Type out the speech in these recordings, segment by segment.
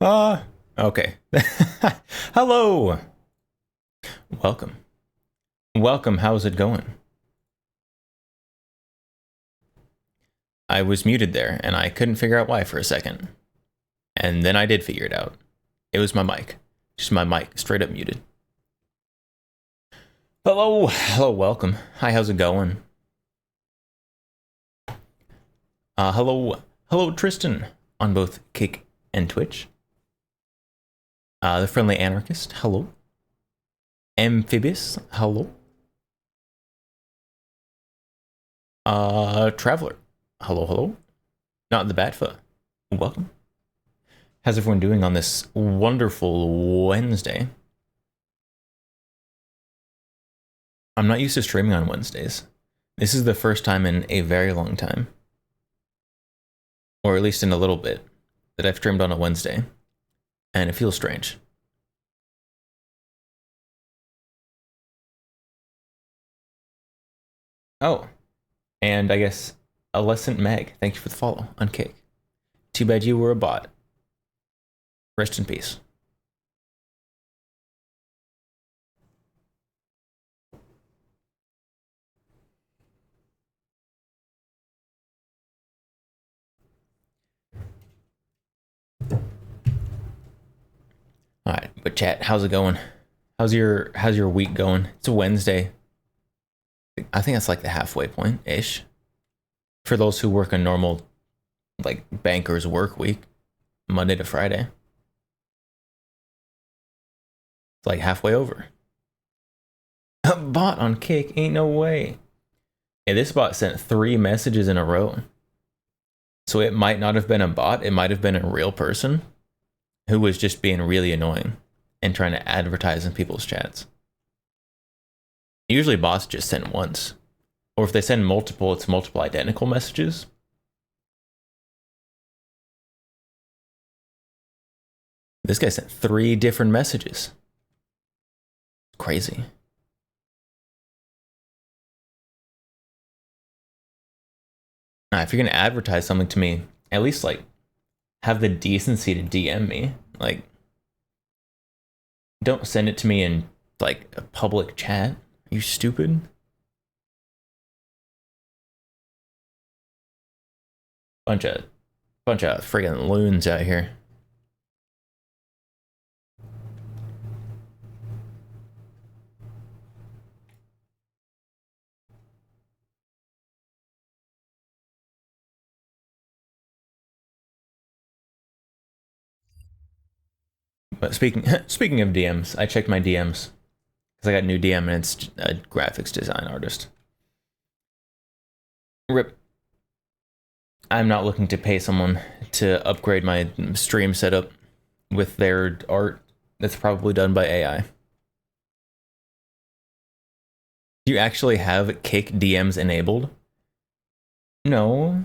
Okay. Hello. Welcome. Welcome. How's it going? I was muted there and I couldn't figure out why for a second. And then I did figure it out. It was my mic. Just my mic, straight up muted. Hello. Hello, welcome. Hi, how's it going? Hello. Hello, Tristan on both Kick and Twitch. The Friendly Anarchist, hello. Amphibious, hello. Traveler, hello, hello. Not the Badfoot, welcome. How's everyone doing on this wonderful Wednesday? I'm not used to streaming on Wednesdays. This is the first time in a very long time, or at least in a little bit, that I've streamed on a Wednesday, and it feels strange. Oh, and I guess Alessant Meg, thank you for the follow on Kick. Too bad you were a bot. Rest in peace. All right, but chat, how's it going? How's your week going? It's a Wednesday. I think that's like the halfway point ish. For those who work a normal, like, banker's work week, Monday to Friday. It's like halfway over. A bot on Kick, ain't no way. Yeah, this bot sent 3 messages in a row. So it might not have been a bot, it might have been a real person who was just being really annoying and trying to advertise in people's chats. Usually bots just send once. Or if they send multiple, it's multiple identical messages. This guy sent 3 different messages. Crazy. Now, if you're gonna advertise something to me, at least like have the decency to DM me. Like, don't send it to me in like a public chat. Are you stupid? Bunch of friggin' loons out here. But speaking of DMs, I checked my DMs because I got a new DM and it's a graphics design artist. Rip. I'm not looking to pay someone to upgrade my stream setup with their art that's probably done by AI. Do you actually have Kick DMs enabled? No.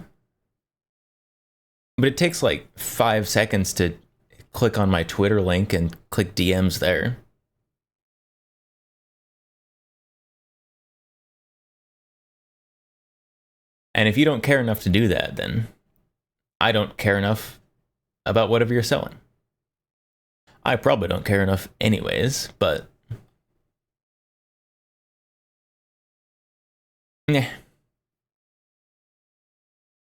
But it takes like 5 seconds to click on my Twitter link and click DMs there. And if you don't care enough to do that, then I don't care enough about whatever you're selling. I probably don't care enough anyways, but yeah.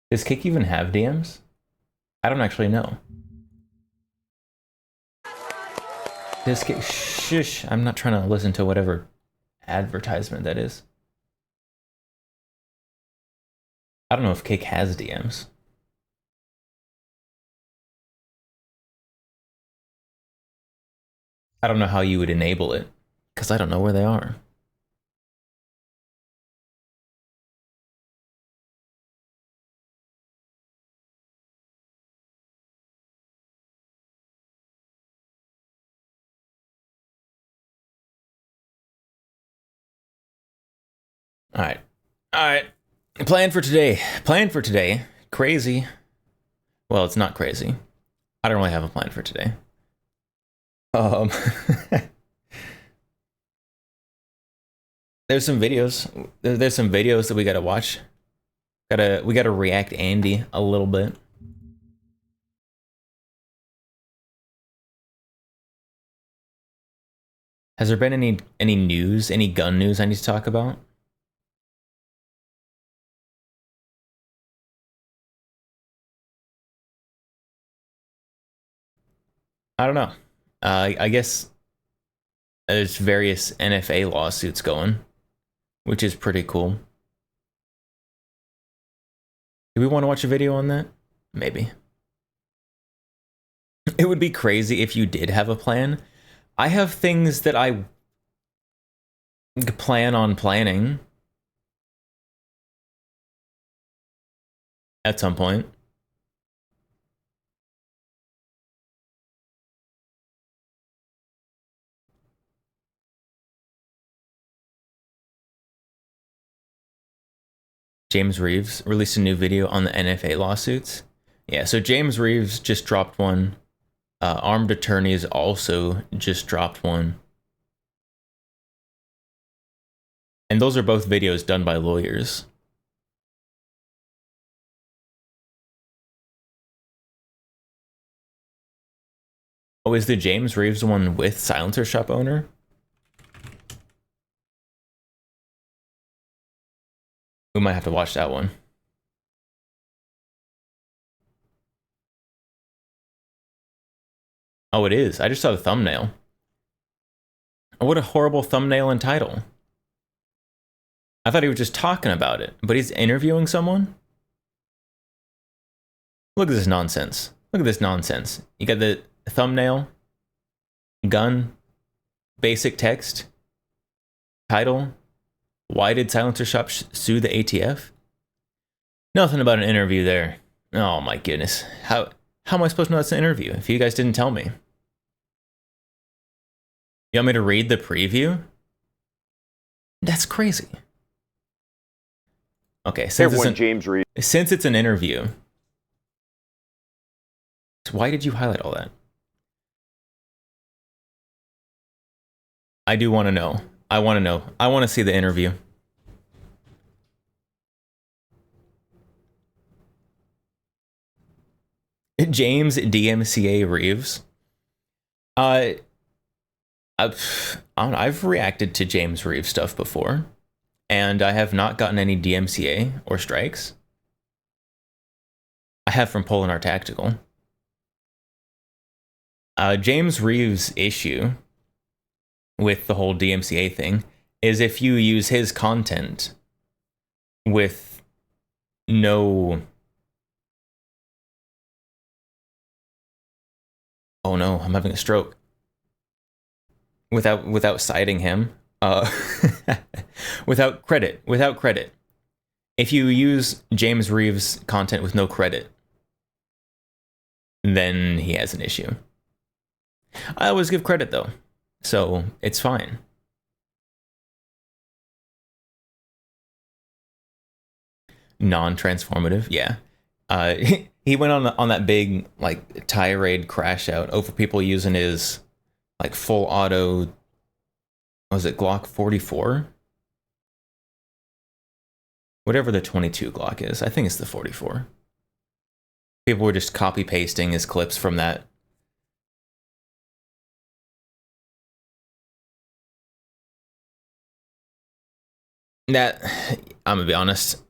Does Kick even have DMs? I don't actually know. Does Kick... Shush, I'm not trying to listen to whatever advertisement that is. I don't know if Kick has DMs. I don't know how you would enable it, because I don't know where they are. Alright. Alright. Plan for today. Plan for today. Crazy. Well, it's not crazy. I don't really have a plan for today. There's some videos. There's some videos that we gotta watch. We gotta react Andy a little bit. Has there been any news, any gun news I need to talk about? I don't know. I guess there's various NFA lawsuits going, which is pretty cool. Do we want to watch a video on that? Maybe. It would be crazy if you did have a plan. I have things that I plan on planning at some point. James Reeves released a new video on the NFA lawsuits. Yeah, so James Reeves just dropped one. Armed Attorneys also just dropped one. And those are both videos done by lawyers. Oh, is the James Reeves one with Silencer Shop owner? We might have to watch that one. Oh, it is. I just saw the thumbnail. Oh, what a horrible thumbnail and title. I thought he was just talking about it, but he's interviewing someone? Look at this nonsense. Look at this nonsense. You got the thumbnail, gun, basic text, title. Why did Silencer Shop sue the ATF? Nothing about an interview there. Oh my goodness. How am I supposed to know that's an interview if you guys didn't tell me? You want me to read the preview? That's crazy. Okay, since it's an interview, why did you highlight all that? I do want to know. I want to know. I want to see the interview. James DMCA Reeves. I've reacted to James Reeves stuff before, and I have not gotten any DMCA or strikes. I have from Polinar Tactical. James Reeves' issue with the whole DMCA thing is if you use his content with no... Oh no, I'm having a stroke. Without citing him, without credit. If you use James Reeves' content with no credit, then he has an issue. I always give credit though, so it's fine. Non-transformative, yeah. He went on that big like tirade crash out over people using his like full auto, what was it, Glock 44? Whatever the 22 Glock is, I think it's the 44. People were just copy pasting his clips from that. That, I'm gonna be honest,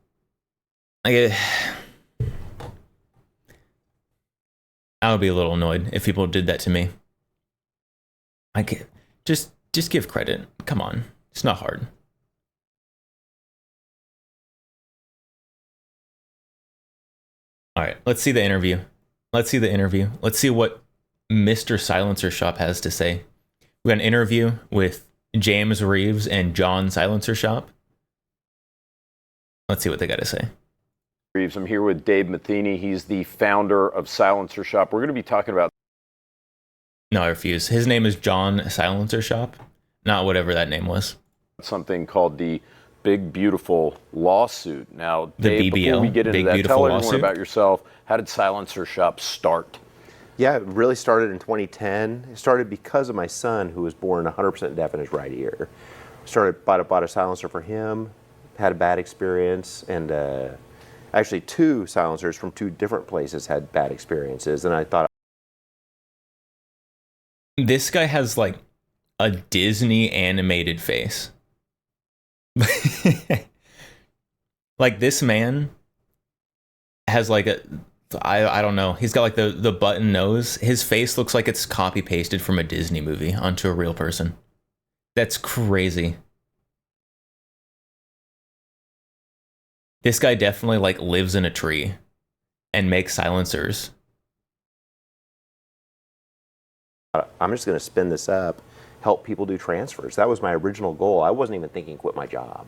I would be a little annoyed if people did that to me. I get just give credit. Come on, it's not hard. All right, let's see the interview. Let's see what Mr. Silencer Shop has to say. We got an interview with James Reeves and John Silencer Shop. Let's see what they got to say. Reeves, I'm here with Dave Matheny. He's the founder of Silencer Shop. We're going to be talking about... No, I refuse. His name is John Silencer Shop, not whatever that name was. Something called the Big Beautiful Lawsuit. Now, the Dave, BBL, before we get into Big that, Beautiful tell everyone Lawsuit. About yourself. How did Silencer Shop start? Yeah, it really started in 2010. It started because of my son, who was born 100% deaf in his right ear. Bought a silencer for him, had a bad experience, and actually 2 silencers from 2 different places had bad experiences, and I thought... This guy has like a Disney animated face. Like, this man has like I don't know. He's got like the button nose. His face looks like it's copy pasted from a Disney movie onto a real person. That's crazy. This guy definitely like lives in a tree and makes silencers. I'm just going to spin this up, help people do transfers. That was my original goal. I wasn't even thinking quit my job,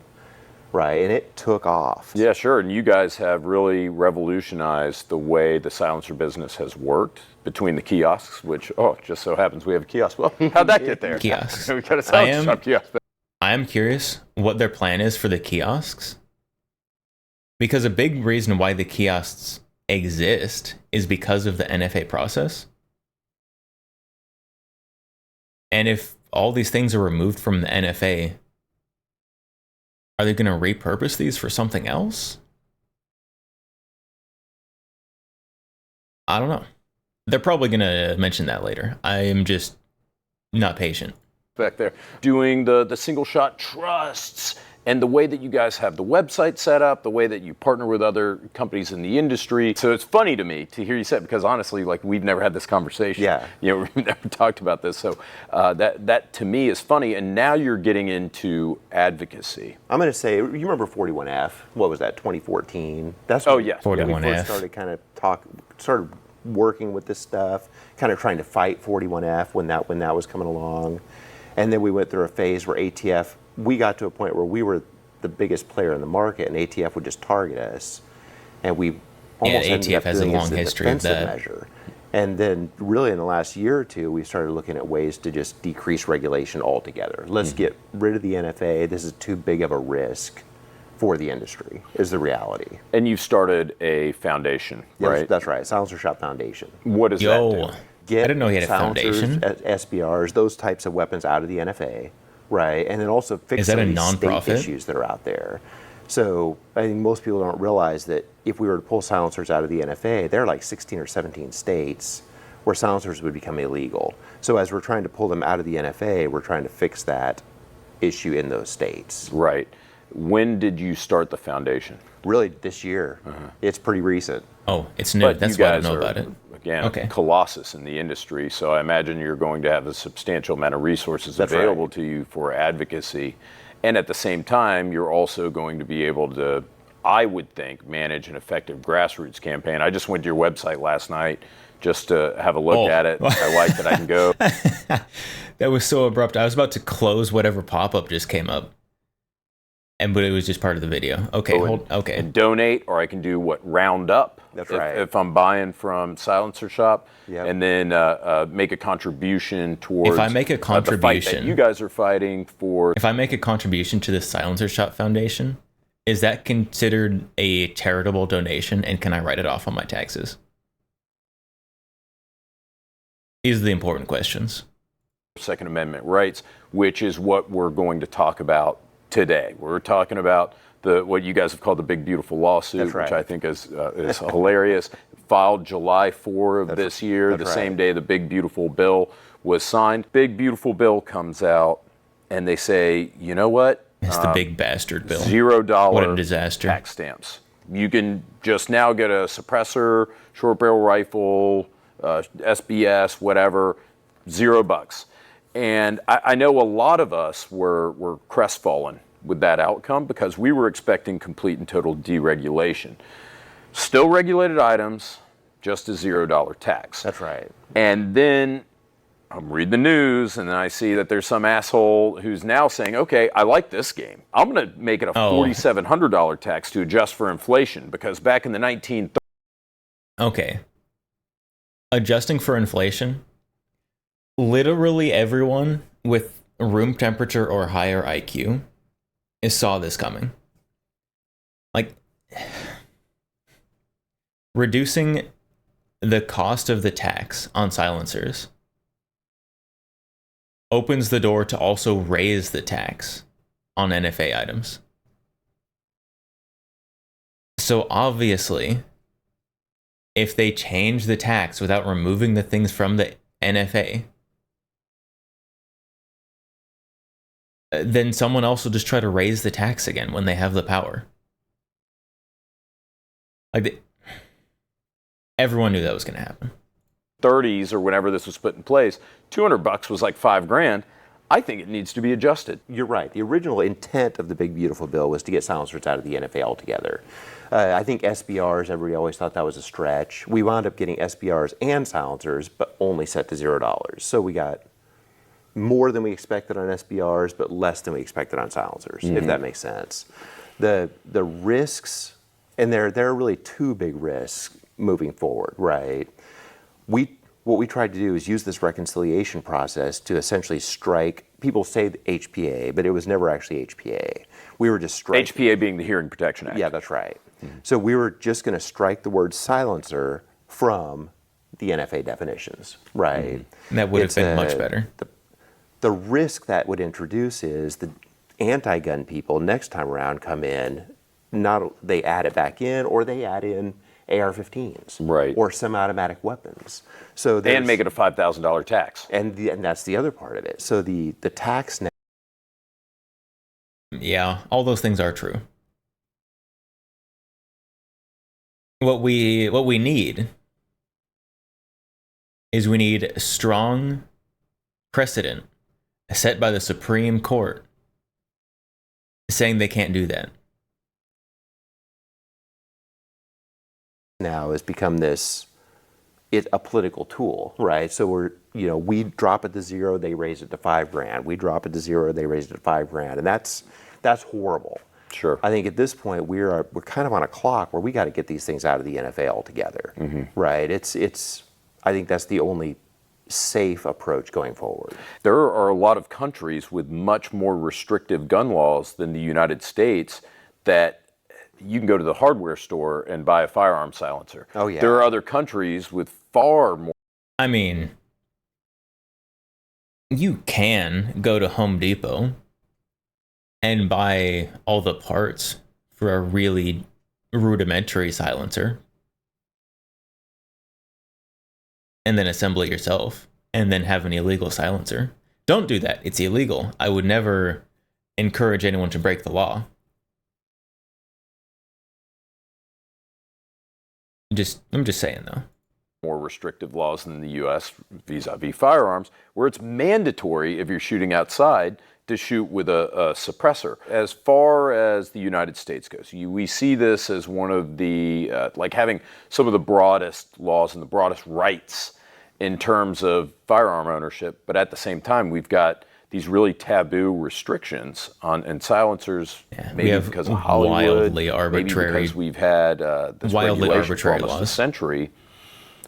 right? And it took off. Yeah, sure. And you guys have really revolutionized the way the silencer business has worked between the kiosks, which, just so happens we have a kiosk. Well, how'd that get there? Kiosks. We got a silencer shop kiosk. I am curious what their plan is for the kiosks. Because a big reason why the kiosks exist is because of the NFA process. And if all these things are removed from the NFA, are they going to repurpose these for something else? I don't know. They're probably going to mention that later. I am just not patient. Back there doing the single shot trusts and the way that you guys have the website set up, the way that you partner with other companies in the industry. So it's funny to me to hear you say it, because honestly, like, we've never had this conversation. Yeah. We've never talked about this. So that to me is funny. And now you're getting into advocacy. I'm going to say, you remember 41F? What was that, 2014? That's Oh, when yes. we 41F. first started working with this stuff, kind of trying to fight 41F when that was coming along. And then we went through a phase where ATF, we got to a point where we were the biggest player in the market, and ATF would just target us. And we almost ended up ATF has a doing it long as history of defensive that. measure. And then really in the last year or two, we started looking at ways to just decrease regulation altogether. Let's get rid of the NFA. This is too big of a risk for the industry, is the reality. And you've started a foundation, right? That's right, Silencer Shop Foundation. What does that do? Get I didn't know he had a silencers, foundation. SBRs, those types of weapons out of the NFA, right? And then also fix Is that some a of these state nonprofit? issues that are out there. So I think most people don't realize that if we were to pull silencers out of the NFA, there are like 16 or 17 states where silencers would become illegal. So as we're trying to pull them out of the NFA, we're trying to fix that issue in those states. Right. When did you start the foundation? Really, this year. It's pretty recent. Oh, it's new. That's you why I guys don't know are, about it. Again, Okay. colossus in the industry. So I imagine you're going to have a substantial amount of resources That's available right. to you for advocacy. And at the same time, you're also going to be able to, I would think, manage an effective grassroots campaign. I just went to your website last night just to have a look at it. I like that I can go. That was so abrupt. I was about to close whatever pop-up just came up. But it was just part of the video. Okay, okay. And donate, or I can do what, round up. That's right. If I'm buying from Silencer Shop, Yep. and then make a contribution towards If I make a the fight that contribution- you guys are fighting for. If I make a contribution to the Silencer Shop Foundation, is that considered a charitable donation, and can I write it off on my taxes? These are the important questions. Second Amendment rights, which is what we're going to talk about today. We're talking about what you guys have called the Big Beautiful Lawsuit, That's right. which I think is hilarious. Filed July 4 of this year, the that's same right. day the Big Beautiful Bill was signed. Big Beautiful Bill comes out, and they say, you know what? It's the big bastard bill. $0 What a disaster. tax stamps. You can just now get a suppressor, short barrel rifle, SBS, whatever, $0. And I know a lot of us were crestfallen with that outcome because we were expecting complete and total deregulation. Still regulated items, just a $0 tax. That's right. And then I'm reading the news, and then I see that there's some asshole who's now saying, okay, I like this game. I'm going to make it a $4,700 tax to adjust for inflation, because back in the 1930s, Okay. Adjusting for inflation, literally everyone with room temperature or higher IQ saw this coming. Like, reducing the cost of the tax on silencers opens the door to also raise the tax on NFA items. So obviously, if they change the tax without removing the things from the NFA, then someone else will just try to raise the tax again when they have the power. Everyone knew that was going to happen. 30s or whenever this was put in place, $200 was like $5,000. I think it needs to be adjusted. You're right. The original intent of the Big Beautiful Bill was to get silencers out of the NFA altogether. I think SBRs, everybody always thought that was a stretch. We wound up getting SBRs and silencers, but only set to $0. So we got more than we expected on SBRs, but less than we expected on silencers, if that makes sense. The risks, and there are really two big risks moving forward, right? What we tried to do is use this reconciliation process to essentially strike, people say the HPA, but it was never actually HPA. We were just striking. HPA being the Hearing Protection Act. Yeah, that's right. So we were just going to strike the word silencer from the NFA definitions, right? And that would have been much better. The risk that would introduce is the anti-gun people next time around come in, they add it back in, or they add in AR-15s, right, or semi-automatic weapons. So and make it a $5,000 tax. And that's the other part of it. So the tax now. Yeah, all those things are true. What we need is we need strong precedent set by the Supreme Court saying they can't do that. Now has become a political tool, right? So we drop it to $0, they raise it to $5,000. We drop it to $0, they raise it to $5,000, and that's horrible. Sure. I think at this point we're kind of on a clock where we got to get these things out of the NFA altogether, right? I think that's the only safe approach going forward. There are a lot of countries with much more restrictive gun laws than the United States that you can go to the hardware store and buy a firearm silencer. Oh, yeah. There are other countries with far more. I mean, you can go to Home Depot and buy all the parts for a really rudimentary silencer and then assemble it yourself and then have an illegal silencer. Don't do that. It's illegal. I would never encourage anyone to break the law. I'm just saying, though. More restrictive laws than the U.S. vis-a-vis firearms, where it's mandatory if you're shooting outside to shoot with a suppressor. As far as the United States goes, we see this as one of the, like having some of the broadest laws and the broadest rights in terms of firearm ownership, but at the same time, we've got these really taboo restrictions on silencers, maybe because of Hollywood, wildly arbitrary, maybe because we've had this wildly regulation arbitrary for almost laws. a century,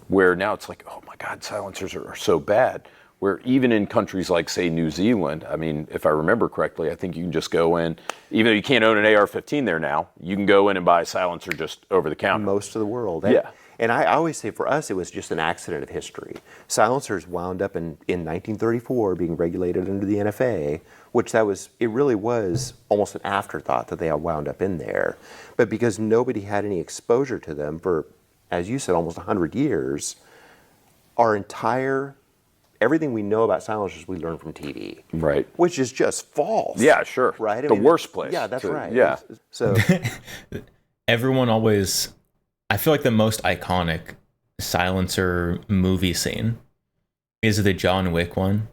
where now it's like, oh my God, silencers are so bad. Where even in countries like, say, New Zealand, I mean, if I remember correctly, I think you can just go in, even though you can't own an AR-15 there now, you can go in and buy a silencer just over the counter. Most of the world. Yeah. And I always say for us, it was just an accident of history. Silencers wound up in 1934 being regulated under the NFA, which it really was almost an afterthought that they all wound up in there. But because nobody had any exposure to them for, as you said, almost 100 years, everything we know about silencers we learned from TV. Right. Which is just false. Yeah, sure. Right? The worst place. Yeah, that's right. Yeah. So everyone always, I feel like the most iconic silencer movie scene is the John Wick one,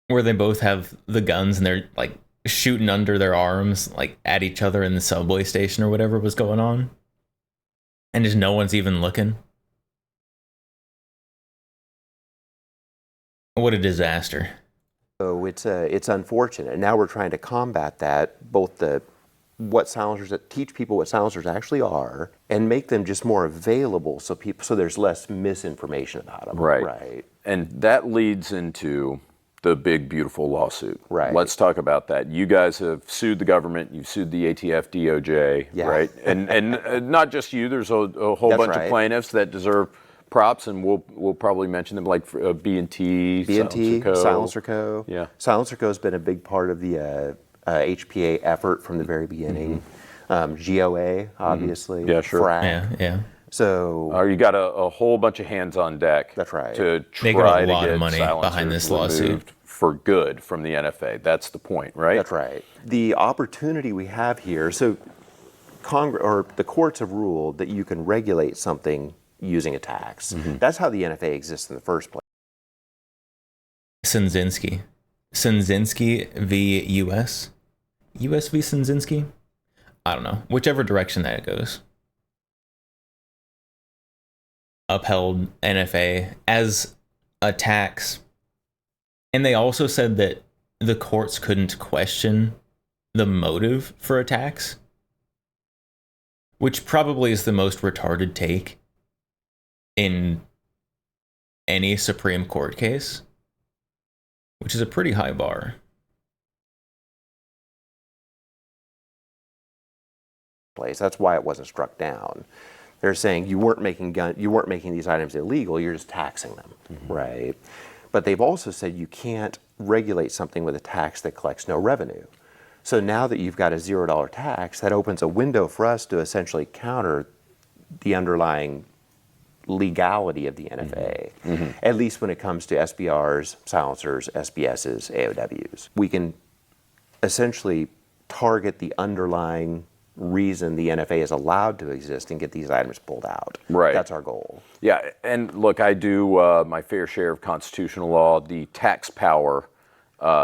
where they both have the guns and they're like shooting under their arms, like at each other in the subway station or whatever was going on. And just no one's even looking. What a disaster. So it's unfortunate. Now we're trying to combat that, both teach people what silencers actually are, and make them just more available so there's less misinformation about them. Right. And that leads into the big, beautiful lawsuit. Right. Let's talk about that. You guys have sued the government. You've sued the ATF, DOJ, Yeah. right? And not just you. There's a whole That's bunch right. of plaintiffs that deserve props, and we'll probably mention them, like B&T, Silencer Co. Yeah. Silencer Co. has been a big part of the HPA effort from the very beginning. GOA, obviously. Yeah, sure. FRAC. Yeah. So you got a whole bunch of hands on deck. That's right. To They got try a to lot get of money silencers behind this removed lawsuit. for good from the NFA. That's the point, right? That's right. The opportunity we have here, so Congress or the courts have ruled that you can regulate something using a tax. That's how the NFA exists in the first place. Sinzinski v. U.S. U.S. v. Sinzinski? I don't know. Whichever direction that goes. Upheld NFA as a tax. And they also said that the courts couldn't question the motive for a tax, which probably is the most retarded take in any Supreme Court case, which is a pretty high bar. That's why it wasn't struck down. They're saying you weren't making these items illegal, you're just taxing them, right? But they've also said you can't regulate something with a tax that collects no revenue. So now that you've got a $0 tax, that opens a window for us to essentially counter the underlying legality of the NFA, at least when it comes to SBRs, silencers, SBSs, AOWs. We can essentially target the underlying reason the NFA is allowed to exist and get these items pulled out. Right. That's our goal. Yeah, and look, I do my fair share of constitutional law. The tax power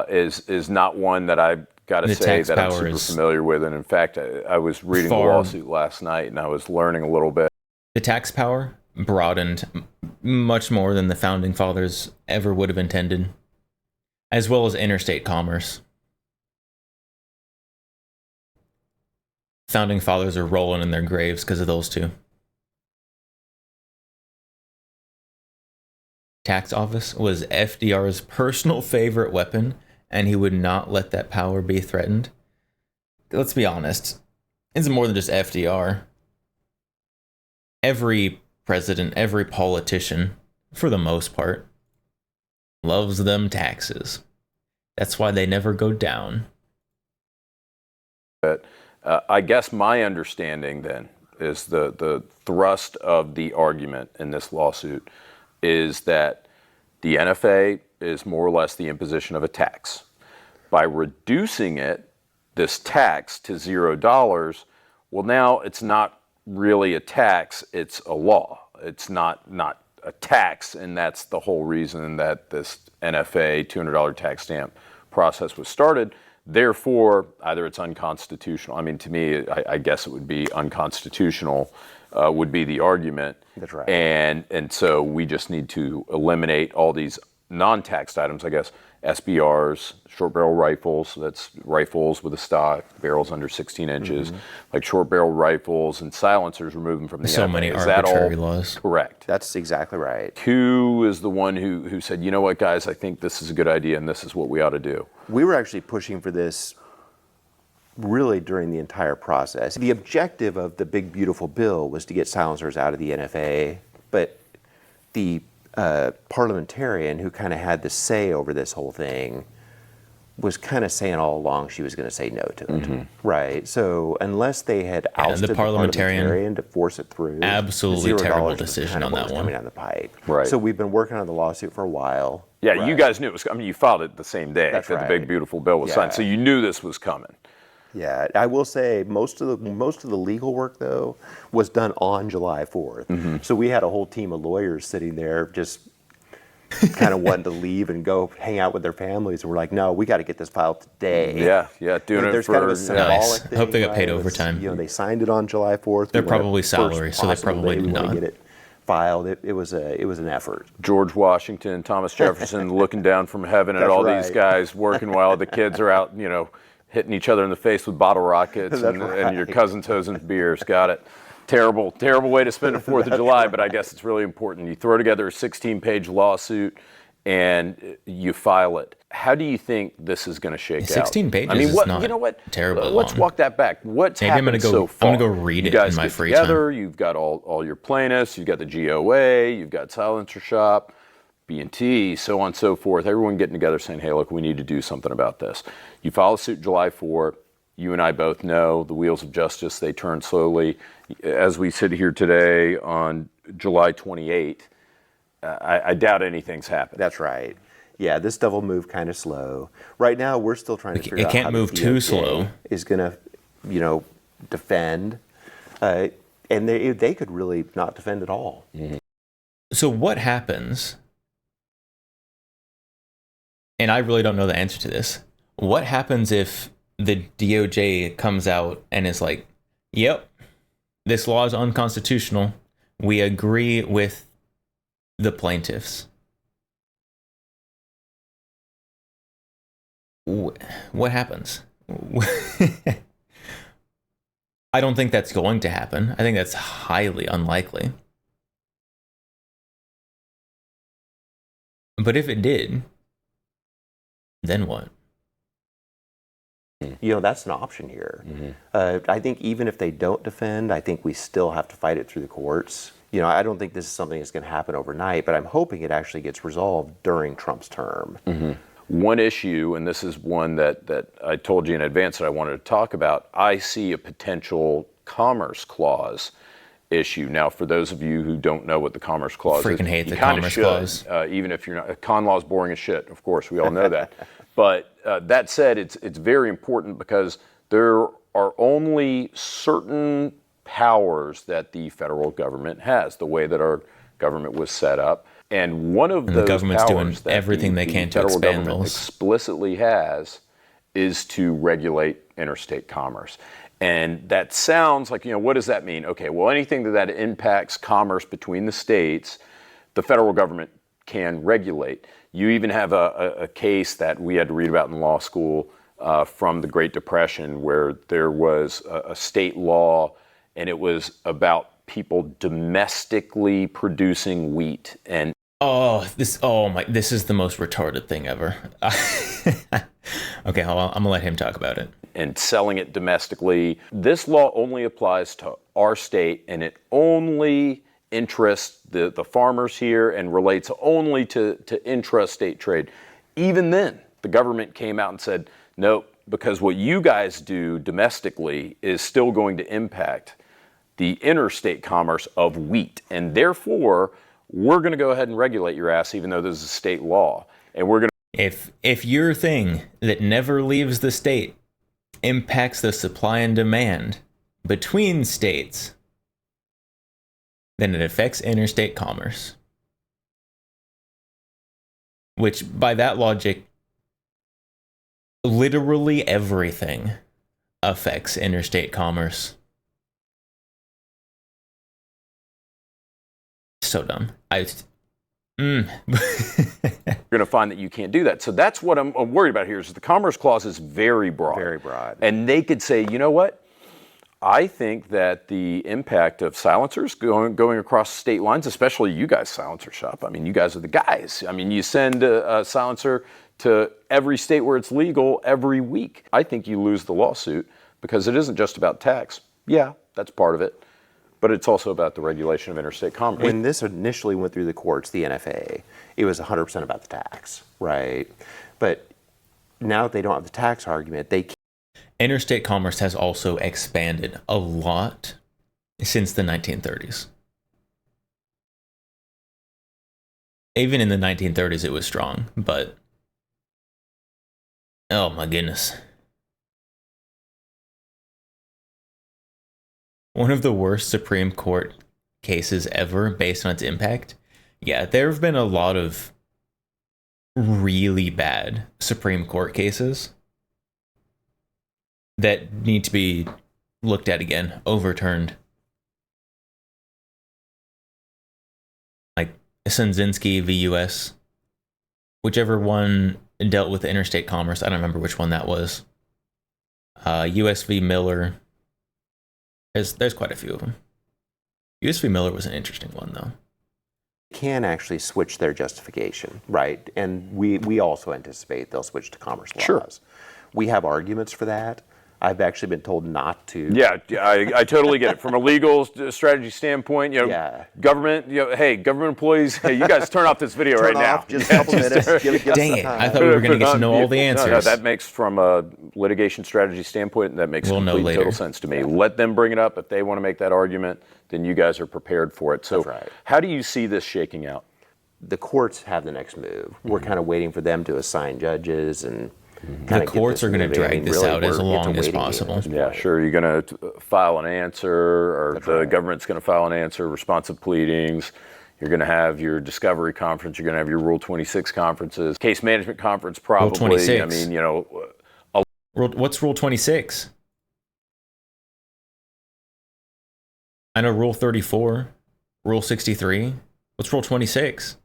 is not one that I've got to say that I'm super familiar with. And in fact, I was reading the lawsuit last night and I was learning a little bit. The tax power broadened much more than the founding fathers ever would have intended, as well as interstate commerce. Founding fathers are rolling in their graves because of those two. Tax office was FDR's personal favorite weapon, and he would not let that power be threatened. Let's be honest, it's more than just FDR. Every president, every politician, for the most part, loves them taxes. That's why they never go down. But I guess my understanding then is the thrust of the argument in this lawsuit is that the NFA is more or less the imposition of a tax. By reducing this tax to $0, well, now it's not really a tax, it's a law. It's not a tax, and that's the whole reason that this NFA $200 tax stamp process was started. Therefore, either it's unconstitutional. I mean, to me, I guess it would be unconstitutional, would be the argument. That's right. And so we just need to eliminate all these non-taxed items, I guess, SBRs, short barrel rifles, so that's rifles with a stock, barrels under 16 inches, like short barrel rifles and silencers, remove them from the so NFA. many Is arbitrary that all laws. correct? That's exactly right. Who is the one who said, you know what, guys, I think this is a good idea and this is what we ought to do? We were actually pushing for this really during the entire process. The objective of the big, beautiful bill was to get silencers out of the NFA, but the parliamentarian who kind of had the say over this whole thing was kind of saying all along she was going to say no to it, right? So unless they had ousted the parliamentarian to force it through, absolutely terrible kind decision of on that one. coming down the pipe. Right. So we've been working on the lawsuit for a while. Yeah, right. You guys knew it was coming. You filed it the same day That's that right. the big, beautiful bill was signed. So you knew this was coming. Yeah, I will say most of the legal work though was done on July 4th. So we had a whole team of lawyers sitting there just kind of wanting to leave and go hang out with their families, and we're like, no, we got to get this filed today. Yeah, doing it There's for kind of a symbolic thing. I hope they got paid right? overtime. They signed it on July 4th. They're We wanted probably first salary, so they possible probably day we did wanted not. to get it filed. It was an effort. George Washington, Thomas Jefferson looking down from heaven at That's all right. these guys working while the kids are out, hitting each other in the face with bottle rockets That's and right. your cousin's hosing beers. Got it. Terrible way to spend the 4th of July, but I guess it's really important. You throw together a 16-page lawsuit and you file it. How do you think this is going to shake 16 out? pages I mean, is not terribly Let's long. walk that back. What's Maybe I'm happened gonna go- so far? I'm gonna go read you it guys in my get free together, You've got all your plaintiffs. You've got the GOA. You've got Silencer Shop, B&T, so on and so forth. Everyone getting together saying, hey, look, we need to do something about this. You file a suit July 4th. You and I both know the wheels of justice, they turn slowly. As we sit here today on July 28th, I doubt anything's happened. That's right. Yeah, this stuff will move kind of slow. Right now, we're still trying to figure it out can't how move the too DOJ slow. is going to, defend. And they could really not defend at all. So what happens, and I really don't know the answer to this, what happens if the DOJ comes out and is like, yep, this law is unconstitutional. We agree with the plaintiffs. What happens? I don't think that's going to happen. I think that's highly unlikely. But if it did, then what? That's an option here. I think even if they don't defend, I think we still have to fight it through the courts. I don't think this is something that's going to happen overnight, but I'm hoping it actually gets resolved during Trump's term. One issue, and this is one that I told you in advance that I wanted to talk about, I see a potential Commerce Clause issue. Now, for those of you who don't know what the Commerce Clause is, freaking hate the you kinda Commerce should, Clause. even if you're not, con law is boring as shit, of course, we all know that. But that said, it's very important because there are only certain powers that the federal government has, the way that our government was set up. And one of those government's doing powers that everything they can to federal expand government those. explicitly has is to regulate interstate commerce. And that sounds like, what does that mean? Okay, well, anything that impacts commerce between the states, the federal government can regulate. You even have a case that we had to read about in law school from the Great Depression where there was a state law and it was about people domestically producing wheat. And this is the most retarded thing ever. Okay, hold on. I'm gonna let him talk about it. And selling it domestically. This law only applies to our state, and it only interests the farmers here and relates only to intrastate trade. Even then, the government came out and said, nope, because what you guys do domestically is still going to impact the interstate commerce of wheat, and therefore, we're going to go ahead and regulate your ass, even though this is a state law, and we're going to. If your thing that never leaves the state impacts the supply and demand between states, then it affects interstate commerce. Which, by that logic, literally everything affects interstate commerce. So dumb. You're going to find that you can't do that. So that's what I'm worried about here is the Commerce Clause is very broad. Very broad. And they could say, you know what? I think that the impact of silencers going across state lines, especially you guys silencer shop. I mean, you guys are the guys. I mean, you send a silencer to every state where it's legal every week. I think you lose the lawsuit because it isn't just about tax. Yeah, that's part of it. But it's also about the regulation of interstate commerce. When this initially went through the courts, the NFA, it was 100% about the tax, right? But now that they don't have the tax argument, they can't. Interstate commerce has also expanded a lot since the 1930s. Even in the 1930s, it was strong, but oh my goodness. One of the worst Supreme Court cases ever based on its impact. Yeah, there have been a lot of really bad Supreme Court cases that need to be looked at again, overturned. Like Sunzinski v. U.S., whichever one dealt with interstate commerce. I don't remember which one that was. U.S. v. Miller. There's quite a few of them. U.S. v. Miller was an interesting one, though. Can actually switch their justification, right? And we also anticipate they'll switch to commerce laws. Sure. We have arguments for that. I've actually been told not to. Yeah, I totally get it. From a legal strategy standpoint, Yeah. government, hey, government employees, hey, you guys turn off this video Turn right off now. just a couple minutes. Give us Dang some it, time. I thought we were going to get to know all the answers. No, that makes, from a litigation strategy standpoint, that makes We'll know complete later. total sense to me. Let them bring it up. If they want to make that argument, then you guys are prepared for it. So That's right. how do you see this shaking out? the courts have the next move. We're kind of waiting for them to assign judges and The courts are going to drag this out as long as possible. Yeah, sure. You're going to file an answer, or the government's going to file an answer, responsive pleadings. You're going to have your discovery conference. You're going to have your Rule 26 conferences, case management conference, probably. Rule 26. I mean, What's Rule 26? I know Rule 34, Rule 63. What's Rule 26?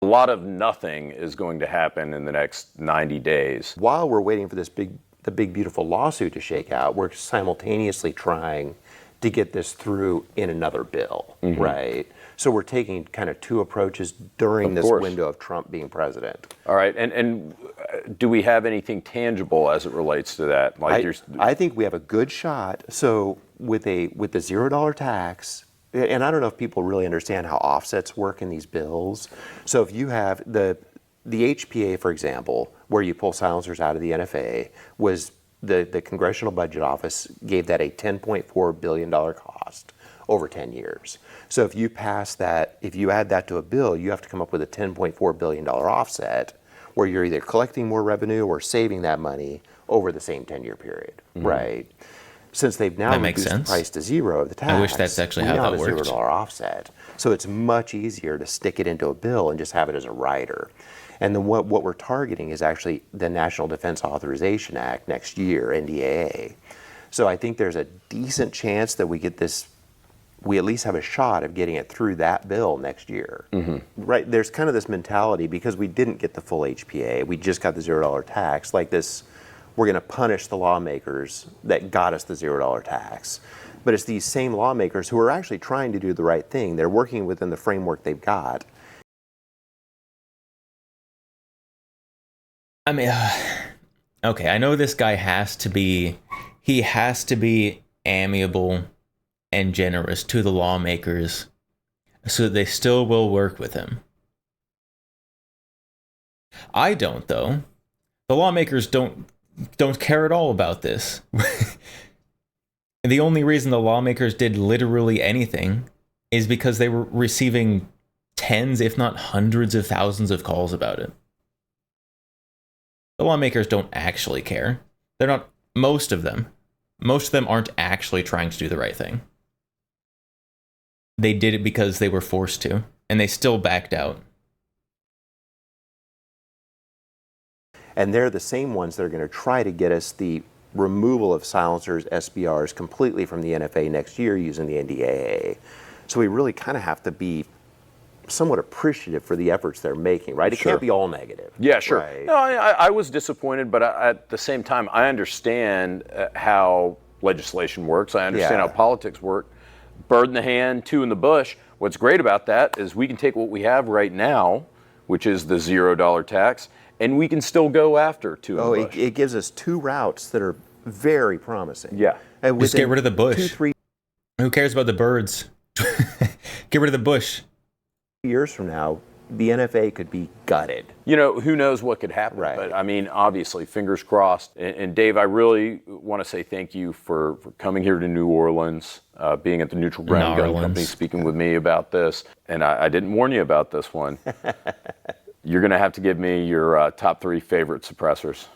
a lot of nothing is going to happen in the next 90 days. While we're waiting for the big beautiful lawsuit to shake out, we're simultaneously trying to get this through in another bill, right? So we're taking kind of two approaches during this window of Trump being president. All right, and do we have anything tangible as it relates to that? Like I think we have a good shot. So with the $0 tax, and I don't know if people really understand how offsets work in these bills. So if you have the HPA, for example, where you pull silencers out of the NFA, was the Congressional Budget Office gave that a $10.4 billion cost over 10 years. So if you pass that, if you add that to a bill, you have to come up with a $10.4 billion offset where you're either collecting more revenue or saving that money over the same 10-year period, right? Since they've now reduced the price to zero of the tax, I wish that's actually how that worked. $0 offset. So it's much easier to stick it into a bill and just have it as a rider. And then what we're targeting is actually the National Defense Authorization Act next year, NDAA. So I think there's a decent chance that we get this, we at least have a shot of getting it through that bill next year. Right? There's kind of this mentality, because we didn't get the full HPA, we just got the $0 tax, like this, we're going to punish the lawmakers that got us the $0 tax. But it's these same lawmakers who are actually trying to do the right thing. They're working within the framework they've got. I mean, okay, I know this guy has to be amiable and generous to the lawmakers so that they still will work with him. I don't, though. The lawmakers don't care at all about this. The only reason the lawmakers did literally anything is because they were receiving tens, if not hundreds of thousands of calls about it. The lawmakers don't actually care. They're not, most of them aren't actually trying to do the right thing. They did it because they were forced to, and they still backed out. And they're the same ones that are going to try to get us the removal of silencers, SBRs, completely from the NFA next year using the NDAA. So we really kind of have to be somewhat appreciative for the efforts they're making, right? It can't be all negative. Yeah, sure. Right? No, I was disappointed, but at the same time, I understand how legislation works. I understand how politics work. Bird in the hand, two in the bush. What's great about that is we can take what we have right now, which is the $0 tax, and we can still go after two in the bush. It gives us two routes that are very promising. Yeah. And just get rid of the bush. 2-3 Who cares about the birds? Get rid of the bush. years from now, the NFA could be gutted. You know, who knows what could happen. Right. But I mean, obviously, fingers crossed. And Dave, I really want to say thank you for coming here to New Orleans, being at the Neutral Ground Gun Company, speaking with me about this. And I didn't warn you about this one. You're going to have to give me your top 3 favorite suppressors.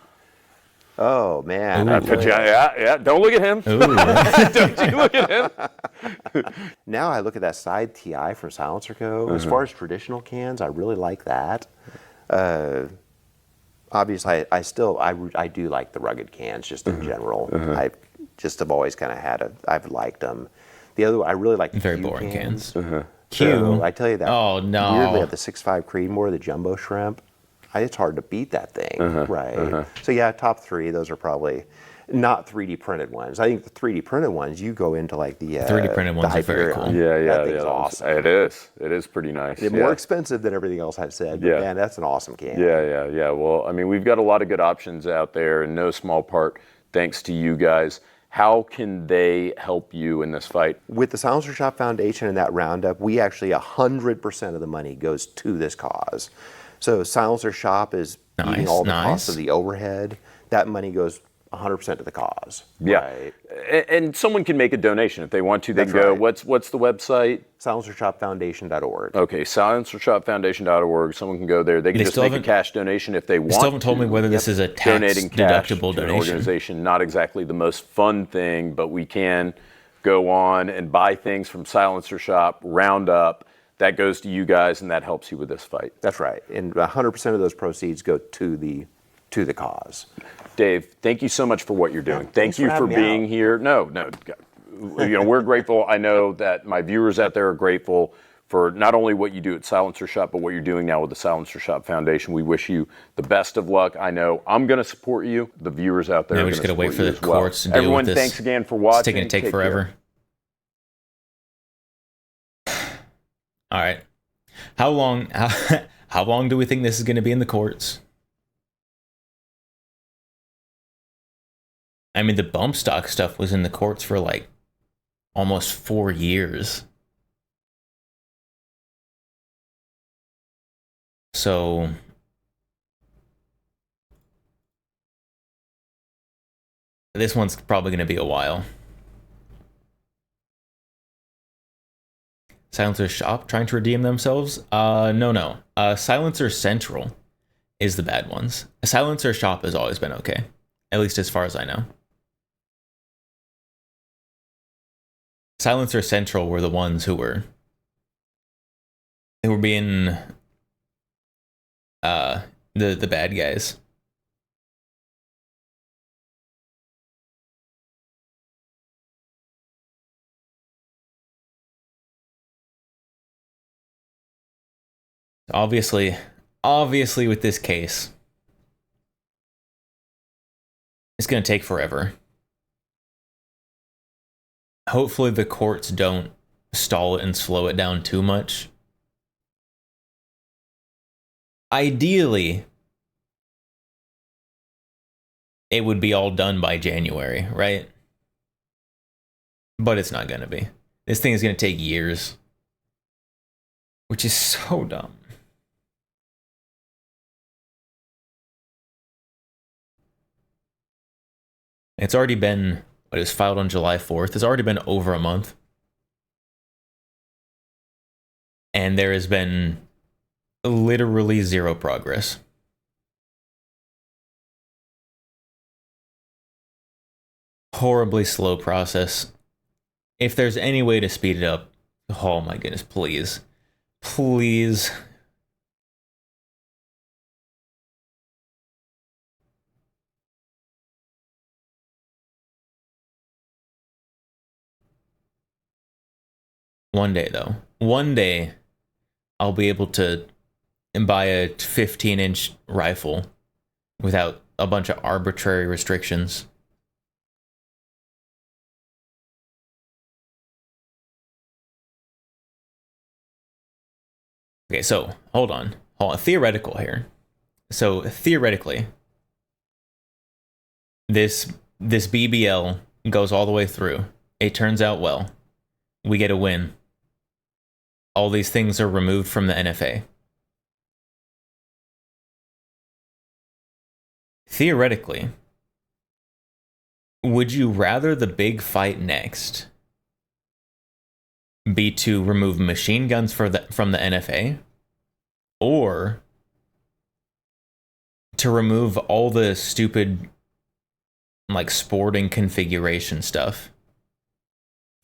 Oh, man. Yeah. Don't look at him. Don't you look at him. Now I look at that side TI from Silencer Co. As far as traditional cans, I really like that. Obviously, I do like the rugged cans just in general. I just have always kind of I've liked them. The other one, I really like the very Q boring cans. Q. So, I tell you that. Oh, no. Weirdly, at the 6.5 Creedmoor, the jumbo shrimp, it's hard to beat that thing, right? So yeah, top 3, those are probably not 3D printed ones. I think the 3D printed ones, you go into like the 3D printed ones are very cool. That thing's awesome. It is pretty nice. It's more expensive than everything else I've said, but man, that's an awesome can. Yeah. Well, I mean, we've got a lot of good options out there, in no small part thanks to you guys. How can they help you in this fight? With the Silencer Shop Foundation and that roundup, we actually 100% of the money goes to this cause. So Silencer Shop is eating all the costs of the overhead. That money goes 100% to the cause. Yeah. Right? And someone can make a donation if they want to. They That's can go, right. what's the website? SilencerShopFoundation.org. Okay, silencershopfoundation.org. Someone can go there. They can They just still make a haven't- cash donation if they want. Still haven't told me to. whether this is a tax Donating cash deductible to an donation. organization, not exactly the most fun thing, but we can go on and buy things from Silencer Shop, round up. That goes to you guys, and that helps you with this fight. That's right. And 100% of those proceeds go to the cause. Dave, thank you so much for what you're doing. Thank thanks you for for having me being out. here. No, we're grateful. I know that my viewers out there are grateful for not only what you do at Silencer Shop, but what you're doing now with the Silencer Shop Foundation. We wish you the best of luck. I know I'm going to support you. The viewers out there Now are we going just to got to wait support for you the as well. courts to deal Everyone, with this. thanks again for watching. It's taking Take forever. All right. How long do we think this is going to be in the courts? I mean, the bump stock stuff was in the courts for like almost 4 years. So this one's probably going to be a while. Silencer Shop trying to redeem themselves? No. Silencer Central is the bad ones. Silencer Shop has always been okay, at least as far as I know. Silencer Central were the ones who were being the bad guys. Obviously with this case, it's going to take forever. Hopefully the courts don't stall it and slow it down too much. Ideally, it would be all done by January, right? But it's not going to be. This thing is going to take years, which is so dumb. It's already been, it was filed on July 4th. It's already been over a month. And there has been literally zero progress. Horribly slow process. If there's any way to speed it up, oh my goodness, please. Please. One day, though. One day, I'll be able to buy a 15-inch rifle without a bunch of arbitrary restrictions. Okay, so hold on. Theoretical here. So theoretically, this BBL goes all the way through. It turns out well. We get a win. All these things are removed from the NFA. Theoretically, would you rather the big fight next be to remove machine guns from the NFA, or to remove all the stupid like sporting configuration stuff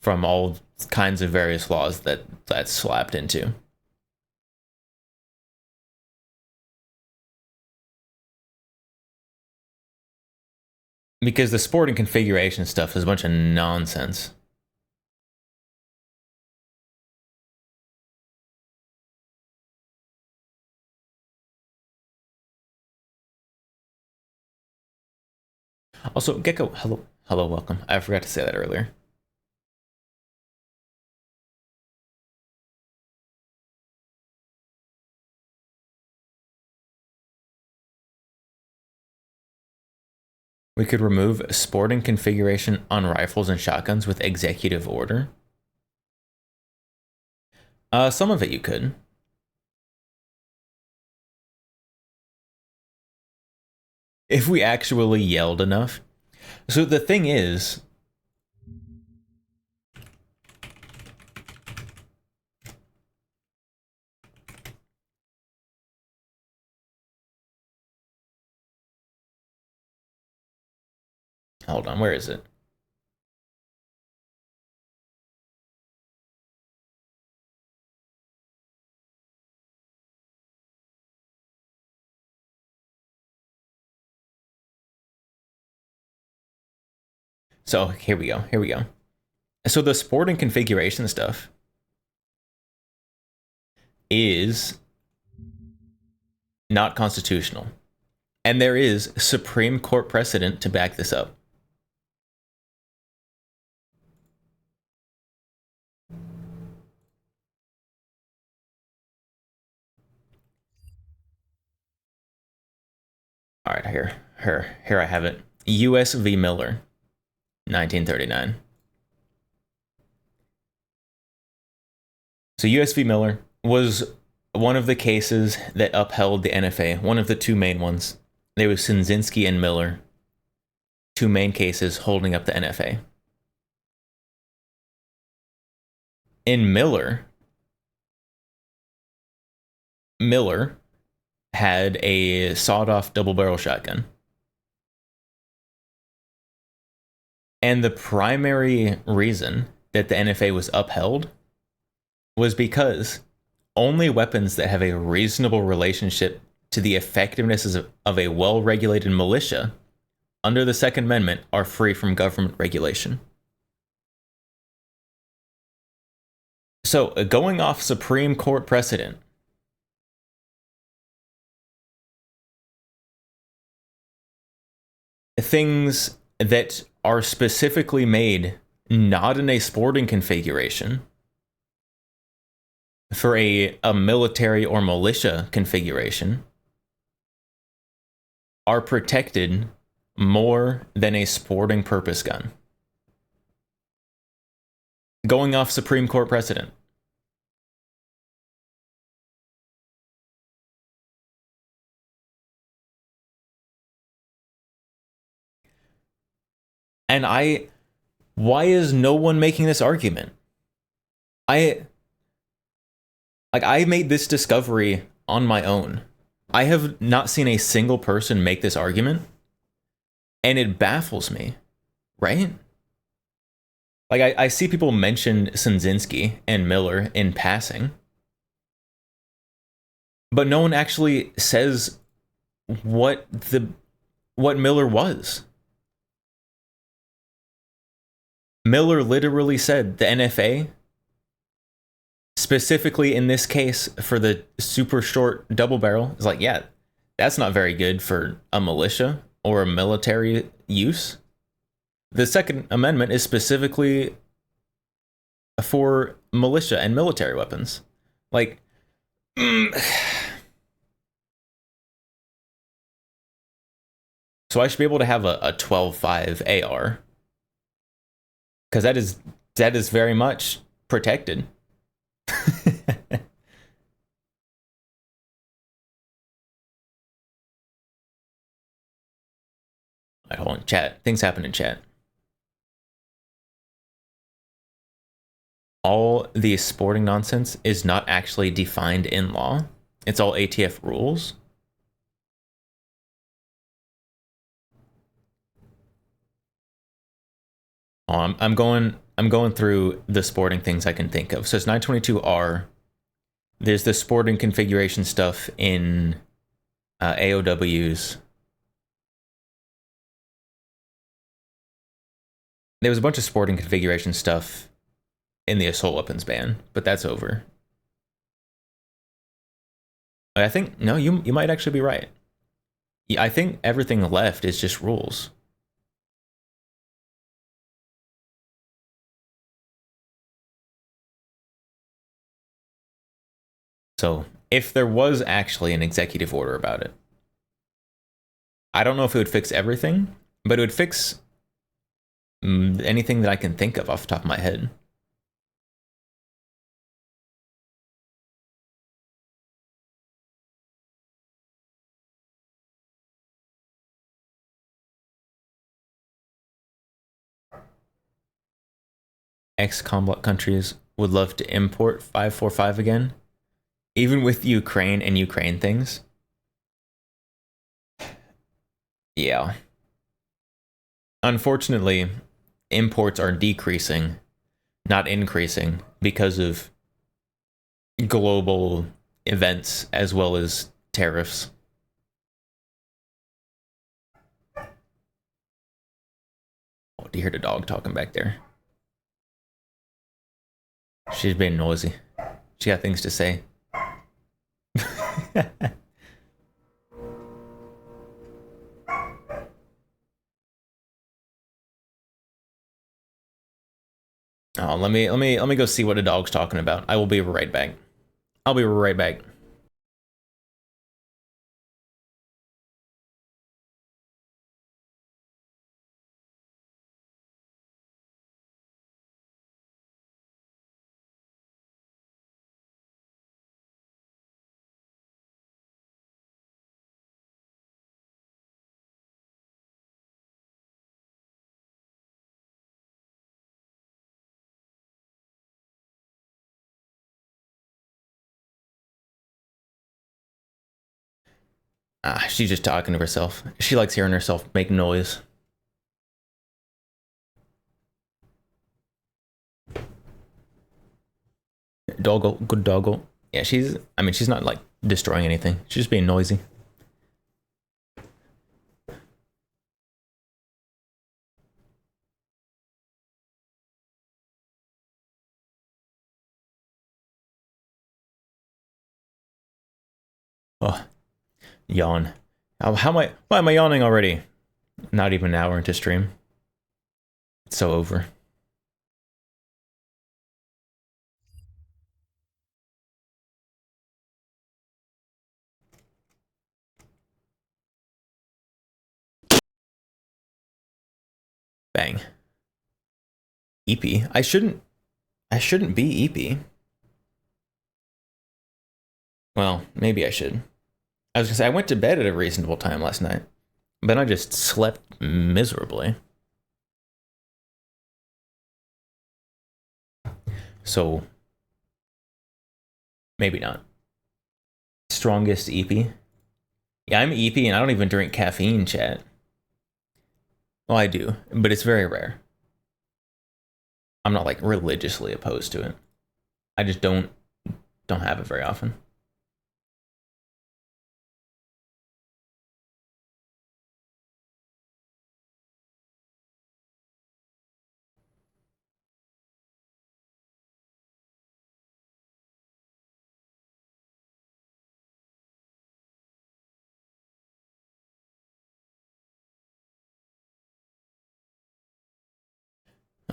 from all kinds of various laws that's slapped into? Because the sporting configuration stuff is a bunch of nonsense. Also, Gecko, hello, welcome. I forgot to say that earlier. We could remove sporting configuration on rifles and shotguns with executive order. Some of it you could. If we actually yelled enough. So the thing is, hold on, where is it? So here we go. Here we go. So the sporting configuration stuff is not constitutional. And there is Supreme Court precedent to back this up. All right, here I have it. U.S. v. Miller, 1939. So U.S. v. Miller was one of the cases that upheld the NFA, one of the two main ones. There was Sinzinski and Miller, two main cases holding up the NFA. In Miller had a sawed-off double-barrel shotgun. And the primary reason that the NFA was upheld was because only weapons that have a reasonable relationship to the effectiveness of a well-regulated militia under the Second Amendment are free from government regulation. So, going off Supreme Court precedent, things that are specifically made not in a sporting configuration for a military or militia configuration are protected more than a sporting purpose gun. Going off Supreme Court precedent. And why is no one making this argument? I made this discovery on my own. I have not seen a single person make this argument, and it baffles me, right? Like, I see people mention Sinzinski and Miller in passing, but no one actually says what Miller was. Miller literally said the NFA, specifically in this case for the super short double barrel, is like, yeah, that's not very good for a militia or a military use. The Second Amendment is specifically for militia and military weapons. Like, so I should be able to have a 12.5 AR, because that is very much protected. Right, hold on, chat. Things happen in chat. All the sporting nonsense is not actually defined in law. It's all ATF rules. Oh, I'm going through the sporting things I can think of. So it's 922R. There's the sporting configuration stuff in AOWs. There was a bunch of sporting configuration stuff in the assault weapons ban, but that's over. I think, no, you might actually be right. Yeah, I think everything left is just rules. So if there was actually an executive order about it, I don't know if it would fix everything, but it would fix anything that I can think of off the top of my head. ex-combat countries would love to import 545 again, even with Ukraine and Ukraine things. Yeah. Unfortunately, imports are decreasing, not increasing, because of global events as well as tariffs. Oh, do you hear the dog talking back there? She's being noisy. She got things to say. Oh, let me go see what the dog's talking about. I will be right back. I'll be right back. She's just talking to herself. She likes hearing herself make noise. Doggo, good doggo. Yeah, she's not like destroying anything. She's just being noisy. Oh, yawn. Why am I yawning already? Not even an hour into stream. It's so over. Bang. EP. I shouldn't be EP. Well, maybe I should. I was gonna say I went to bed at a reasonable time last night, but then I just slept miserably. So maybe not. Strongest EP. Yeah, I'm EP and I don't even drink caffeine, chat. Well, I do, but it's very rare. I'm not like religiously opposed to it. I just don't have it very often.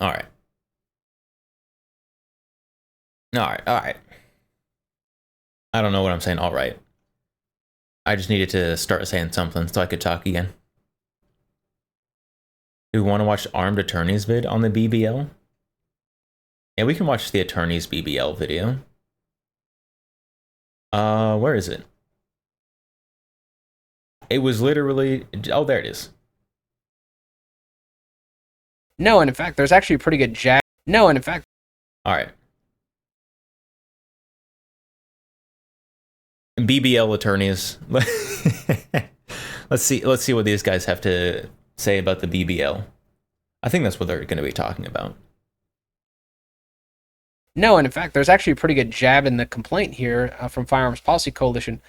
All right. All right. I don't know what I'm saying. All right. I just needed to start saying something so I could talk again. Do we want to watch Armed Attorney's vid on the BBL? Yeah, we can watch the Attorney's BBL video. Where is it? It was literally... Oh, there it is. No, and in fact, there's actually a pretty good jab. No, and in fact... All right. BBL attorneys. Let's see what these guys have to say about the BBL. I think that's what they're going to be talking about. No, and in fact, there's actually a pretty good jab in the complaint here from Firearms Policy Coalition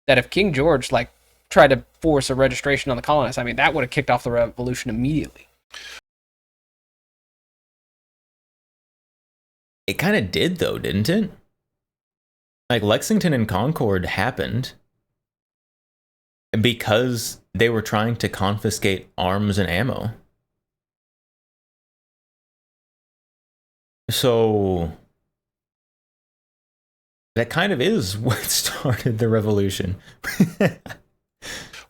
that if King George tried to force a registration on the colonists, I mean, that would have kicked off the revolution immediately. It kind of did, though, didn't it? Like, Lexington and Concord happened because they were trying to confiscate arms and ammo. So that kind of is what started the revolution.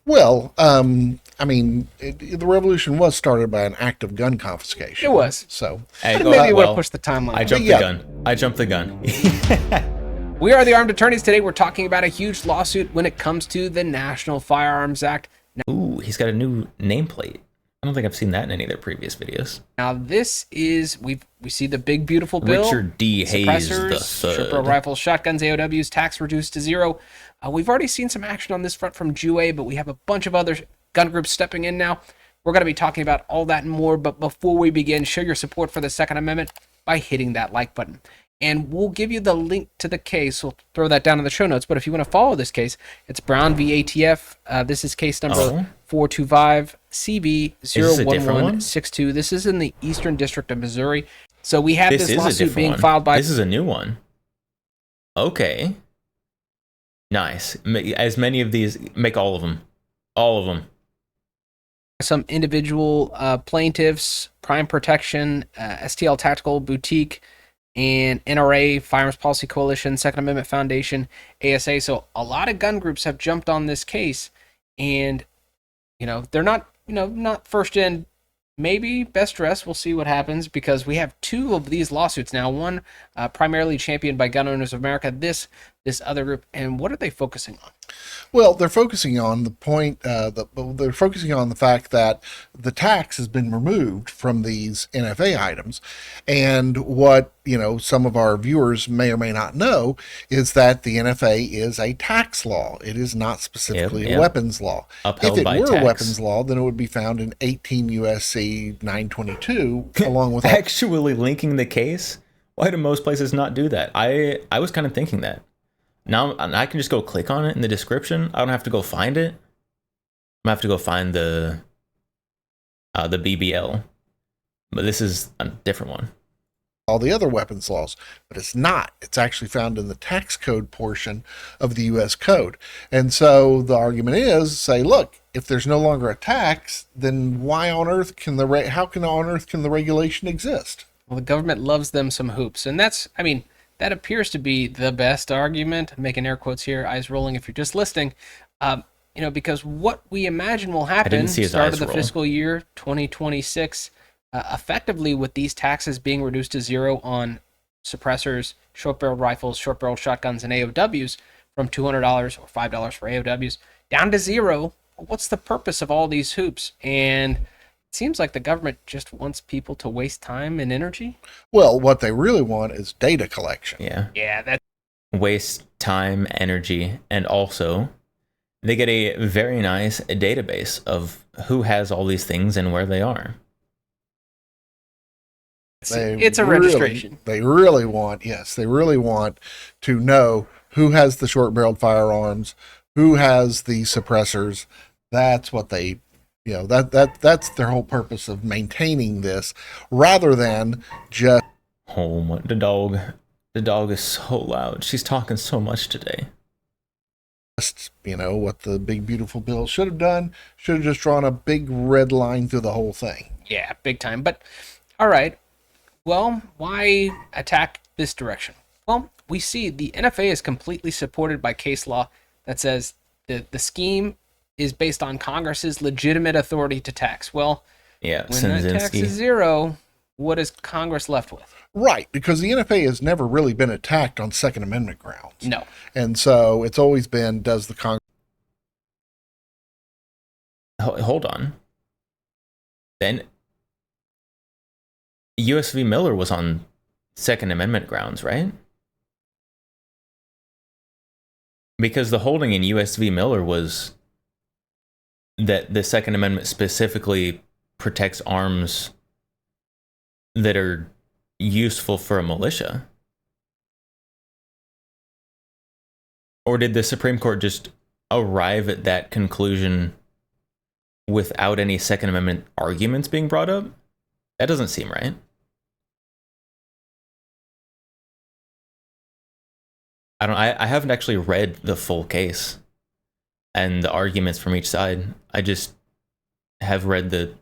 Well, I mean, the revolution was started by an act of gun confiscation. It was. So maybe it would have pushed the timeline. I jumped the gun. I jumped the gun. We are the Armed Attorneys. Today we're talking about a huge lawsuit when it comes to the National Firearms Act. Ooh, he's got a new nameplate. I don't think I've seen that in any of their previous videos. Now this is we see the big beautiful bill. Richard D. Hayes the Suppressors, short barrel third. rifles, shotguns, AOWs, tax reduced to 0. We've already seen some action on this front from JUA, but we have a bunch of other gun groups stepping in now. We're going to be talking about all that and more, but before we begin, show your support for the Second Amendment by hitting that like button. And we'll give you the link to the case. We'll throw that down in the show notes. But if you want to follow this case, it's Brown v. ATF. This is case number 425 CB this a different one? 01162. This is in the Eastern District of Missouri. So we have This this is a lawsuit different being one. filed by This is a new one. Okay. Nice. As many of these, make all of them. All of them. some individual plaintiffs, Prime Protection, STL Tactical Boutique, and NRA, Firearms Policy Coalition, Second Amendment Foundation, ASA. So a lot of gun groups have jumped on this case, and they're not first in, maybe best dressed. We'll see what happens, because we have two of these lawsuits now. One primarily championed by Gun Owners of America. This other group, and what are they focusing on? Well, they're focusing on the point. They're focusing on the fact that the tax has been removed from these NFA items, and what some of our viewers may or may not know is that the NFA is a tax law. It is not specifically a weapons law. Upheld if it by were tax. a weapons law, then it would be found in 18 USC 922, along with Actually linking the case. Why do most places not do that? I was kind of thinking that. Now I can just go click on it in the description. I don't have to go find it. I have to go find the BBL. But this is a different one. all the other weapons laws, but it's not. It's actually found in the tax code portion of the U.S. Code. And so the argument is, say, look, if there's no longer a tax, then why on earth can the regulation exist? Well, the government loves them some hoops, and that appears to be the best argument. I'm making air quotes here, eyes rolling if you're just listening. Because what we imagine will happen see his start eyes of the roll. fiscal year 2026, effectively with these taxes being reduced to 0 on suppressors, short-barreled rifles, short-barreled shotguns, and AOWs from $200 or $5 for AOWs down to 0. What's the purpose of all these hoops? And it seems like the government just wants people to waste time and energy. Well, what they really want is data collection. Yeah. Yeah, that's Waste time, energy, and also they get a very nice database of who has all these things and where they are. it's a registration. They really want to know who has the short-barreled firearms, who has the suppressors. That's what they, that's their whole purpose of maintaining this, rather than just Oh, the dog is so loud. She's talking so much today. what the big beautiful bill should have done. Should have just drawn a big red line through the whole thing. Yeah, big time. But all right. Well, why attack this direction? Well, we see the NFA is completely supported by case law that says the scheme is based on Congress's legitimate authority to tax. Well, Yeah, when that tax is Sinzinski. 0, what is Congress left with? Right, because the NFA has never really been attacked on Second Amendment grounds. No. And so it's always been, does the Congress Hold on. Then US v. Miller was on Second Amendment grounds, right? Because the holding in US v. Miller was that the Second Amendment specifically protects arms that are useful for a militia. Or did the Supreme Court just arrive at that conclusion without any Second Amendment arguments being brought up? That doesn't seem right. I haven't actually read the full case and the arguments from each side. I just have read the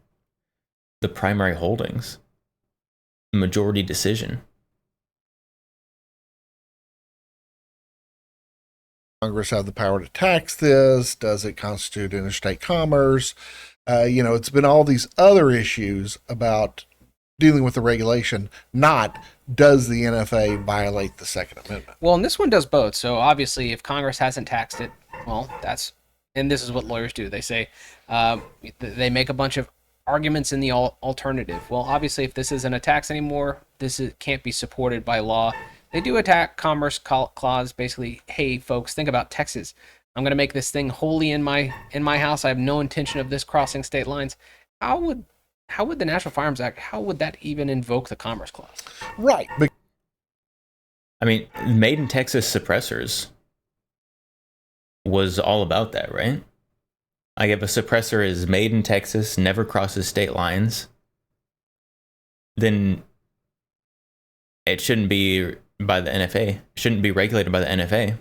primary holdings. Majority decision. have the power to tax this? Does it constitute interstate commerce? It's been all these other issues about dealing with the regulation, not does the NFA violate the Second Amendment? Well, and this one does both. So obviously, if Congress hasn't taxed it, well, and this is what lawyers do. They say, they make a bunch of arguments in the alternative. Well, obviously, if this isn't a tax anymore, can't be supported by law. They do attack commerce clause. Basically, hey, folks, think about Texas. I'm going to make this thing wholly in my house. I have no intention of this crossing state lines. How would the National Firearms Act, how would that even invoke the Commerce Clause? Right. I mean, made in Texas suppressors was all about that, right? Like if a suppressor is made in Texas, never crosses state lines, then it shouldn't be by the NFA. It shouldn't be regulated by the NFA.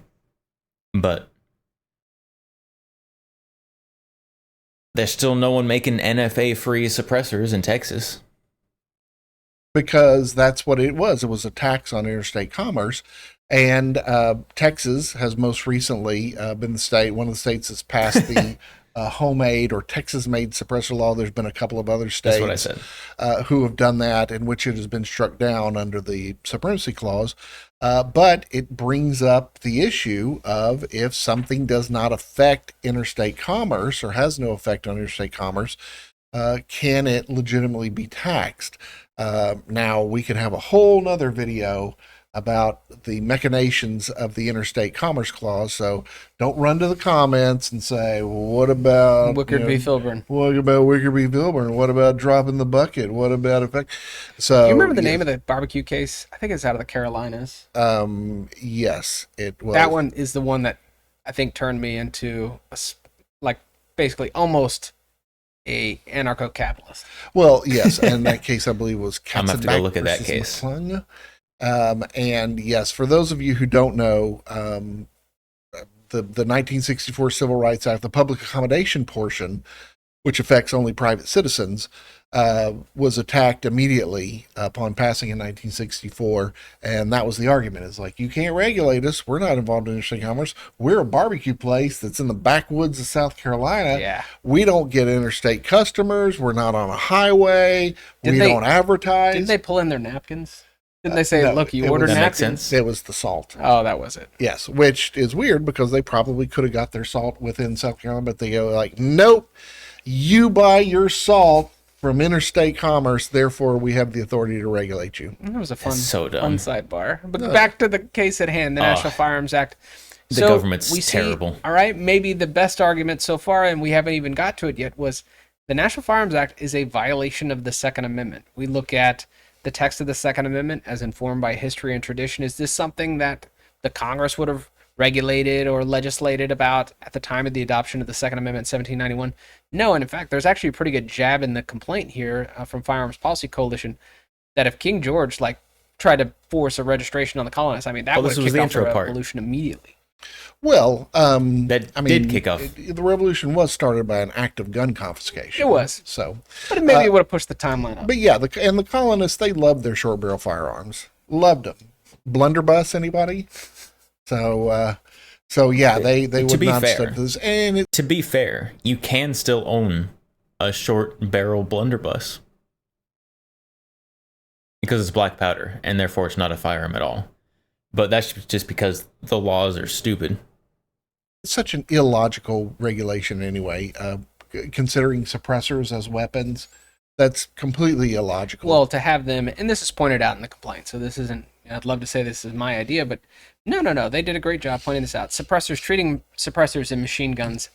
But there's still no one making NFA-free suppressors in Texas. Because that's what it was. It was a tax on interstate commerce. And Texas has most recently been one of the states that's passed the homemade or Texas-made suppressor law. There's been a couple of other states That's what I said. Who have done that, in which it has been struck down under the Supremacy Clause. But it brings up the issue of if something does not affect interstate commerce or has no effect on interstate commerce, can it legitimately be taxed? Now, we could have a whole nother video about the machinations of the Interstate Commerce Clause, so don't run to the comments and say, well, what about Wickard v. Filburn? What about Wickard v. Filburn? What about dropping the bucket? What about effect? So, Do you remember the name of the barbecue case? I think it's out of the Carolinas. Yes, it was. That one is the one that I think turned me into basically almost a anarcho-capitalist. Well, yes, and that case I believe was I'm gonna have to go look at that versus case. McClung. And yes, for those of you who don't know, the 1964 Civil Rights Act, the public accommodation portion, which affects only private citizens, was attacked immediately upon passing in 1964. And that was the argument. It's like, you can't regulate us. We're not involved in interstate commerce. We're a barbecue place that's in the backwoods of South Carolina. Yeah. We don't get interstate customers. We're not on a highway. We don't advertise. Didn't they pull in their napkins? Didn't they say, no, look, you it ordered was- That makes napkins? sense. It was the salt. Oh, that was it. Yes, which is weird because they probably could have got their salt within South Carolina, but they go like, nope, you buy your salt from interstate commerce, therefore we have the authority to regulate you. That was a fun, That's so dumb. fun sidebar. But back to the case at hand, the National Firearms Act. The government's terrible. All right, maybe the best argument so far, and we haven't even got to it yet, was the National Firearms Act is a violation of the Second Amendment. We look at the text of the Second Amendment as informed by history and tradition. Is this something that the Congress would have regulated or legislated about at the time of the adoption of the Second Amendment in 1791? No, and in fact, there's actually a pretty good jab in the complaint here from Firearms Policy Coalition that if King George tried to force a registration on the colonists, I mean, that Well, would this have was kicked the off the intro part. revolution immediately. Well, That I mean, did kick off. the revolution was started by an act of gun confiscation. It was. So, But maybe it would have pushed the timeline up. but yeah, the colonists, they loved their short barrel firearms. Loved them. Blunderbuss, anybody? So yeah, they would be not fair. step to this. And To be fair, you can still own a short barrel blunderbuss because it's black powder and therefore it's not a firearm at all. But that's just because the laws are stupid. it's such an illogical regulation anyway, considering suppressors as weapons. That's completely illogical. Well, to have them, and this is pointed out in the complaint, so this isn't, I'd love to say this is my idea, but no, they did a great job pointing this out. Treating suppressors and machine guns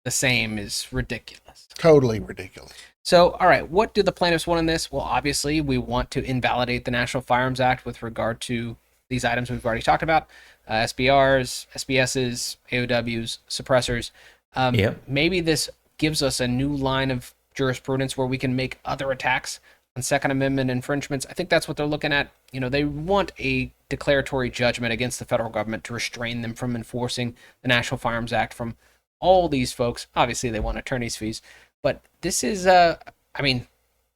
the same is ridiculous. Totally ridiculous. So, all right, what do the plaintiffs want in this? Well, obviously, we want to invalidate the National Firearms Act with regard to these items we've already talked about, SBRs, SBSs, AOWs, suppressors. Yep. Maybe this gives us a new line of jurisprudence where we can make other attacks on Second Amendment infringements. I think that's what they're looking at. You know, they want a declaratory judgment against the federal government to restrain them from enforcing the National Firearms Act from all these folks. Obviously, they want attorney's fees. But this is, I mean,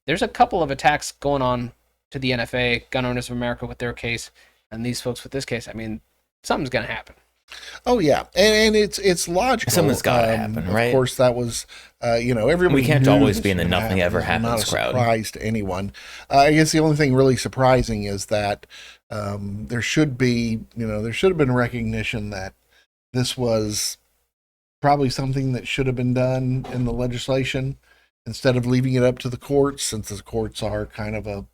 there's a couple of attacks going on to the NFA, Gun Owners of America with their case, and these folks with this case. I mean, something's going to happen. Oh yeah, and it's logical. Something's gotta happen, right? Of course, that was everybody. We can't knew always this be in the was gonna nothing ever happen. It's happens not a crowd. surprise to anyone. I guess the only thing really surprising is that there should have been recognition that this was probably something that should have been done in the legislation. instead of leaving it up to the courts, since the courts are kind of a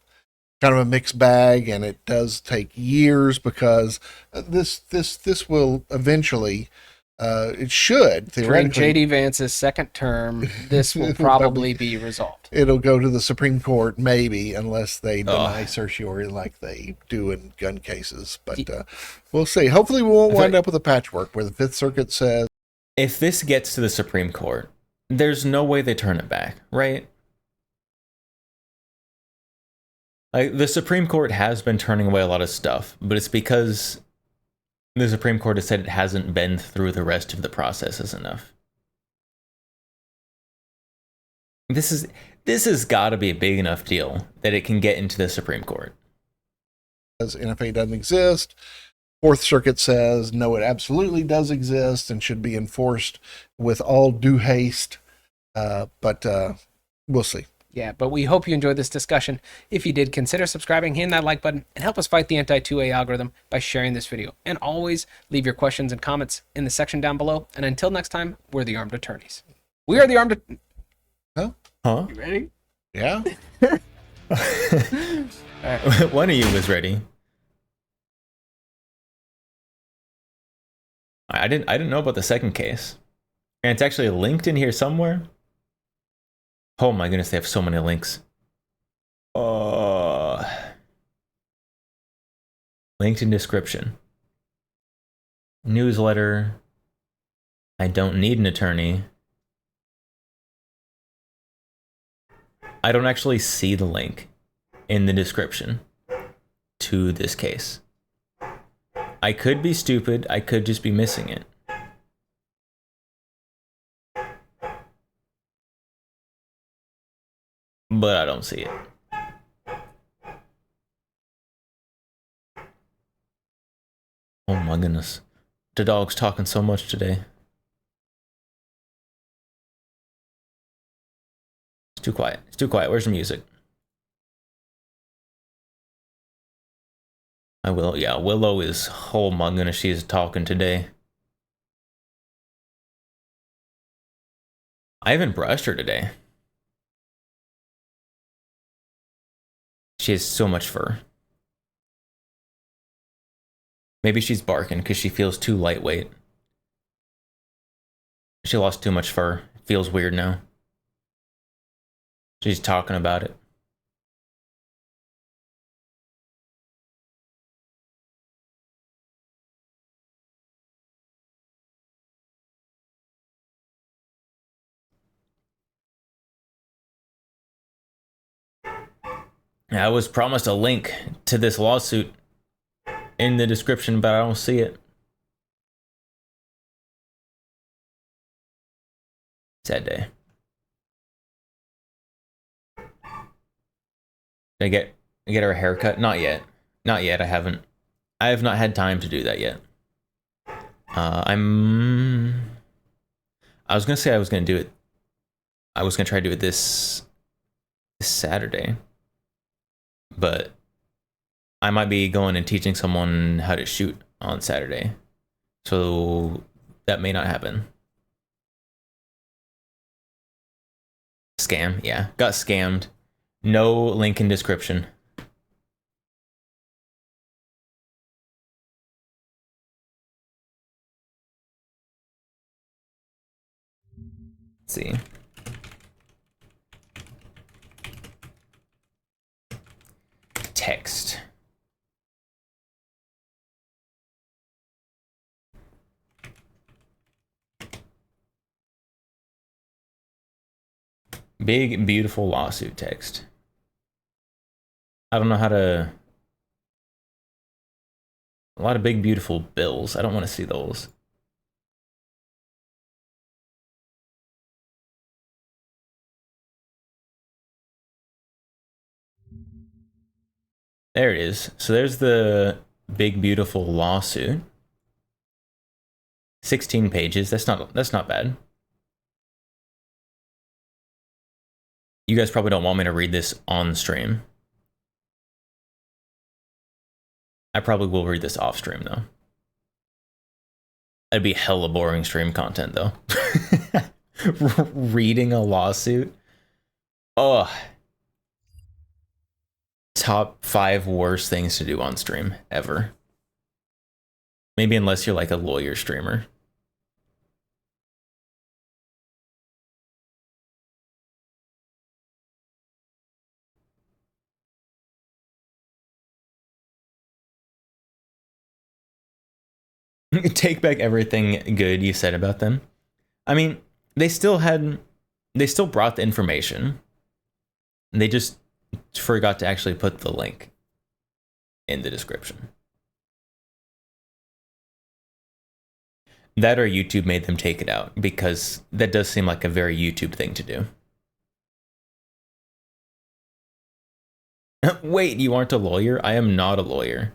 mixed bag, and it does take years, because this will eventually, it should During theoretically, JD Vance's second term, this will probably be resolved. it'll go to the Supreme Court, maybe, unless they deny certiorari like they do in gun cases. But we'll see. Hopefully, we won't wind up with a patchwork where the Fifth Circuit says, If this gets to the Supreme Court, there's no way they turn it back, right? Like, the Supreme Court has been turning away a lot of stuff, but it's because the Supreme Court has said it hasn't been through the rest of the processes enough. This has got to be a big enough deal that it can get into the Supreme Court. NFA doesn't exist. Fourth Circuit says, no, it absolutely does exist and should be enforced with all due haste. But we'll see. Yeah, but we hope you enjoyed this discussion. If you did, consider subscribing, hitting that like button, and help us fight the anti-2A algorithm by sharing this video. And always leave your questions and comments in the section down below. And until next time, we're the Armed Attorneys. We are the Armed... Huh? You ready? Yeah. One of you was ready. I didn't know about the second case. And it's actually linked in here somewhere. Oh my goodness, they have so many links. Linked in description. Newsletter. I don't need an attorney. I don't actually see the link in the description to this case. I could be stupid. I could just be missing it. But I don't see it. Oh my goodness. The dog's talking so much today. It's too quiet. It's too quiet. Where's the music? Yeah, Willow is, oh my goodness, she is talking today. I haven't brushed her today. She has so much fur. Maybe she's barking because she feels too lightweight. She lost too much fur. It feels weird now. She's talking about it. I was promised a link to this lawsuit in the description, but I don't see it. Sad day. Did I get her a haircut? Not yet. Not yet. I haven't. I have not had time to do that yet. I was gonna say I was gonna do it. I was gonna try to do it this Saturday. But I might be going and teaching someone how to shoot on Saturday. So that may not happen. Scam, yeah. Got scammed. No link in description. Let's see. Text. Big, beautiful lawsuit text. I don't know how to... A lot of big, beautiful bills. I don't want to see those. There it is. So there's the big, beautiful lawsuit. 16 pages. That's not bad. You guys probably don't want me to read this on stream. I probably will read this off stream though. It'd be hella boring stream content though. Reading a lawsuit. Oh, top 5 worst things to do on stream ever. Maybe unless you're like a lawyer streamer. Take back everything good you said about them. I mean, they still brought the information. They just forgot to actually put the link in the description. That or YouTube made them take it out, because that does seem like a very YouTube thing to do. Wait, you aren't a lawyer? I am not a lawyer.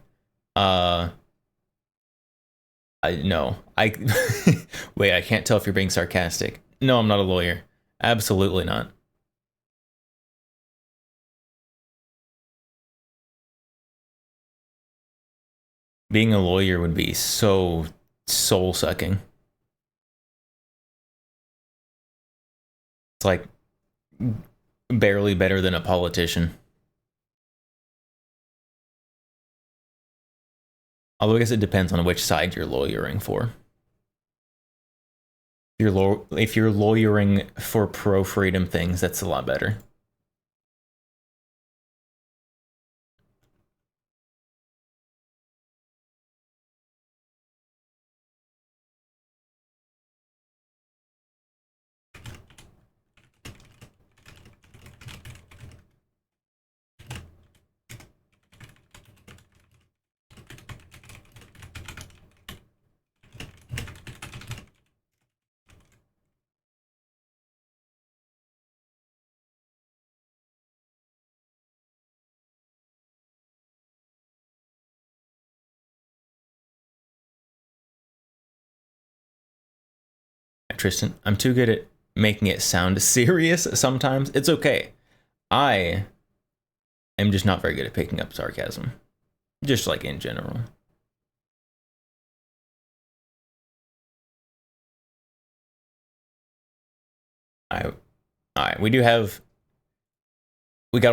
No. Wait, I can't tell if you're being sarcastic. No, I'm not a lawyer. Absolutely not. Being a lawyer would be so soul-sucking. It's like barely better than a politician. Although I guess it depends on which side you're lawyering for. If you're lawyering for pro-freedom things, that's a lot better. Tristan, I'm too good at making it sound serious sometimes. It's okay. I am just not very good at picking up sarcasm. Just like in general. Alright, we got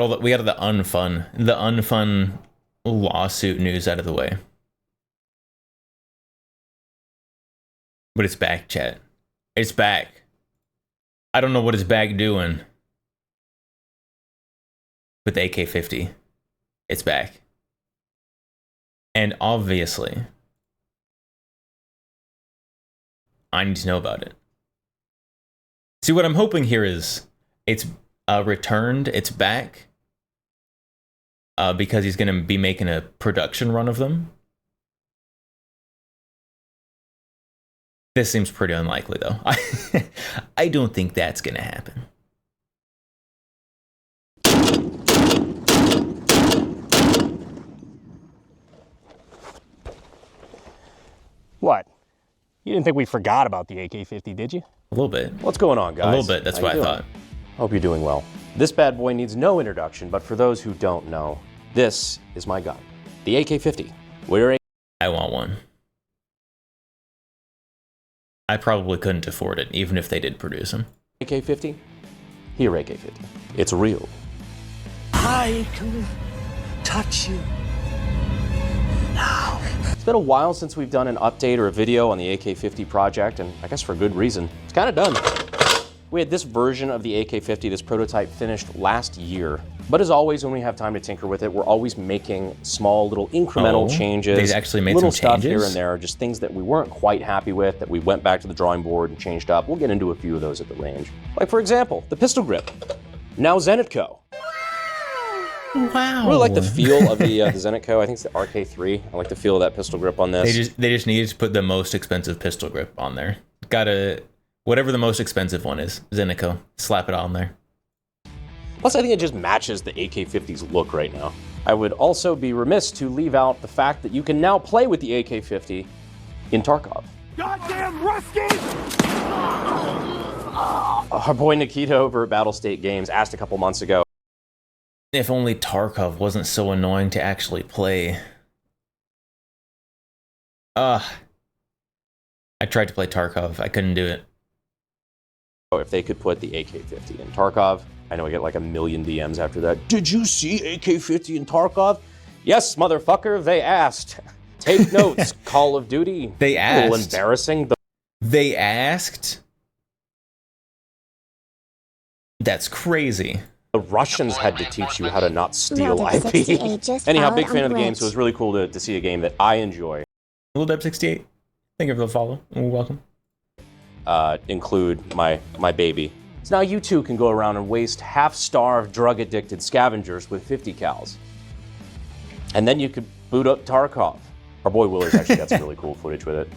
all the unfun lawsuit news out of the way. But it's back, chat. It's back. I don't know what it's back doing. With the AK-50. It's back. And obviously, I need to know about it. See, what I'm hoping here is it's returned, it's back, because he's going to be making a production run of them. This seems pretty unlikely, though. I don't think that's going to happen. What? You didn't think we forgot about the AK-50, did you? A little bit. What's going on, guys? A little bit, that's what I thought. Hope you're doing well. This bad boy needs no introduction, but for those who don't know, this is my gun, the AK-50. I want one. I probably couldn't afford it, even if they did produce them. AK-50? Here, AK-50. It's real. I can touch you now. It's been a while since we've done an update or a video on the AK-50 project, and I guess for good reason. It's kind of done. We had this version of the AK-50, this prototype, finished last year. But as always, when we have time to tinker with it, we're always making small little incremental changes. They actually made little some stuff changes? here and there, just things that we weren't quite happy with, that we went back to the drawing board and changed up. We'll get into a few of those at the range. Like, for example, the pistol grip. Now Zenitco. Wow. I really like the feel of the Zenitco. I think it's the RK3. I like the feel of that pistol grip on this. They just needed to put the most expensive pistol grip on there. Whatever the most expensive one is, Zenitco. Slap it on there. Plus, I think it just matches the AK-50's look right now. I would also be remiss to leave out the fact that you can now play with the AK-50 in Tarkov. Goddamn Rusty! Our boy Nikita over at Battlestate Games asked a couple months ago. If only Tarkov wasn't so annoying to actually play. I tried to play Tarkov. I couldn't do it. If they could put the AK-50 in Tarkov, I know I get like 1 million DMs after that. Did you see AK-50 in Tarkov? Yes, motherfucker, they asked. Take notes, Call of Duty. They A little asked. embarrassing. They asked? The crazy. The Russians had to teach you how to not steal Lil Deb IP. 68 just Anyhow, followed big on fan of the Twitch. game, so it was really cool to see a game that I enjoy Lil Deb 68. Thank you for the follow. Welcome. include my baby. So now you too can go around and waste half-starved, drug-addicted scavengers with 50 cals. And then you could boot up Tarkov. Our boy Willer's actually got some really cool footage with it.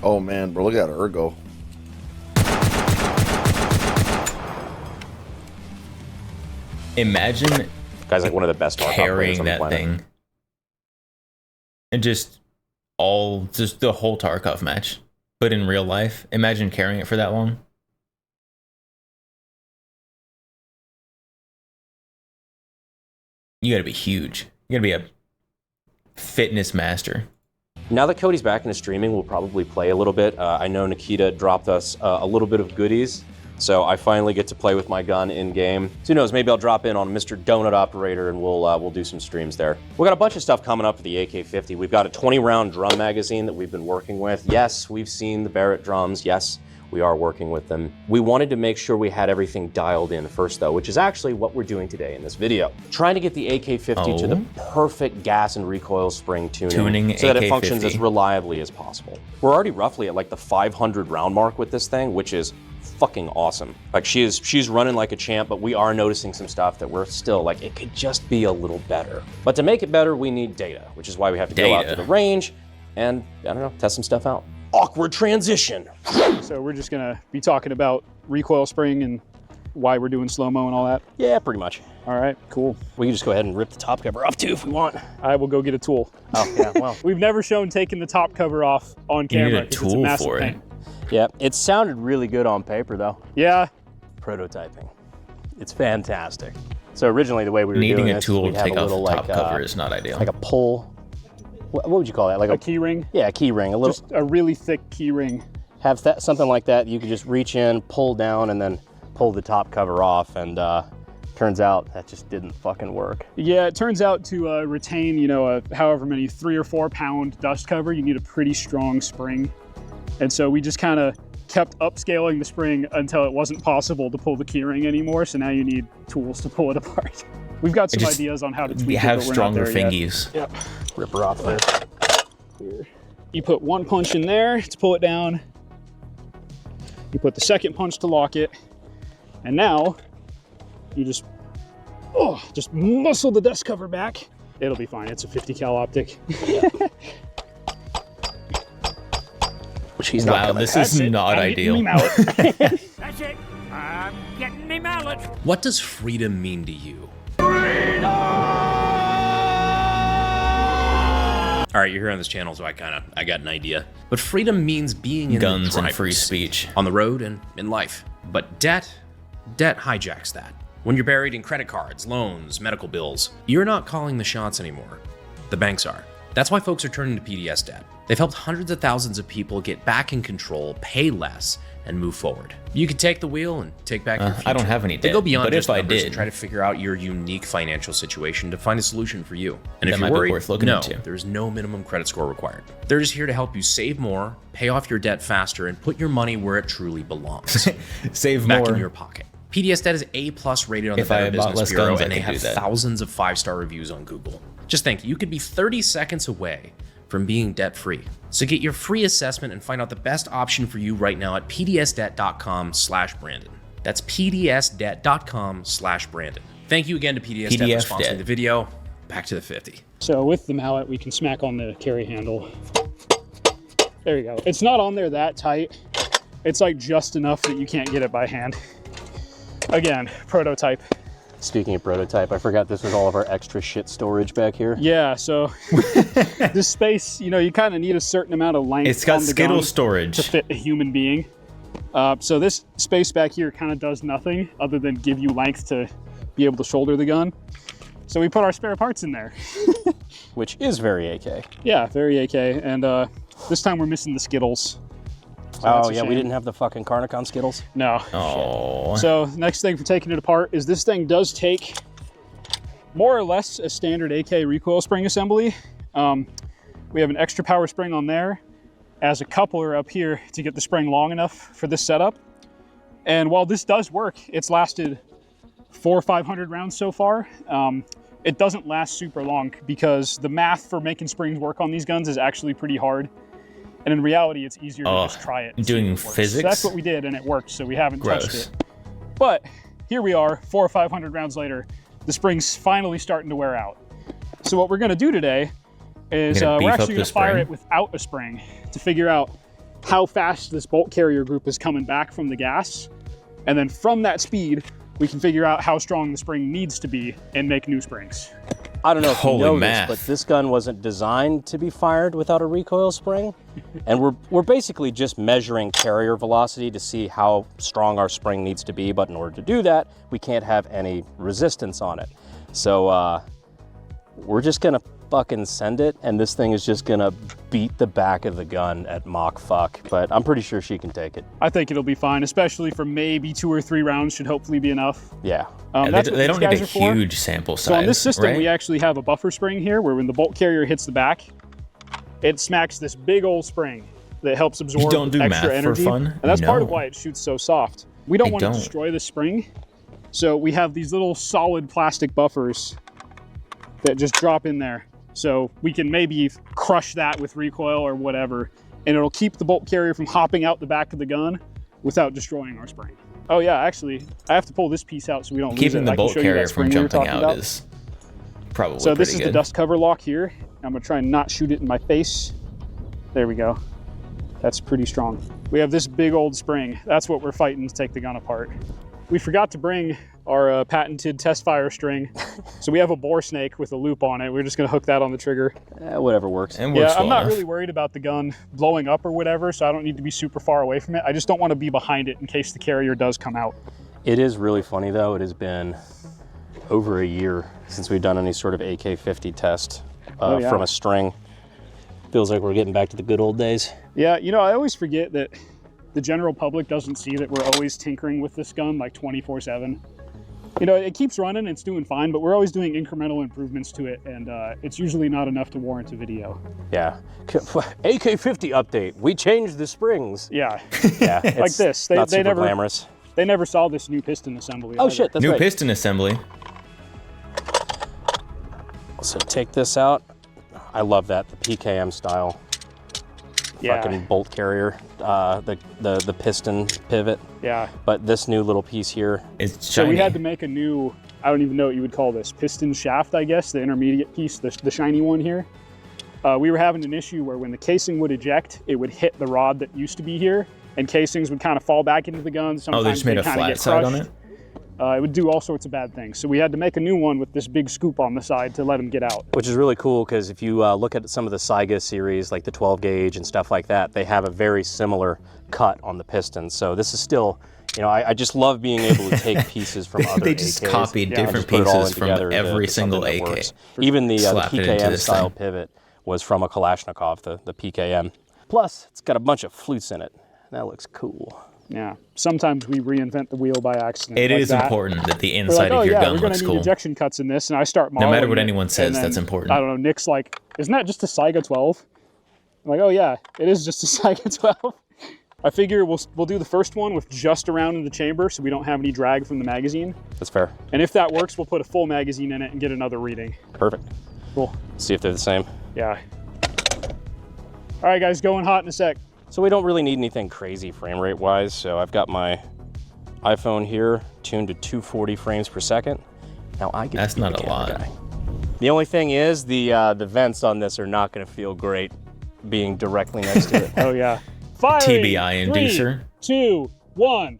Oh man, bro, look at Ergo. Imagine Guy's like one of the best Tarkov players carrying on the that planet. thing. And just the whole Tarkov match. But in real life, imagine carrying it for that long. You gotta be huge. You gotta be a fitness master. Now that Cody's back into streaming, we'll probably play a little bit. I know Nikita dropped us a little bit of goodies, so I finally get to play with my gun in game. So who knows? Maybe I'll drop in on Mr. Donut Operator and we'll do some streams there. We got a bunch of stuff coming up for the AK-50. We've got a 20-round drum magazine that we've been working with. Yes, we've seen the Barrett drums. Yes, we are working with them. We wanted to make sure we had everything dialed in first, though, which is actually what we're doing today in this video. Trying to get the AK-50 to the perfect gas and recoil spring tuning so that it functions as reliably as possible. We're already roughly at like the 500 round mark with this thing, which is fucking awesome. Like she's running like a champ, but we are noticing some stuff that we're still like, it could just be a little better. But to make it better, we need data, which is why we have to go out to the range and, I don't know, test some stuff out. Awkward transition. So we're just gonna be talking about recoil spring and why we're doing slow-mo and all that? Yeah, pretty much. All right, cool. We can just go ahead and rip the top cover off too if we want. I will go get a tool. Oh, yeah, well. We've never shown taking the top cover off on camera. You need a 'cause it's tool massive for it. pain. Yeah, it sounded really good on paper though. Yeah. Prototyping. It's fantastic. So originally the way we were Needing doing a this, tool we'd to have take a off the little top like, cover is not ideal. like a pull. What would you call that? Like A key ring? Yeah, a key ring. A little. Just a really thick key ring. Have that something like that. You could just reach in, pull down, and then pull the top cover off. And turns out that just didn't fucking work. Yeah, it turns out to retain, you know, however many 3 or 4 pound dust cover, you need a pretty strong spring. And so we just kind of kept upscaling the spring until it wasn't possible to pull the keyring anymore. So now you need tools to pull it apart. We've got some ideas on how to tweak it, have but we're stronger not there fingies. Yet. Yep. Rip her off there. Here. You put one punch in there to pull it down. You put the second punch to lock it. And now you just muscle the dust cover back. It'll be fine. It's a 50 cal optic. Which he's not gonna. This is not ideal. That's it. I'm getting me mallet. What does freedom mean to you? All right, you're here on this channel, so I got an idea. But freedom means being in Guns the and driver's free seat, speech. on the road and in life. But debt hijacks that. When you're buried in credit cards, loans, medical bills, you're not calling the shots anymore. The banks are. That's why folks are turning to PDS Debt. They've helped hundreds of thousands of people get back in control, pay less, and move forward. You can take the wheel and take back your future. I don't have any They debt, go beyond but just if I numbers did, and try to figure out your unique financial situation to find a solution for you. And that if might you're be worried, worth looking no, into. there's no minimum credit score required. They're just here to help you save more, pay off your debt faster, and put your money where it truly belongs. Save back more. in your pocket. PDS Debt is A+ rated on the If I Better bought Business less Bureau, guns, I and they could have do that. thousands of 5-star reviews on Google. Just think, you could be 30 seconds away from being debt-free. So get your free assessment and find out the best option for you right now at pdsdebt.com/Brandon. That's pdsdebt.com/Brandon. Thank you again to PDS Debt for sponsoring the video. Back to the 50. So with the mallet, we can smack on the carry handle. There you go. It's not on there that tight. It's like just enough that you can't get it by hand. Again, prototype. Speaking of prototype, I forgot this was all of our extra shit storage back here. Yeah, so this space, you know, you kind of need a certain amount of length. It's got on the Skittle gun storage to fit a human being. So this space back here kind of does nothing other than give you length to be able to shoulder the gun. So we put our spare parts in there. Which is very AK. Yeah, very AK. And this time we're missing the Skittles. Oh, yeah, we didn't have the fucking Carnicon Skittles? No. Oh. So next thing for taking it apart is this thing does take more or less a standard AK recoil spring assembly. We have an extra power spring on there as a coupler up here to get the spring long enough for this setup. And while this does work, it's lasted 400 or 500 rounds so far. It doesn't last super long because the math for making springs work on these guns is actually pretty hard. And in reality, it's easier to just try it. Doing physics? So that's what we did, and it worked, so we haven't touched Gross. it. But here we are, 400 or 500 rounds later, the spring's finally starting to wear out. So what we're gonna do today is we're actually gonna fire it without a spring to figure out how fast this bolt carrier group is coming back from the gas. And then from that speed, we can figure out how strong the spring needs to be and make new springs. I don't know if you know math. this, but this gun wasn't designed to be fired without a recoil spring. And we're basically just measuring carrier velocity to see how strong our spring needs to be. But in order to do that, we can't have any resistance on it. So we're just gonna fucking send it, and this thing is just gonna beat the back of the gun at Mach fuck. But I'm pretty sure she can take it. I think it'll be fine, especially for maybe 2 or 3 rounds should hopefully be enough. Yeah. That's what they these don't need guys a are for. huge sample size. So on this system, right? we actually have a buffer spring here where when the bolt carrier hits the back, it smacks this big old spring that helps absorb don't do extra math for energy. fun? And that's part of No. why it shoots so soft. We don't I want to don't. destroy the spring. So we have these little solid plastic buffers that just drop in there. So we can maybe crush that with recoil or whatever, and it'll keep the bolt carrier from hopping out the back of the gun without destroying our spring. Oh yeah, actually, I have to pull this piece out so we don't lose it. Keeping the I can bolt show you that carrier spring from we were jumping talking out about. is probably So this pretty is good. the dust cover lock here. I'm gonna try and not shoot it in my face. There we go. That's pretty strong. We have this big old spring. That's what we're fighting to take the gun apart. We forgot to bring our patented test fire string. So we have a bore snake with a loop on it. We're just gonna hook that on the trigger. Whatever works. And Yeah, works I'm well not enough. really worried about the gun blowing up or whatever, so I don't need to be super far away from it. I just don't want to be behind it in case the carrier does come out. It is really funny though. It has been over a year since we've done any sort of AK-50 test yeah. from a string. Feels like we're getting back to the good old days. Yeah, you know, I always forget that the general public doesn't see that we're always tinkering with this gun like 24/7. You know, it keeps running, it's doing fine, but we're always doing incremental improvements to it, and it's usually not enough to warrant a video. Yeah. AK-50 update. We changed the springs. Yeah, Yeah. like it's this. not They super never glamorous. They never saw this new piston assembly. Oh either. shit, that's New right. piston assembly. So take this out. I love that, the PKM style Yeah, fucking bolt carrier, the piston pivot. yeah. But this new little piece here, It's So shiny. we had to make a new, I don't even know what you would call this, piston shaft, I guess, the intermediate piece, the shiny one here. We were having an issue where when the casing would eject, it would hit the rod that used to be here, and casings would kind of fall back into the gun. Sometimes they just made a kinda flat get side on crushed. it? It would do all sorts of bad things. So we had to make a new one with this big scoop on the side to let them get out. which is really cool because if you look at some of the Saiga series, like the 12 gauge and stuff like that, they have a very similar cut on the piston. So this is still, you know, I just love being able to take pieces from other They just AKs copied and different just put it all pieces in from together to every single something that AK. works. Even the Slapped it into PKM this style thing. pivot was from a Kalashnikov, the PKM. Plus, it's got a bunch of flutes in it. That looks cool. Yeah. Sometimes we reinvent the wheel by accident. It like is that. important that the We're inside like, oh of your yeah, gun we're gonna looks need cool. ejection cuts in this, and I start modeling. matter what it, anyone says, and then, that's important. I don't know. Nick's like, isn't that just a Saiga 12? I'm like, oh yeah, it is just a Saiga 12. I figure we'll do the first one with just around in the chamber, so we don't have any drag from the magazine. That's fair. And if that works, we'll put a full magazine in it and get another reading. Perfect. Cool. See if they're the same. Yeah. All right, guys, going hot in a sec. So we don't really need anything crazy frame rate wise. So I've got my iPhone here tuned to 240 frames per second. Now I get That's to be not the a camera lot. guy. The only thing is the vents on this are not going to feel great being directly next to it. Oh yeah. Fire. TBI inducer. 3, 2, 1.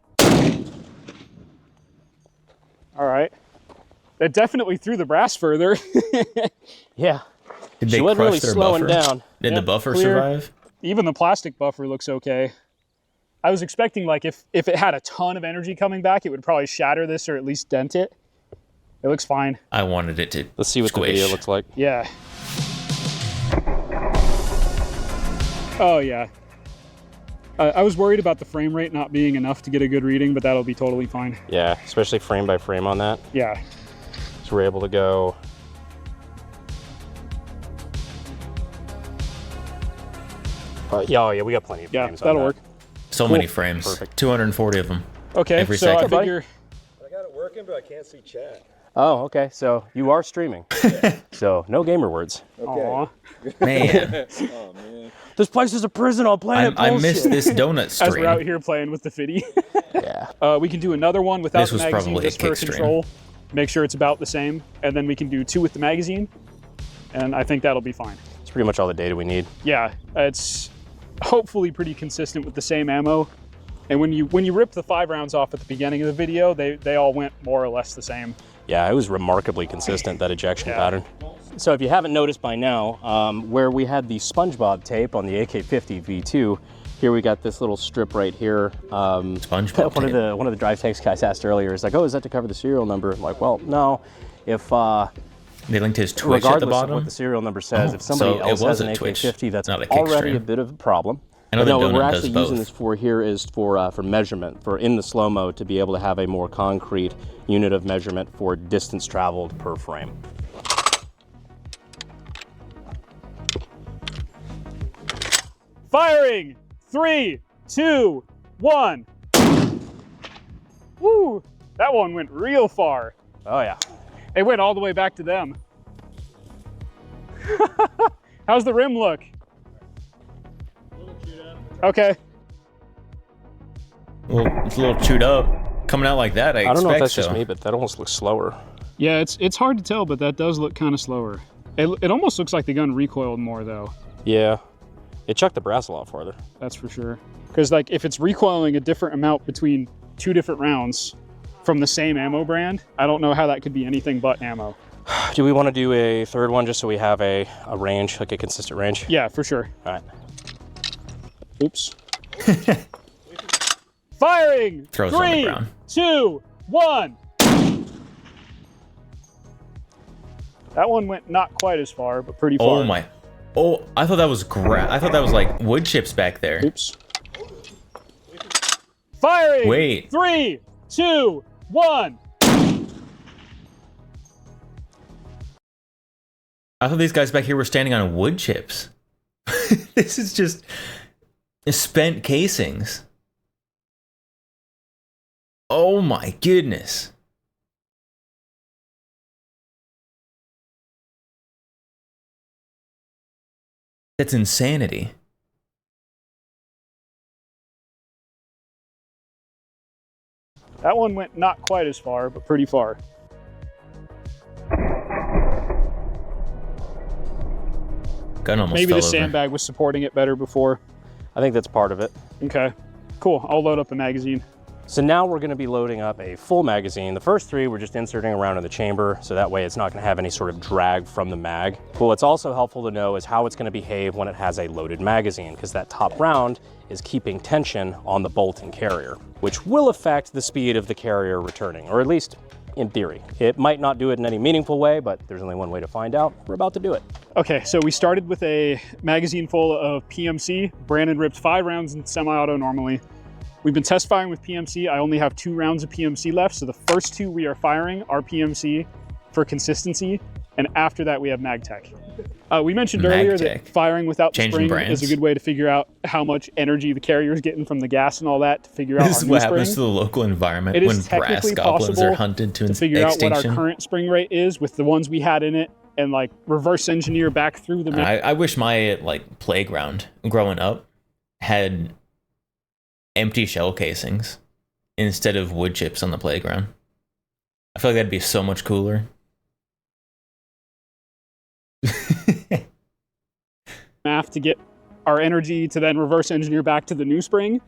All right. That definitely threw the brass further. Yeah. Did She they wasn't crush really their slowing buffer? down. Did the Yep, buffer clear. survive? Even the plastic buffer looks okay. I was expecting like if it had a ton of energy coming back, it would probably shatter this or at least dent it. It looks fine. I wanted it to Let's see what squish. the video looks like. Yeah. Oh yeah. I was worried about the frame rate not being enough to get a good reading, but that'll be totally fine. Yeah, especially frame by frame on that. Yeah. So we're able to go. Oh yeah, we got plenty of frames. That'll on work. So many frames. Perfect. 240 of them. Okay, every so second. I figure. I got it working, but I can't see chat. Oh, okay. So you are streaming. So no gamer words. Aw. Man, Oh man. This place is a prison on planet I bullshit. missed this donut As we're out stream. here playing with the Fiddy. Yeah. We can do another one without This the was magazine, probably a just for kick stream. control. Make sure it's about the same, and then we can do 2 with the magazine, and I think that'll be fine. It's pretty much all the data we need. Yeah, it's hopefully pretty consistent with the same ammo. And when you rip the 5 rounds off at the beginning of the video, they all went more or less the same. Yeah, it was remarkably consistent, that ejection pattern. So if you haven't noticed by now, where we had the SpongeBob tape on the AK-50 V2, here we got this little strip right here. SpongeBob one tape. of the drive tanks guys asked earlier, is like, oh, is that to cover the serial number? I'm like, well, no. If They linked his Twitch at the regardless of bottom. what the serial number says, Oh, if somebody so it else was has an a Twitch, AK-50, that's not a kick already stream. a bit of a problem. I know But the no, what donut we're does actually both. using this for here is for measurement, for in the slow-mo to be able to have a more concrete unit of measurement for distance traveled per frame. Firing! 3, 2, 1. Woo! That one went real far. Oh yeah. It went all the way back to them. How's the rim look? Okay. Well, it's a little chewed up. Coming out like that, I I don't know if expect that's so. just me, but that almost looks slower. Yeah, it's hard to tell, but that does look kind of slower. It almost looks like the gun recoiled more though. Yeah. It chucked the brass a lot farther. That's for sure. Because like if it's recoiling a different amount between 2 different rounds from the same ammo brand, I don't know how that could be anything but ammo. Do we want to do a third one just so we have a range, like a consistent range? Yeah, for sure. All right. Oops. Firing! Throws it on the 3, ground. 2, 1. That one went not quite as far, but pretty far. Oh my. Oh, I thought that was I thought that was like wood chips back there. Oops. Firing! Wait. 3, 2, 1. I thought these guys back here were standing on wood chips. This is just spent casings. Oh my goodness. That's insanity. That one went not quite as far, but pretty far. Gun almost Maybe fell the over. sandbag was supporting it better before. I think that's part of it. Okay, cool. I'll load up the magazine. So now we're going to be loading up a full magazine. The first 3 we're just inserting around in the chamber, so that way it's not going to have any sort of drag from the mag. But what's also helpful to know is how it's going to behave when it has a loaded magazine, because that top round is keeping tension on the bolt and carrier, which will affect the speed of the carrier returning, or at least in theory. It might not do it in any meaningful way, but there's only one way to find out. We're about to do it. Okay, so we started with a magazine full of PMC. Brandon ripped 5 rounds in semi-auto normally. We've been test firing with PMC. I only have 2 rounds of PMC left, so the first 2 we are firing are PMC for consistency, and after that we have MagTech. We mentioned earlier that MagTech. firing without the Changing spring is a brands. good way to figure out how much energy the carrier is getting from the gas and all that to figure out This is our what new happens to spring. the local environment It is when brass technically goblins are possible hunted to to figure out what our extinction. current spring rate is with the ones we had in it and like reverse engineer back through the I wish my like playground growing up had empty shell casings instead of wood chips on the playground. I feel like that'd be so much cooler. math to get our energy to then reverse engineer back to the new spring.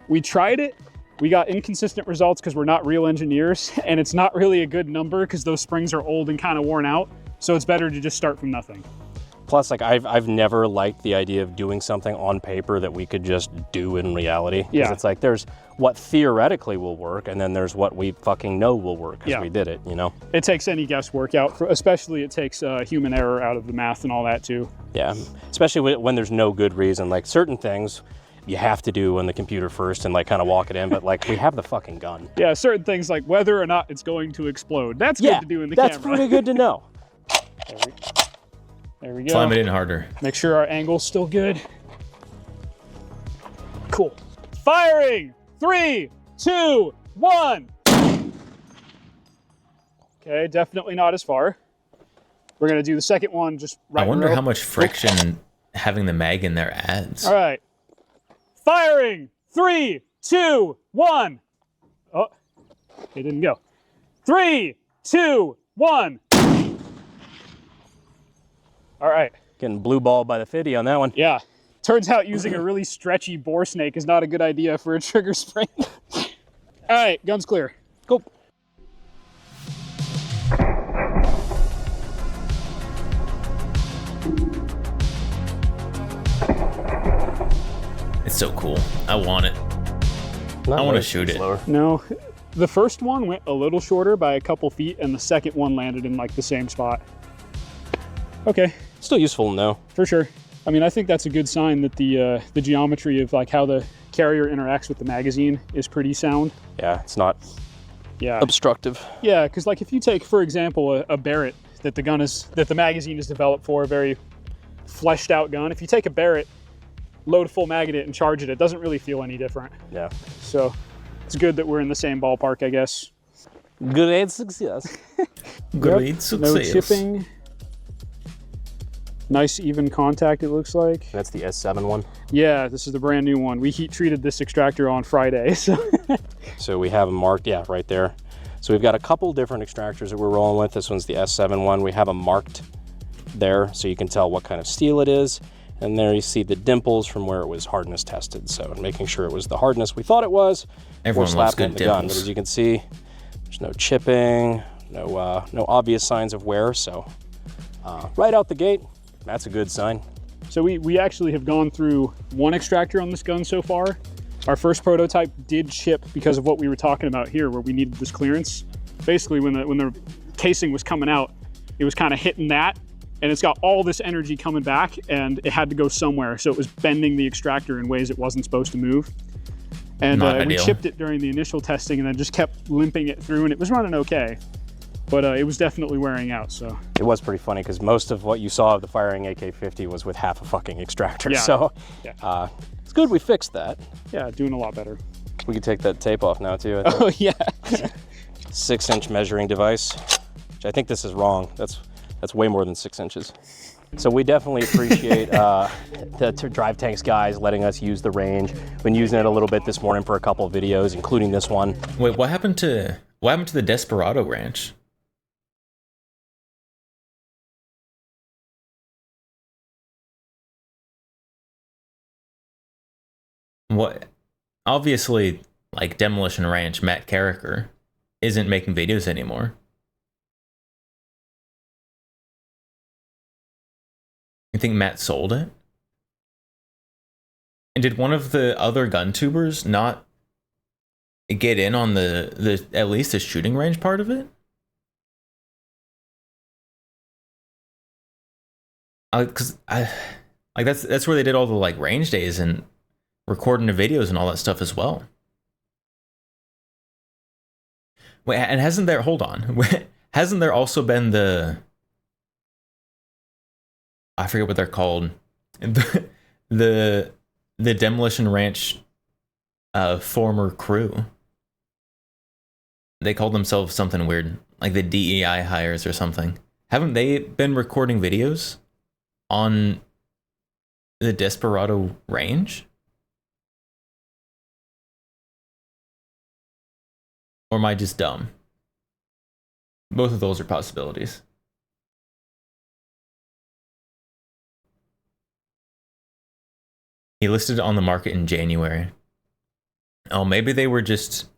We tried it. We got inconsistent results because we're not real engineers, and it's not really a good number because those springs are old and kind of worn out. So it's better to just start from nothing. Plus, like I've never liked the idea of doing something on paper that we could just do in reality. 'Cause Yeah. it's like there's what theoretically will work, and then there's what we fucking know will work because Yeah. we did it, you know? It takes any guesswork out, especially it takes human error out of the math and all that too. Yeah, especially when there's no good reason. Like certain things, you have to do on the computer first and like kind of walk it in, but like we have the fucking gun. Yeah, certain things like whether or not it's going to explode. That's good to do in the that's camera. pretty good to know. There we go. Slam it in harder. Make sure our angle's still good. Cool. Firing! 3, 2, 1. Okay, definitely not as far. We're gonna do the second one just right. I wonder row. how much friction having the mag in there adds. All right. Firing! 3, 2, 1. Oh, it didn't go. 3, 2, 1. All right. Getting blue ball by the 50 on that one. Yeah. Turns out using a really stretchy bore snake is not a good idea for a trigger spring. All right, gun's clear. Go. It's so cool. I want it. I want to shoot it. No, the first one went a little shorter by a couple feet, and the second one landed in like the same spot. Okay. Still useful to know. For sure. I mean, I think that's a good sign that the geometry of like how the carrier interacts with the magazine is pretty sound. Yeah, it's not Yeah. obstructive. Yeah, because like if you take, for example, a Barrett that the magazine is developed for, a very fleshed out gun. If you take a Barrett, load a full mag in it and charge it, it doesn't really feel any different. Yeah. So it's good that we're in the same ballpark, I guess. Great success. Great No success. chipping. Nice even contact, it looks like. That's the S7 one. Yeah, this is the brand new one. We heat treated this extractor on Friday. So we have them marked, yeah, right there. So we've got a couple different extractors that we're rolling with. This one's the S7 one. We have them marked there so you can tell what kind of steel it is. And there you see the dimples from where it was hardness tested. So making sure it was the hardness we thought it was. Everyone we're loves slapping it good in the gun. dimples. But as you can see, there's no chipping, no obvious signs of wear. So right out the gate, that's a good sign. So we actually have gone through one extractor on this gun so far. Our first prototype did chip because of what we were talking about here, where we needed this clearance. Basically, when the casing was coming out, it was kind of hitting that, and it's got all this energy coming back, and it had to go somewhere. So it was bending the extractor in ways it wasn't supposed to move. And Not we ideal. chipped it during the initial testing, and then just kept limping it through, and it was running okay. But it was definitely wearing out, so. It was pretty funny because most of what you saw of the firing AK-50 was with half a fucking extractor. Yeah. So Yeah. It's good we fixed that. Yeah, doing a lot better. We could take that tape off now too. I think. Oh, yeah. 6-inch measuring device, which I think this is wrong. That's way more than 6 inches. So we definitely appreciate the Drive Tanks guys letting us use the range. Been using it a little bit this morning for a couple of videos, including this one. Wait, what happened to the Desperado Ranch? What? Obviously, like Demolition Ranch, Matt Carricker isn't making videos anymore. You think Matt sold it? And did one of the other gun tubers not get in on the at least the shooting range part of it? Because like that's where they did all the like range days and recording the videos and all that stuff as well. Wait, and hasn't there? Hold on, hasn't there also been I forget what they're called, the Demolition Ranch former crew? They called themselves something weird, like the DEI hires or something. Haven't they been recording videos on the Desperado range? Or am I just dumb? Both of those are possibilities. He listed it on the market in January. Oh, maybe they were just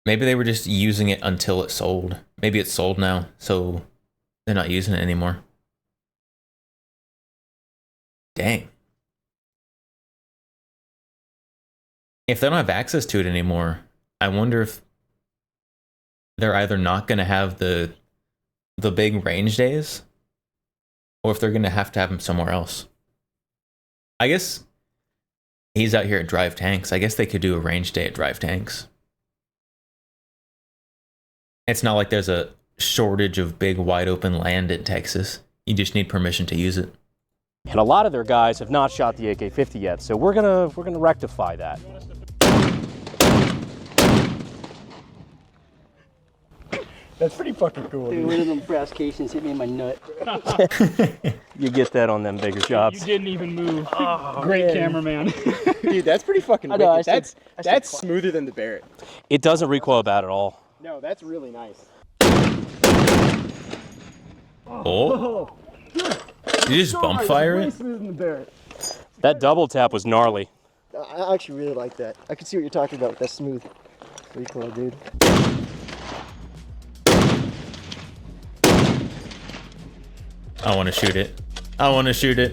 using it until it sold. Maybe it's sold now, so they're not using it anymore. Dang. If they don't have access to it anymore, I wonder if they're either not going to have the big range days, or if they're going to have them somewhere else. I guess He's out here at Drive Tanks. I guess they could do a range day at Drive Tanks. It's not like there's a shortage of big, wide open land in Texas. You just need permission to use it. And a lot of their guys have not shot the AK-50 yet, so we're gonna rectify that. That's pretty fucking cool. Dude, one of them brass casings hit me in my nut. You get that on them bigger jobs. You didn't even move. Great man. cameraman. Dude, that's pretty fucking I know, wicked. I said That's smoother than the Barrett. It doesn't recoil bad at all. No, that's really nice. Oh. Did you just bump fire it? Smoother than the Barrett. That double tap was gnarly. I actually really like that. I can see what you're talking about with that smooth recoil, dude. I want to shoot it. I want to shoot it.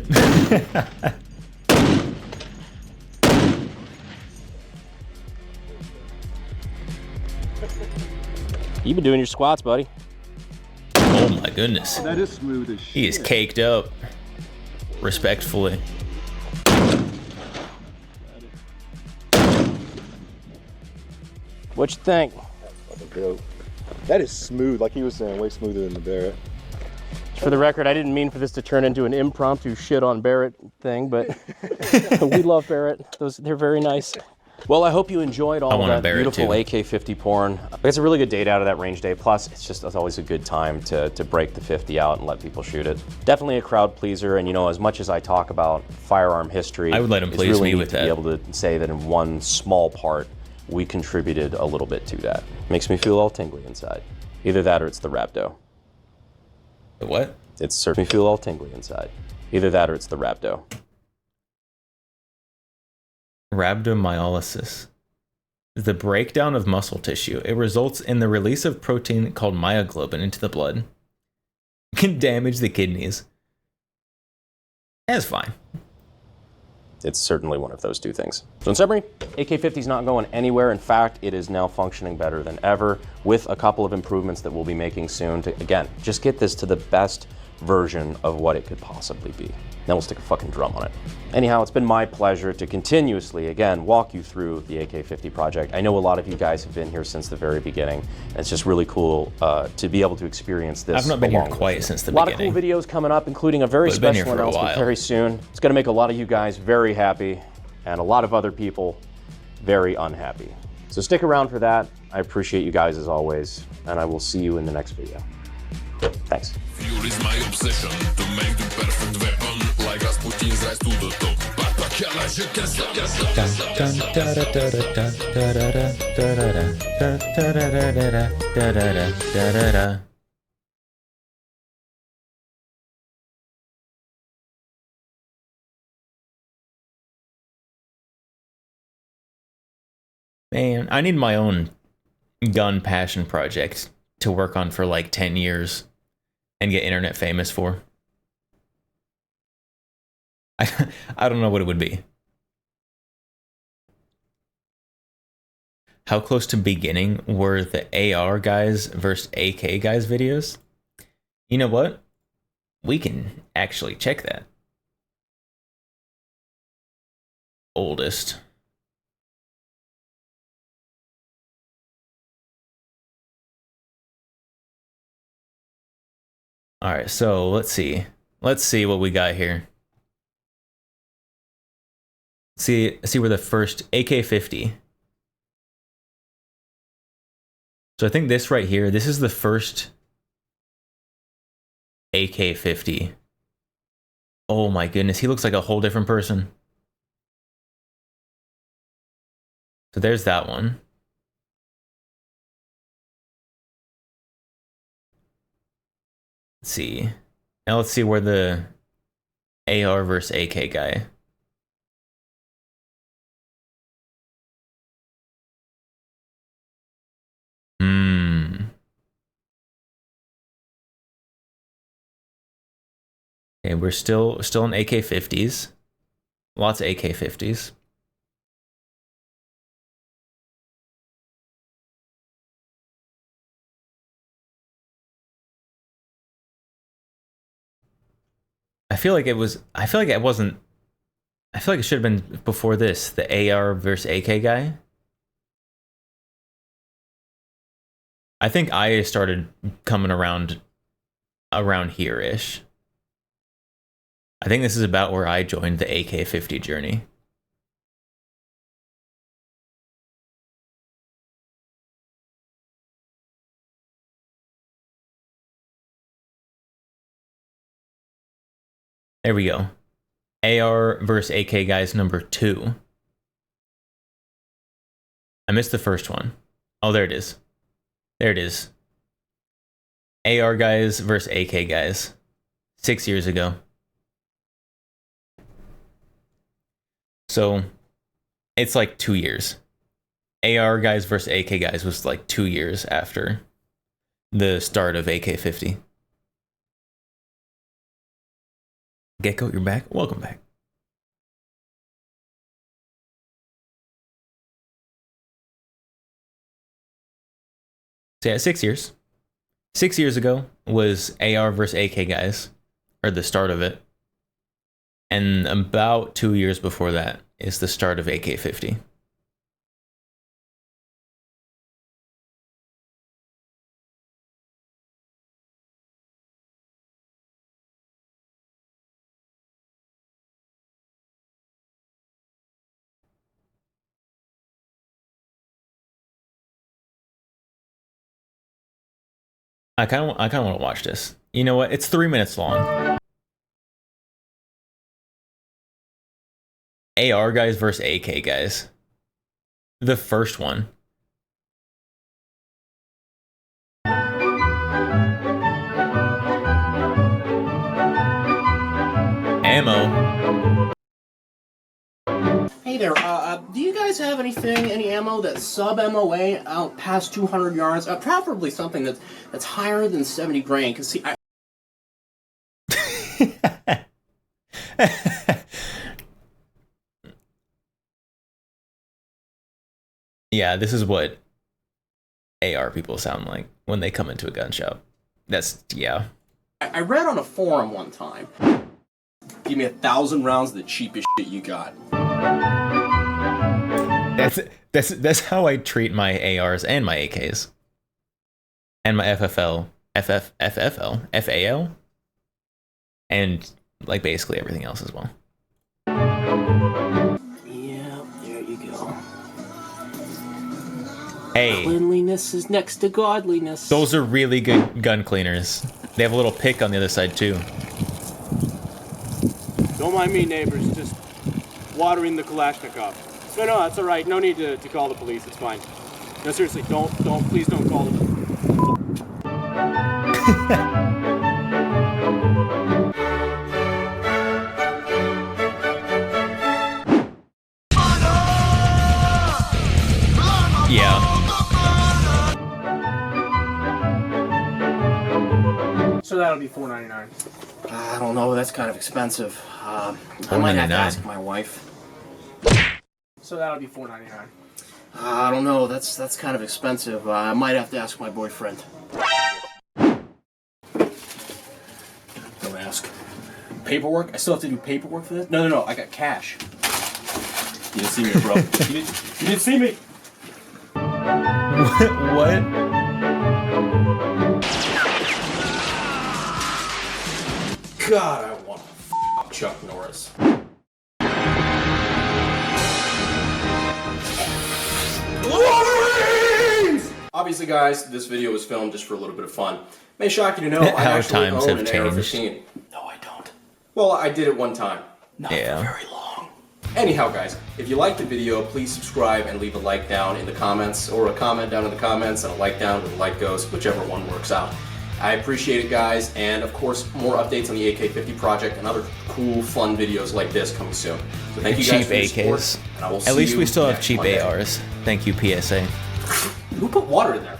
You've been doing your squats, buddy. Oh my goodness. That is smooth as shit. He is caked up. Respectfully. What you think? That is smooth, like he was saying, way smoother than the Barrett. For the record, I didn't mean for this to turn into an impromptu shit on Barrett thing, but we love Barrett. They're very nice. Well, I hope you enjoyed all of that beautiful AK-50 porn. It's a really good date out of that range day. Plus, it's always a good time to break the 50 out and let people shoot it. Definitely a crowd pleaser, and you know, as much as I talk about firearm history, I would let him please really me with that. Be able to say that in one small part, we contributed a little bit to that. Makes me feel all tingly inside. Either that or it's the rhabdo. The what? It certainly feel all tingly inside. Either that or it's the rhabdo. Rhabdomyolysis is the breakdown of muscle tissue. It results in the release of protein called myoglobin into the blood. It can damage the kidneys. That's fine. It's certainly one of those two things. So in summary, AK-50 is not going anywhere. In fact, it is now functioning better than ever with a couple of improvements that we'll be making soon to, again, just get this to the best version of what it could possibly be. Then we'll stick a fucking drum on it. Anyhow, it's been my pleasure to continuously, again, walk you through the AK-50 project. I know a lot of you guys have been here since the very beginning. And it's just really cool to be able to experience this. I've not been here quite since the beginning. A lot of cool videos coming up, including a very special announcement very soon. It's going to make a lot of you guys very happy and a lot of other people very unhappy. So stick around for that. I appreciate you guys as always, and I will see you in the next video. Thanks. Fuel is my obsession to make the perfect weapon, like Rasputin's rise to the top. Man, I need my own gun passion project to work on for like 10 years and get internet famous for. I don't know what it would be. How close to beginning were the AR guys versus AK guys videos? You know what? We can actually check that. Oldest. All right, so let's see. Let's see what we got here. See where the first AK-50. So I think this right here, this is the first AK-50. Oh my goodness, he looks like a whole different person. So there's that one. Let's see. Now let's see where the AR versus AK guy. Okay, we're still in AK-50s. Lots of AK-50s. I feel like it wasn't I feel like it should have been before this, the AR versus AK guy. I think I started coming around here-ish. I think this is about where I joined the AK-50 journey. There we go. AR versus AK guys number 2. I missed the first one. Oh, there it is. There it is. AR guys versus AK guys. 6 years ago. So, it's like 2 years. AR guys versus AK guys was like 2 years after the start of AK-50. Gecko, you're back? Welcome back. So yeah, 6 years. 6 years ago was AR versus AK guys, or the start of it. And about 2 years before that is the start of AK-50. I kind of want to watch this. You know what? It's 3 minutes long. AR guys versus AK guys. The first one. Ammo. Hey there, do you guys have any ammo that's sub-MOA out past 200 yards? Preferably something that's higher than 70 grain, because see, Yeah, this is what AR people sound like when they come into a gun shop. That's, yeah. I read on a forum one time, give me 1,000 rounds of the cheapest shit you got. That's how I treat my ARs and my AKs. And my FFL, FAL, and like basically everything else as well. Yeah, there you go. Hey. Cleanliness is next to godliness. Those are really good gun cleaners. They have a little pick on the other side too. Don't mind me, neighbors, just watering the Kalashnikov. No, that's all right. No need to call the police. It's fine. No, seriously, please don't call the police. Yeah. So that'll be $4.99. I don't know. That's kind of expensive. I might have to ask my wife. So that'll be $4.99. I don't know. That's kind of expensive. I might have to ask my boyfriend. Don't ask. Paperwork? I still have to do paperwork for this? No. I got cash. You didn't see me, bro. You didn't see me. What? God, I want to f*** Chuck Norris. Wolverines! Obviously, guys, this video was filmed just for a little bit of fun. May shock you to know I actually own an AR-15. No, I don't. Well, I did it one time. Not for very long. Anyhow, guys, if you liked the video, please subscribe and leave a like down in the comments, or a comment down in the comments and a like down where the like goes, whichever one works out. I appreciate it, guys, and of course, more updates on the AK-50 project and other cool, fun videos like this coming soon. So thank you guys for your support, AKs. and I will see At least you we still have next cheap Monday. ARs. Thank you, PSA. Who put water in there?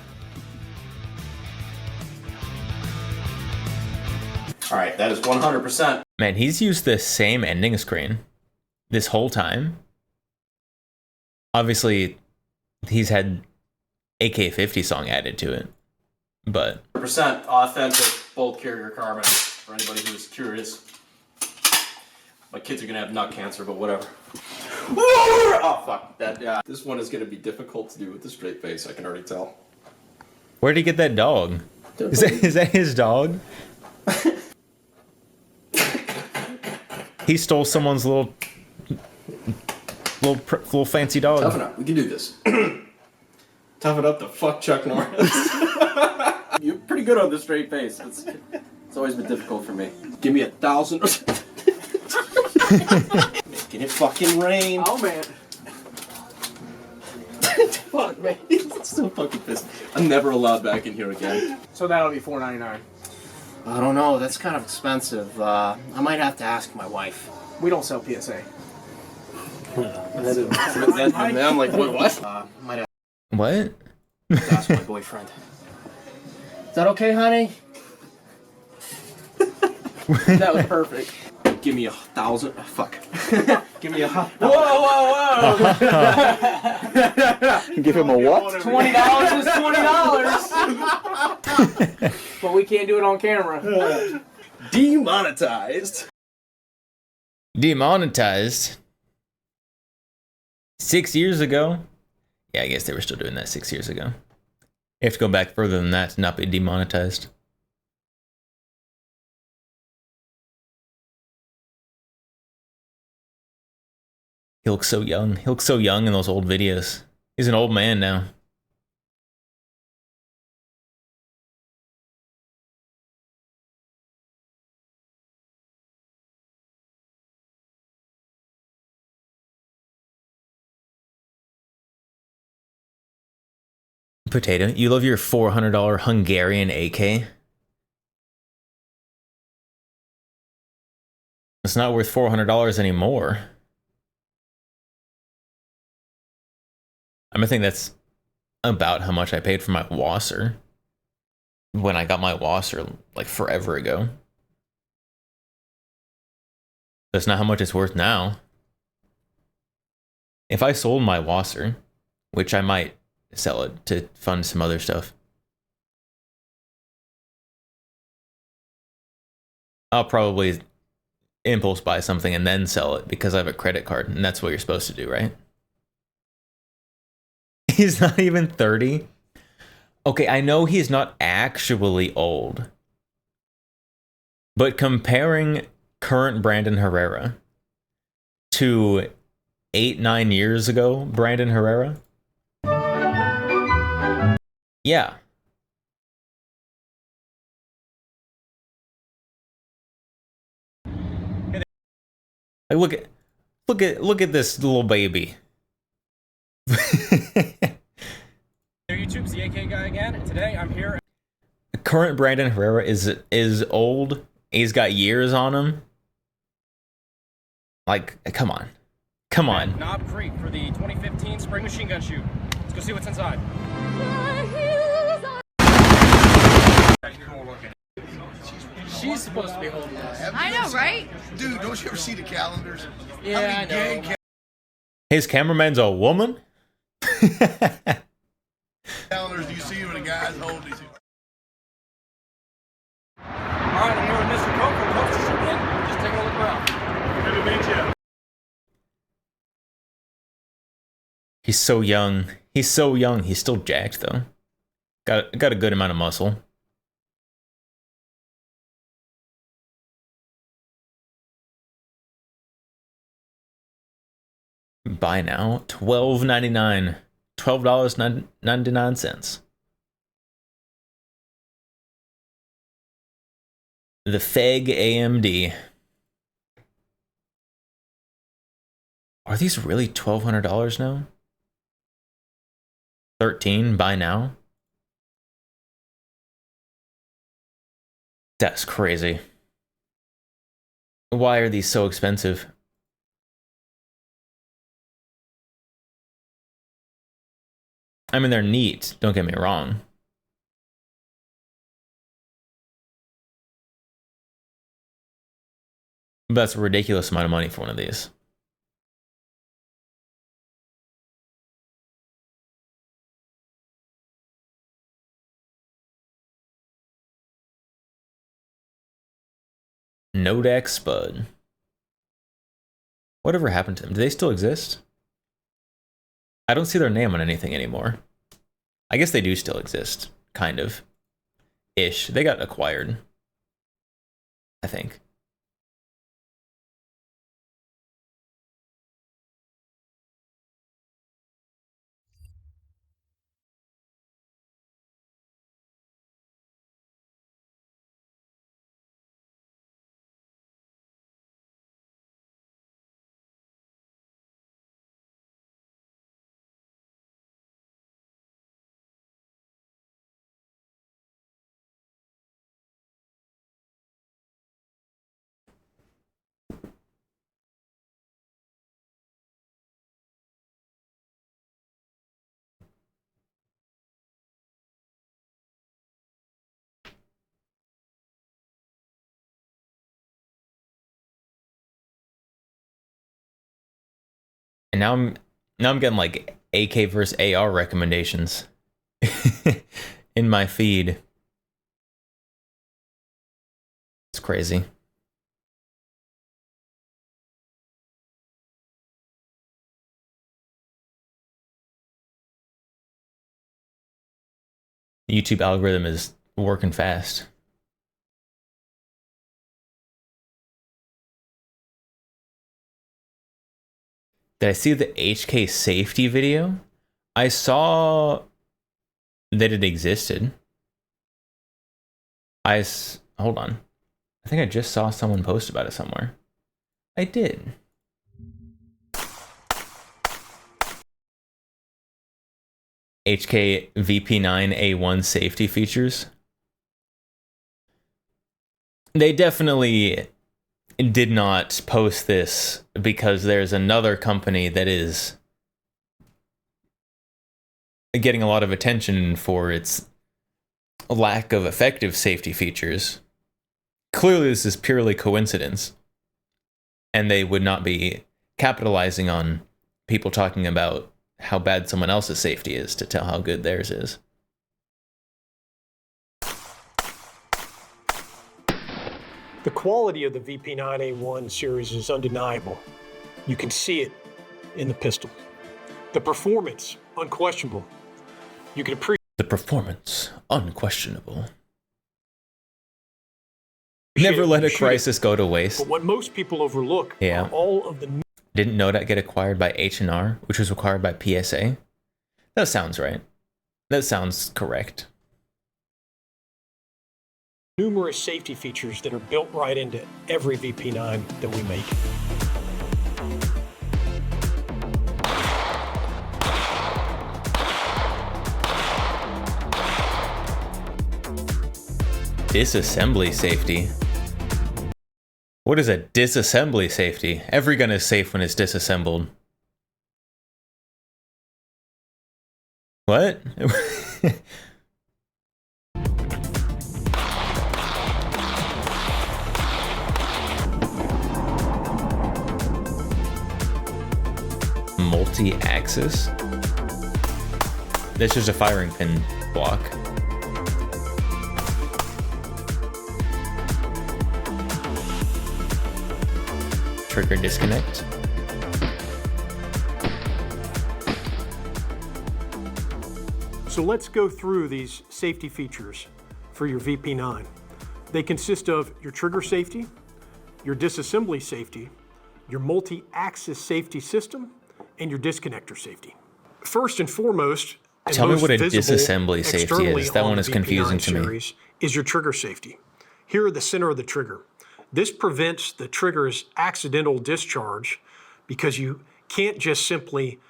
Alright, that is 100%. Man, he's used the same ending screen this whole time. Obviously, he's had AK-50 song added to it, but 100% authentic bolt carrier carbine, for anybody who's curious. My kids are gonna have nut cancer, but whatever. Oh fuck that! Yeah, this one is gonna be difficult to do with the straight face. I can already tell. Where'd he get that dog? Is that his dog? He stole someone's little fancy dog. Toughen up. We can do this. Toughen up the fuck Chuck Norris. You're pretty good on the straight face. It's always been difficult for me. Give me 1,000. Making it fucking rain. Oh man. Fuck man. I'm so fucking pissed. I'm never allowed back in here again. So that'll be $4.99. I don't know. That's kind of expensive. I might have to ask my wife. We don't sell PSA. I'm like, wait, what? Might have What? to ask my boyfriend. Is that okay, honey? That was perfect. Give me 1,000. Fuck. Give me a. Whoa! Give him a what? $20 is $20. But we can't do it on camera. Demonetized. Demonetized? 6 years ago? Yeah, I guess they were still doing that 6 years ago. You have to go back further than that to not be demonetized. He looks so young. He looks so young in those old videos. He's an old man now. Potato, you love your $400 Hungarian AK? It's not worth $400 anymore. I think that's about how much I paid for my Wasser when I got my Wasser like forever ago. That's not how much it's worth now. If I sold my Wasser, which I might sell it to fund some other stuff, I'll probably impulse buy something and then sell it because I have a credit card, and that's what you're supposed to do, right? He's not even 30. Okay, I know he's not actually old, but comparing current Brandon Herrera to 8-9 years ago Brandon Herrera, yeah. Like look at this little baby. YouTube's the AK guy again, and today I'm here. Current Brandon Herrera is old. He's got years on him. Like, come on. Come on. Knob Creek for the 2015 Spring Machine Gun Shoot. Let's go see what's inside. She's supposed to be holding this. I know, right? Dude, don't you ever see the calendars? Yeah, I know. His cameraman's a woman? Calendars do you see when a guy's holding these? Alright, I'm here with Mr. Coke from Coast Shooting. Just taking a look around. Good to meet you. He's so young. He's so young. He's still jacked though. Got a good amount of muscle. Buy now, $12.99. $12.99. The FEG AMD. Are these really $1,200 now? 13 buy now? That's crazy. Why are these so expensive? I mean, they're neat, don't get me wrong. But that's a ridiculous amount of money for one of these. Nodex Spud. Whatever happened to them? Do they still exist? I don't see their name on anything anymore. I guess they do still exist. Kind of. Ish. They got acquired. I think. And now I'm getting like AK versus AR recommendations in my feed. It's crazy. The YouTube algorithm is working fast. Did I see the HK safety video? I saw that it existed. Hold on. I think I just saw someone post about it somewhere. I did. HK VP9A1 safety features. They definitely did not post this because there's another company that is getting a lot of attention for its lack of effective safety features. Clearly, this is purely coincidence, and they would not be capitalizing on people talking about how bad someone else's safety is to tell how good theirs is. The quality of the VP9A1 series is undeniable. You can see it in the pistol. The performance, unquestionable. You can appreciate the performance, unquestionable. Never let a crisis go to waste. But what most people overlook are all of the... Didn't Nodat get acquired by H&R, which was acquired by PSA? That sounds right. That sounds correct. Numerous safety features that are built right into every VP9 that we make. Disassembly safety. What is a disassembly safety? Every gun is safe when it's disassembled. What? Multi-axis? This is a firing pin block. Trigger disconnect. So let's go through these safety features for your VP9. They consist of your trigger safety, your disassembly safety, your multi-axis safety system, and your disconnector safety. First and foremost, tell me what a disassembly safety is. That one is confusing to me. Is your trigger safety. Here at the center of the trigger. This prevents the trigger's accidental discharge because you can't just simply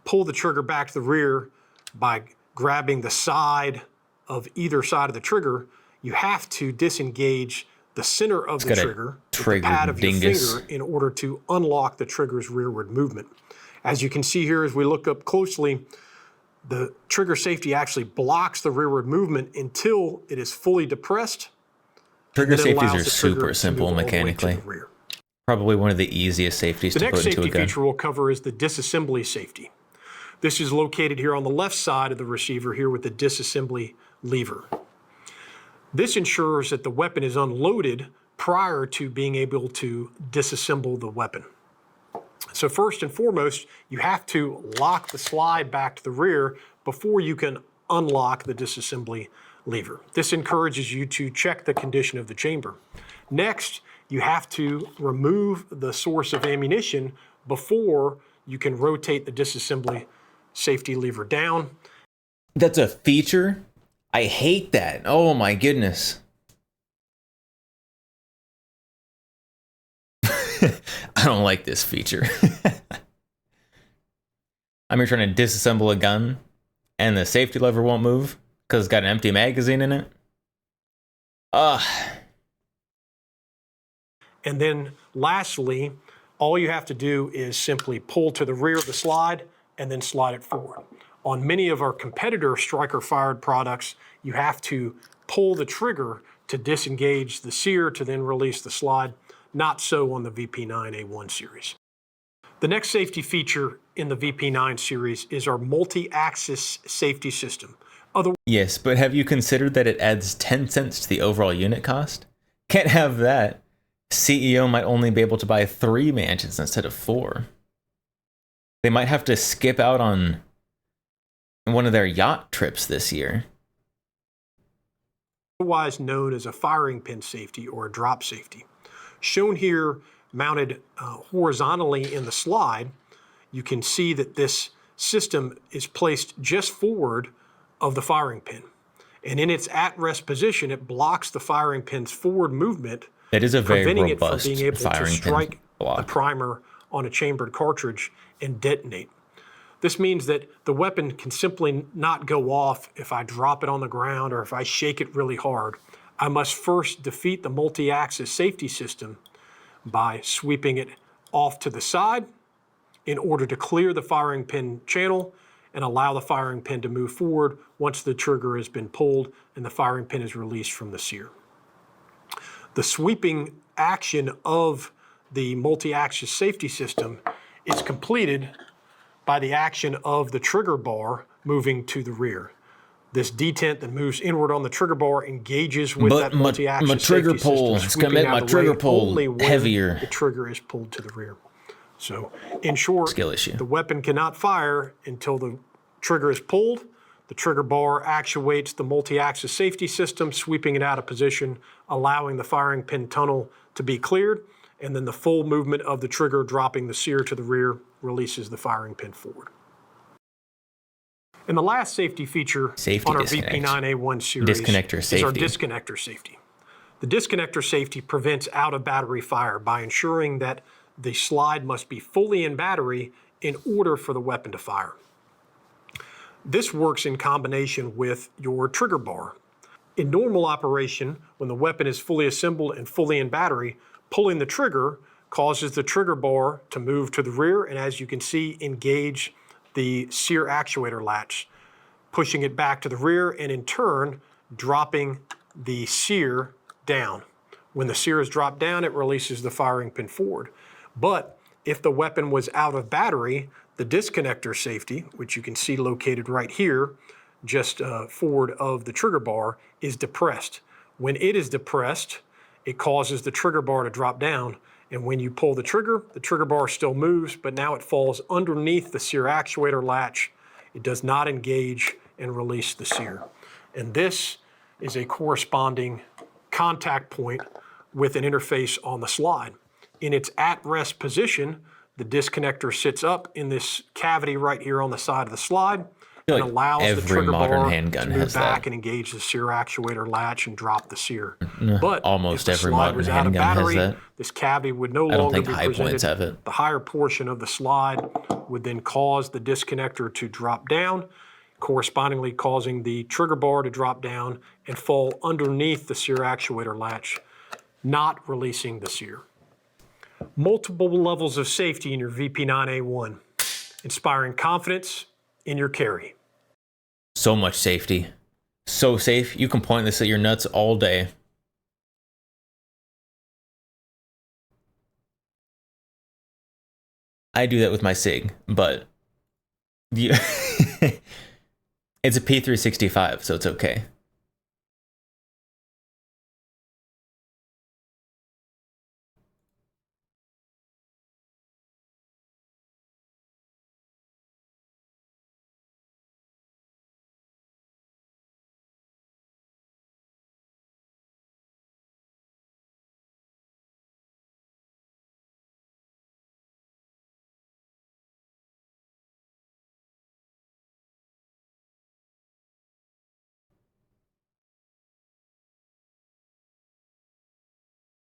pull the trigger back to the rear by grabbing the side of either side of the trigger. You have to disengage the center of the trigger with the pad of your finger in order to unlock the trigger's rearward movement. As you can see here, as we look up closely, the trigger safety actually blocks the rearward movement until it is fully depressed. Trigger safeties are super simple mechanically. Probably one of the easiest safeties to put into a gun. The next safety feature we'll cover is the disassembly safety. This is located here on the left side of the receiver here with the disassembly lever. This ensures that the weapon is unloaded prior to being able to disassemble the weapon. So first and foremost, you have to lock the slide back to the rear before you can unlock the disassembly lever. This encourages you to check the condition of the chamber. Next, you have to remove the source of ammunition before you can rotate the disassembly safety lever down. That's a feature? I hate that. Oh my goodness. I don't like this feature. I'm here trying to disassemble a gun and the safety lever won't move because it's got an empty magazine in it. Ugh. And then lastly, all you have to do is simply pull to the rear of the slide and then slide it forward. On many of our competitor striker-fired products, you have to pull the trigger to disengage the sear to then release the slide. Not so on the VP9A1 series. The next safety feature in the VP9 series is our multi-axis safety system. Yes, but have you considered that it adds 10 cents to the overall unit cost? Can't have that. CEO might only be able to buy 3 mansions instead of 4. They might have to skip out on one of their yacht trips this year. Otherwise known as a firing pin safety or a drop safety. Shown here, mounted horizontally in the slide, you can see that this system is placed just forward of the firing pin. And in its at-rest position, it blocks the firing pin's forward movement, It is a very preventing it from robust being able to firing strike pin the block. primer on a chambered cartridge and detonate. This means that the weapon can simply not go off if I drop it on the ground or if I shake it really hard. I must first defeat the multi-axis safety system by sweeping it off to the side in order to clear the firing pin channel and allow the firing pin to move forward once the trigger has been pulled and the firing pin is released from the sear. The sweeping action of the multi-axis safety system is completed by the action of the trigger bar moving to the rear. This detent that moves inward on the trigger bar engages with that multi-axis my trigger safety pull, system, it's gonna sweeping make my out of the trigger way pull only when heavier. the trigger is pulled to the rear. So, in short, Skill issue. the weapon cannot fire until the trigger is pulled. The trigger bar actuates the multi-axis safety system, sweeping it out of position, allowing the firing pin tunnel to be cleared, and then the full movement of the trigger dropping the sear to the rear releases the firing pin forward. And the last safety feature on our VP9A1 series Disconnector is our safety. disconnector safety. The disconnector safety prevents out-of-battery fire by ensuring that the slide must be fully in battery in order for the weapon to fire. This works in combination with your trigger bar. In normal operation, when the weapon is fully assembled and fully in battery, pulling the trigger causes the trigger bar to move to the rear and, as you can see, engage the sear actuator latch, pushing it back to the rear and in turn dropping the sear down. When the sear is dropped down, it releases the firing pin forward. But if the weapon was out of battery, the disconnector safety, which you can see located right here, just forward of the trigger bar, is depressed. When it is depressed, it causes the trigger bar to drop down. And when you pull the trigger bar still moves, but now it falls underneath the sear actuator latch. It does not engage and release the sear. And this is a corresponding contact point with an interface on the slide. In its at-rest position, the disconnector sits up in this cavity right here on the side of the slide and allows the every trigger modern bar handgun to move has back that. and engage the sear actuator latch and drop the sear. But almost every modern handgun has that. This cavity would no I don't longer think be high presented. points have it. The higher portion of the slide would then cause the disconnector to drop down, correspondingly causing the trigger bar to drop down and fall underneath the sear actuator latch, not releasing the sear. Multiple levels of safety in your VP9A1, inspiring confidence in your carry. So much safety. So safe, you can point this at your nuts all day. I do that with my SIG, but it's a P365, so it's okay.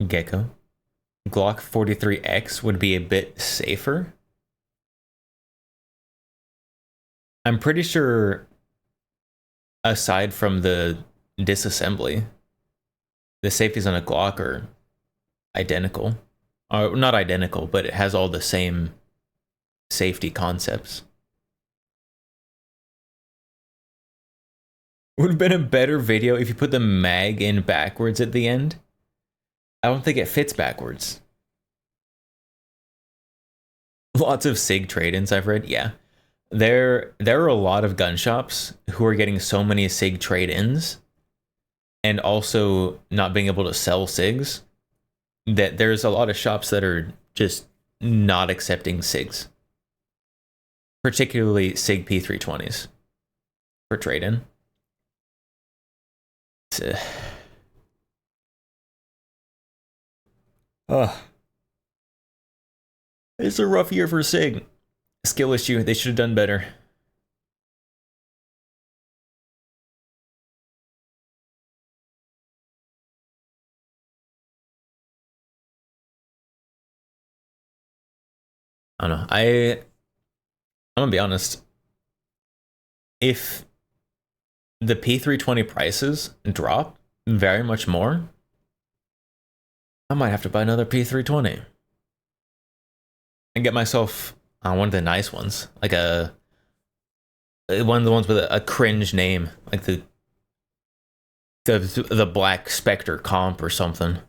Gecko. Glock 43X would be a bit safer. I'm pretty sure, aside from the disassembly, the safeties on a Glock are identical. Or not identical, but it has all the same safety concepts. Would have been a better video if you put the mag in backwards at the end. I don't think it fits backwards. Lots of SIG trade-ins I've read, yeah. There are a lot of gun shops who are getting so many SIG trade-ins and also not being able to sell SIGs that there's a lot of shops that are just not accepting SIGs. Particularly SIG P320s for trade-in. It's a rough year for SIG. Skill issue, they should have done better. I don't know. I'm gonna be honest. If the P320 prices drop very much more, I might have to buy another P320 and get myself one of the nice ones, like one of the ones with a cringe name, like the Black Spectre comp or something.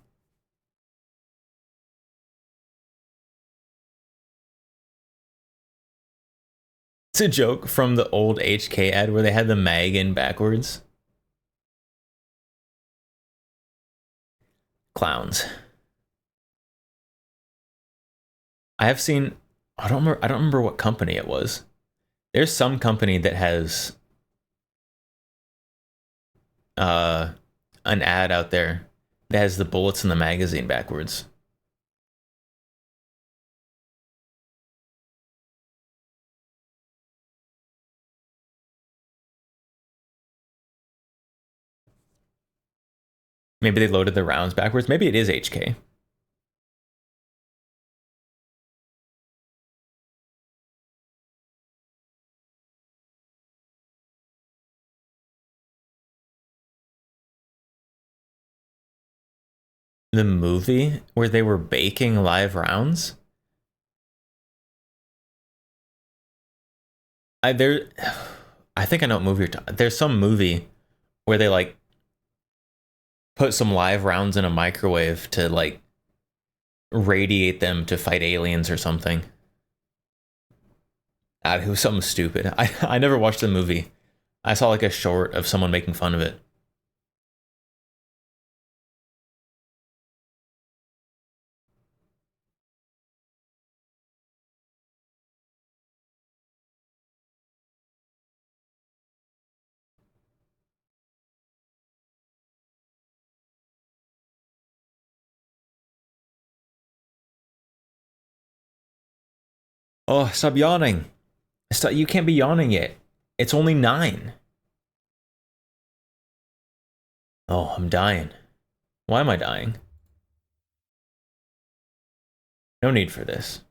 It's a joke from the old HK ad where they had the mag in backwards. Clowns. I have seen, I don't remember what company it was. There's some company that has an ad out there that has the bullets in the magazine backwards. Maybe they loaded the rounds backwards. Maybe it is HK. The movie where they were baking live rounds? I think I know what movie you're talking. There's some movie where they like put some live rounds in a microwave to like radiate them to fight aliens or something. It was something stupid. I never watched the movie. I saw like a short of someone making fun of it. Oh, stop yawning. You can't be yawning yet. It's only 9. Oh, I'm dying. Why am I dying? No need for this.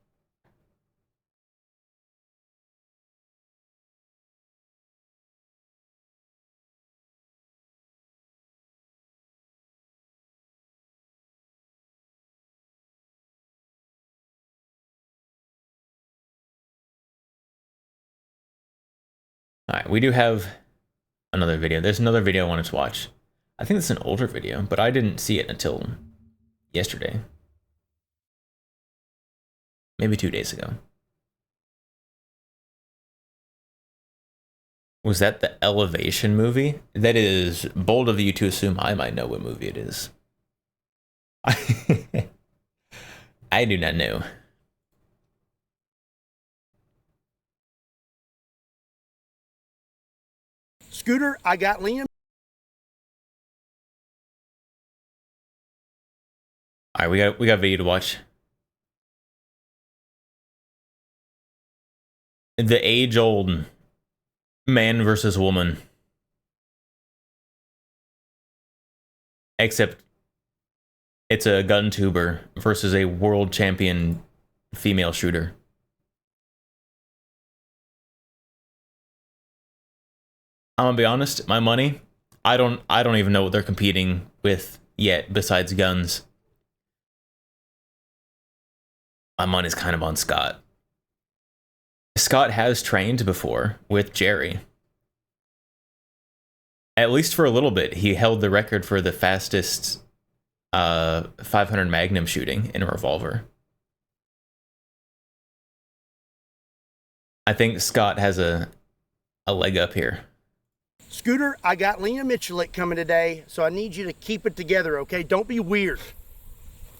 Alright, we do have another video. There's another video I wanted to watch. I think it's an older video, but I didn't see it until yesterday. Maybe 2 days ago. Was that the Elevation movie? That is bold of you to assume I might know what movie it is. I do not know. Scooter, I got Liam. All right, we got video to watch. The age-old man versus woman. Except It's a gun tuber versus a world champion female shooter. I'm gonna be honest, my money, I don't even know what they're competing with yet besides guns. My money's kind of on Scott. Scott has trained before with Jerry. At least for a little bit, he held the record for the fastest 500 Magnum shooting in a revolver. I think Scott has a leg up here. Scooter, I got Lena Michelik coming today, so I need you to keep it together, okay? Don't be weird.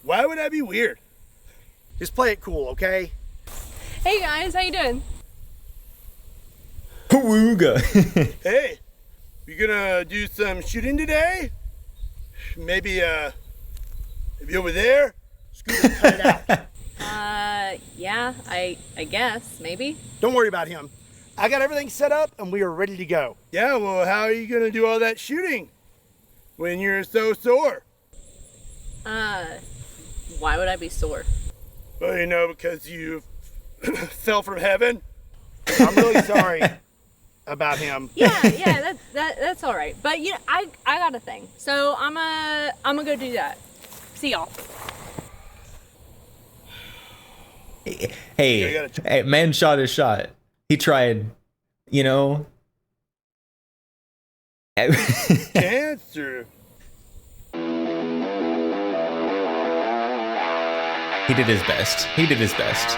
Why would I be weird? Just play it cool, okay? Hey guys, how you doing? Wooga. Hey, you gonna do some shooting today? Maybe over there? Scooter, cut it out. Yeah, I guess, maybe. Don't worry about him. I got everything set up and we are ready to go. Yeah, well, how are you gonna do all that shooting when you're so sore? Why would I be sore? Well, you know, because you fell from heaven. I'm really sorry about him. Yeah, that's all right. But you know, I got a thing, so I'm gonna go do that. See y'all. Hey, man shot his shot. He tried, you know. Cancer. He did his best. He did his best.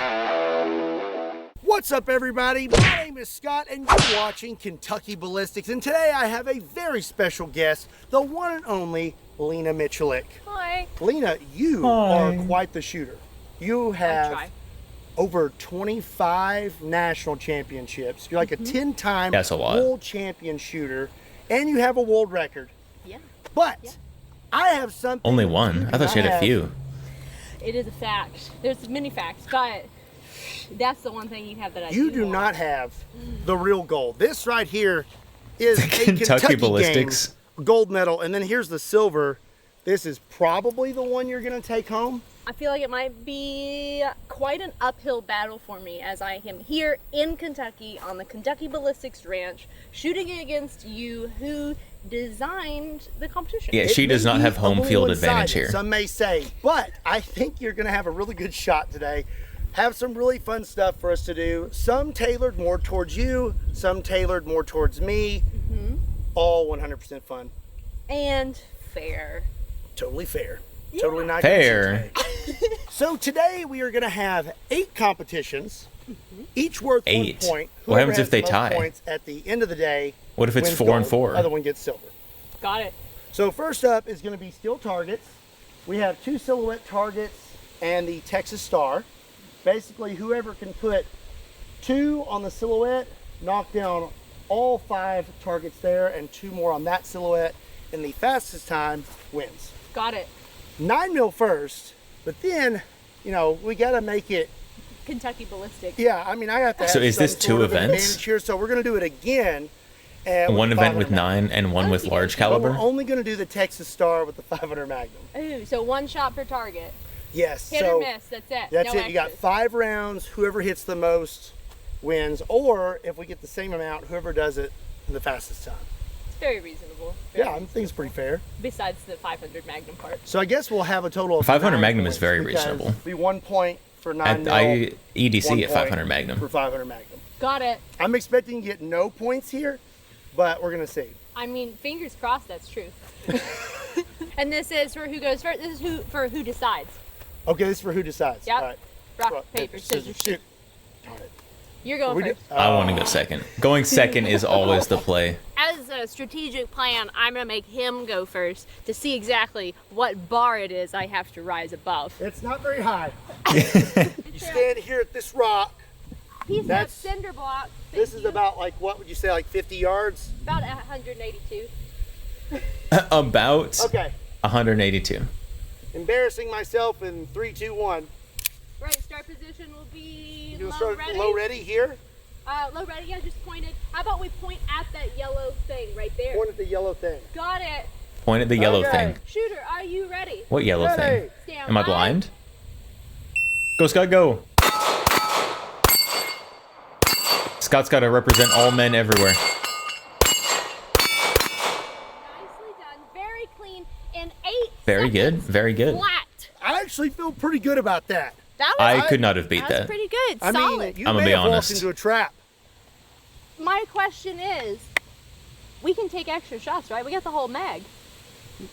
What's up, everybody? My name is Scott, and you're watching Kentucky Ballistics. And today I have a very special guest, the one and only Lena Michelik. Hi. Lena, you are quite the shooter. You have over 25 national championships. You're like a 10-time world champion shooter, and you have a world record. Yeah. But I have something. Only one. I thought she had a few. It is a fact. There's many facts, but that's the one thing you have that I You do not have the real gold. This right here is a Kentucky Ballistics gold medal, and then here's the silver. This is probably the one you're going to take home. I feel like it might be quite an uphill battle for me as I am here in Kentucky on the Kentucky Ballistics Ranch shooting against you who designed the competition. Yeah, she does not have home field advantage here. Some may say, but I think you're going to have a really good shot today. Have some really fun stuff for us to do. Some tailored more towards you, some tailored more towards me. All 100% fun. And fair. Totally fair. Totally not fair. So today we are going to have 8 competitions, each worth 8. 1 point. What happens if they most tie? Points at the end of the day. What if it's wins 4 gold, and 4? Other one gets silver. Got it. So first up is going to be steel targets. We have 2 silhouette targets and the Texas Star. Basically, whoever can put 2 on the silhouette, knock down all 5 targets there, and 2 more on that silhouette in the fastest time wins. Got it. 9 mil first, but then, you know, we got to make it Kentucky Ballistics. Yeah, I mean, I have to have So is this some 2 sort of events? advantage here, so we're going to do it again. One event with 9 and one with large caliber? We're only going to do the Texas Star with the 500 Magnum. Ooh, so 1 shot per target. Yes. Hit or miss, that's it. That's no it. You got extras. 5 rounds. Whoever hits the most wins. Or if we get the same amount, whoever does it in the fastest time. It's very reasonable. Yeah, I think it's pretty fair. Besides the 500 Magnum part. So I guess we'll have a total of 500 9 Magnum is points very because reasonable. It'll be 1 point for 9 mil. I EDC 1 at 500 point Magnum. For 500 Magnum. Got it. I'm expecting to get no points here, but we're going to see. I mean, fingers crossed that's true. And this is for who goes first. This is for who decides. Okay, this is for who decides. Yep. All right. Rock, paper, scissors, shoot. Darn it. You're going first. I want to go second. Going second is always the play. As a strategic plan, I'm going to make him go first to see exactly what bar it is I have to rise above. It's not very high. You stand here at this rock. He's that cinder block. This is about, like, what would you say, like 50 yards? About 182. About Okay. 182. Embarrassing myself in 3, 2, 1. Right, start position will be You low start ready. low ready here. Low ready, yeah, just pointed. How about we point at that yellow thing right there? Point at the yellow thing. Got it. Point at the yellow Okay. thing. Shooter, are you ready? What yellow thing? Stand Am I by. blind? Go, Scott, go! Scott's got to represent all men everywhere. Nicely done. Very clean. In 8 Very good. Very good. flat. I actually feel pretty good about that. That was, I could not have beat that was that. pretty good. I Solid. mean, you I'm gonna may be have walked honest. into a trap. My question is, we can take extra shots, right? We got the whole mag.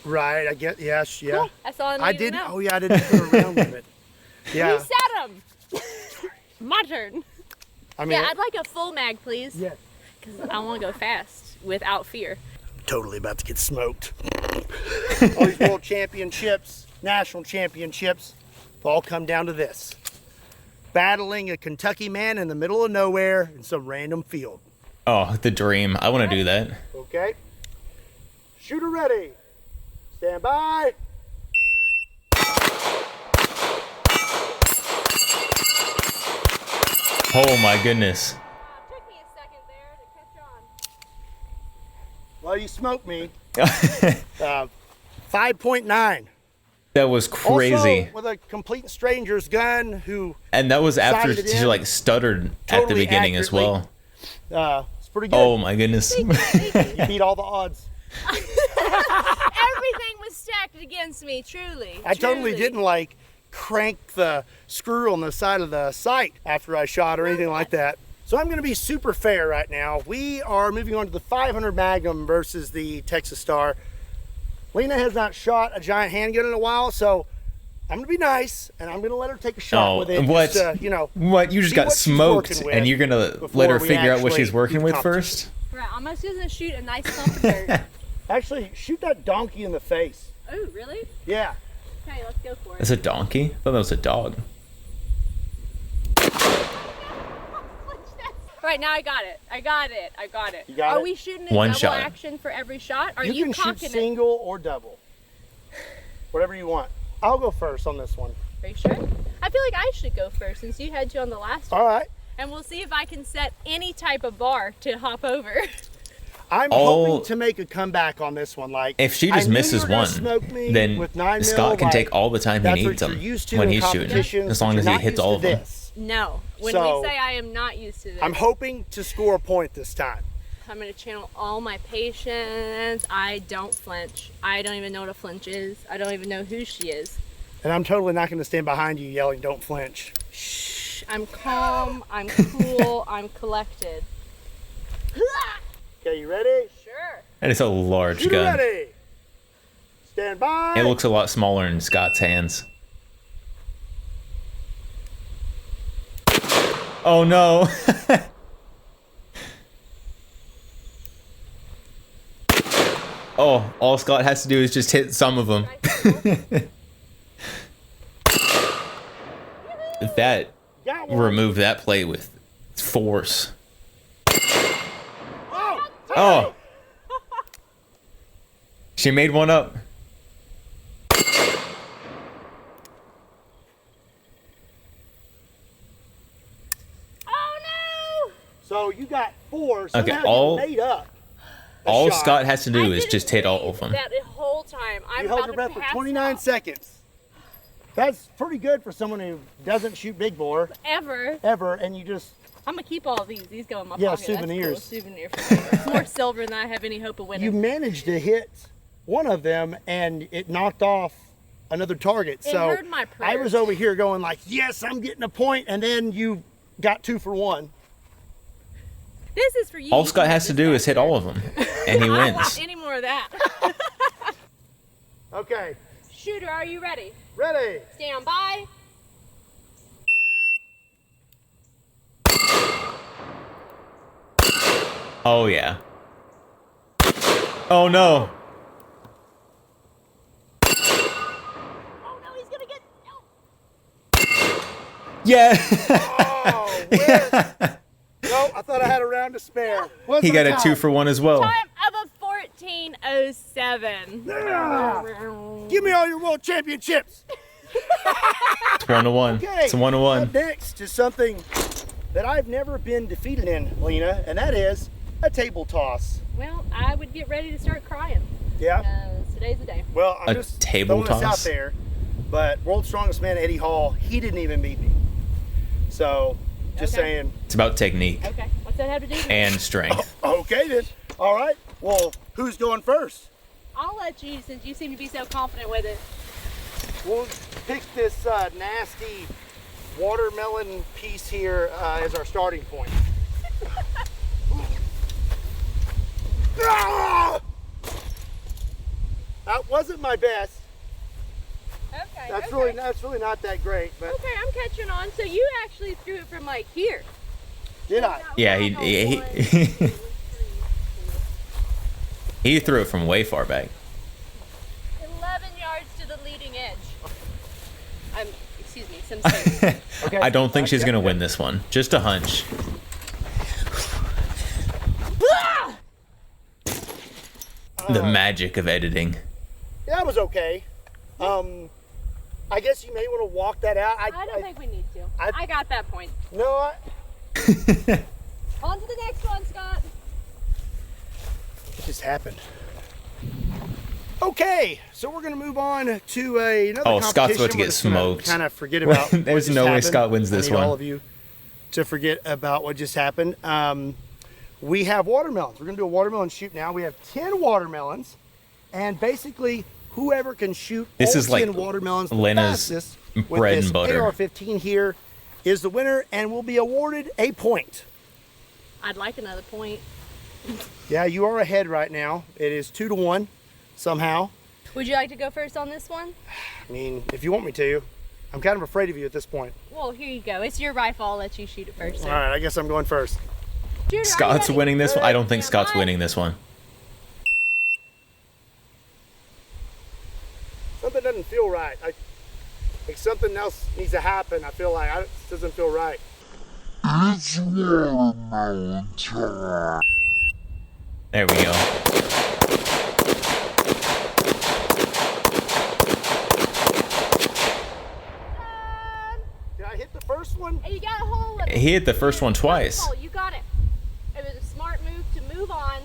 Right, I get, yes, yeah. Cool. That's all I need I to didn't, know. oh yeah, I didn't put a round limit. Yeah. You said them. My turn. I mean, Yeah, I'd like a full mag, please. Yeah. Because I want to go fast without fear. totally about to get smoked. All these world championships, national championships, all come down to this. Battling a Kentucky man in the middle of nowhere in some random field. Oh, the dream. I want to do that. Okay. Shooter ready. Stand by. Oh my goodness. Well, you smoked me. 5.9. That was crazy. Also, with a complete stranger's gun who And that was after signed it she in like stuttered at the totally beginning as well. it's pretty good. Oh my goodness. You beat all the odds. Everything was stacked against me, truly. I totally didn't like crank the screw on the side of the sight after I shot or anything like that. So I'm going to be super fair right now. We are moving on to the 500 Magnum versus the Texas Star. Lena has not shot a giant handgun in a while, so I'm going to be nice and I'm going to let her take a shot with it. what? Just, you know, What? You just see got what she's smoked, working with and you're gonna before let her we figure out what actually she's working do with competition. first? Right, I'm just gonna shoot a nice clump of dirt. Actually, shoot that donkey in the face. Oh, really? Yeah. Okay, let's go for it. That's a donkey? I thought that was a dog. All right, now I got it. I got it. You got Are it? we shooting a One double shot. action for every shot? Are You you can shoot cocking it? single or double. Whatever you want. I'll go first on this one. Are you sure? I feel like I should go first since you had to on the last one. All right. And we'll see if I can set any type of bar to hop over. I'm hoping to make a comeback on this one. Like, If she I just knew you misses were gonna one, smoke me then with 9mm, Scott can like, take all the time he that's what needs you're them used to when in he's shooting, competitions, as long but as you're he not hits used all to of them. this. No, when So, we say I am not used to this. I'm hoping to score a point this time. I'm gonna channel all my patience. I don't flinch. I don't even know what a flinch is. I don't even know who she is. And I'm totally not going to stand behind you yelling, "Don't flinch." Shh. I'm calm. I'm cool. I'm collected. Okay, you ready? Sure. And it's a large Shooter gun. ready. Stand by. It looks a lot smaller in Scott's hands. Oh no. Oh, all Scott has to do is just hit some of them. That remove that play with force. Oh. She made one up. So you got 4. Okay, Somehow all- you made up. a All shot. Scott has to do is just hit all of them. That whole time. I'm You held about your to breath for pass 29 out. seconds. That's pretty good for someone who doesn't shoot big bore Ever. and you just I'm gonna keep all these. These go in my Yeah, pocket. souvenirs. That's cool. Souvenir for me. It's more silver than I have any hope of winning. you managed to hit one of them and it knocked off another target. It So heard my I was prayers. over here going like, yes, I'm getting a point, and then you got 2 for 1. This is for you. All Scott has to do is hit all of them, and he I don't wins. want any more of that. Okay. Shooter, are you ready? Ready. Stand by. Oh yeah. Oh no. Oh no, he's gonna get. Yeah. Oh, where? No, I thought I had a round to spare. What's He my got a time? 2 for 1 as well. Time of a 14:07. Yeah. Give me all your world championships. It's 1-1. Okay. It's a 1-1. Up next is something that I've never been defeated in, Lena, and that is a table toss. Well, I would get ready to start crying. Yeah. Because Today's the day. Well, I'm A just table throwing this out toss? there, but World's Strongest Man Eddie Hall, he didn't even beat me. So, just saying. It's about technique Okay. What's that have to do with it? and strength. Okay then. All right. Well, who's going first? I'll let you, since you seem to be so confident with it. We'll pick this nasty watermelon piece here as our starting point. Ah! That wasn't my best. Okay. That's okay. really not that great, but Okay, I'm catching on. So you actually threw it from like here. did I? Yeah, he threw it from way far back. 11 yards to the leading edge. Excuse me, some space. Okay. I don't think she's gonna win this one. Just a hunch. The magic of editing. That was okay. I guess you may want to walk that out. I don't think we need to. I got that point. No, On to the next one, Scott. What just happened? Okay, so we're gonna move on to another Oh, Scott's about to competition. get We're just gonna smoked. Kind of forget about. There's what just no way happened. Scott wins this I need one. all of you to forget about what just happened. We have watermelons. We're gonna do a watermelon shoot now. We have 10 watermelons, and basically whoever can shoot This all is like 10 watermelons the Lena's fastest bread with this and butter. AR-15 here is the winner and will be awarded a point. I'd like another point. Yeah, you are ahead right now. It is 2-1 somehow. Would you like to go first on this one? I mean, if you want me to. I'm kind of afraid of you at this point. Well, here you go. It's your rifle. I'll let you shoot it first. All right, I guess I'm going first. Shooter, Scott's are you ready? winning this one. I don't think Scott's winning this one. Something doesn't feel right. Like something else needs to happen. I feel like it doesn't feel right. There we go. Did I hit the first one? Hey, you got a hole in it. He hit the first one twice. You got it. It was a smart move to move on,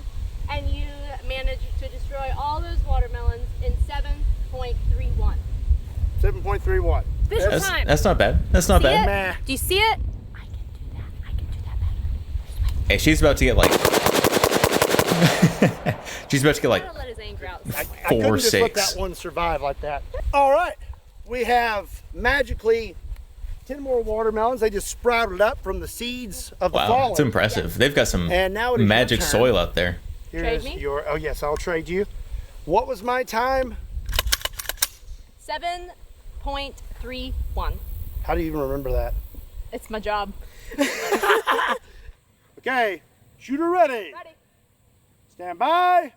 and you managed to destroy all those watermelons in 7.31. 7.31. Official time. That's not bad. That's not See bad. it? Do you see it? Hey, she's about to get like. She's about to get like I'm gonna let his anger out. I couldn't 4, just let 6. that one survive like that. All right, we have magically 10 more watermelons. They just sprouted up from the seeds of the Wow, fallen. it's impressive. They've got some And now it is your magic turn. soil out there. Here's your. Oh yes, I'll trade you. What was my time? 7.31. How do you even remember that? It's my job. Okay, shooter ready. Ready. Stand by.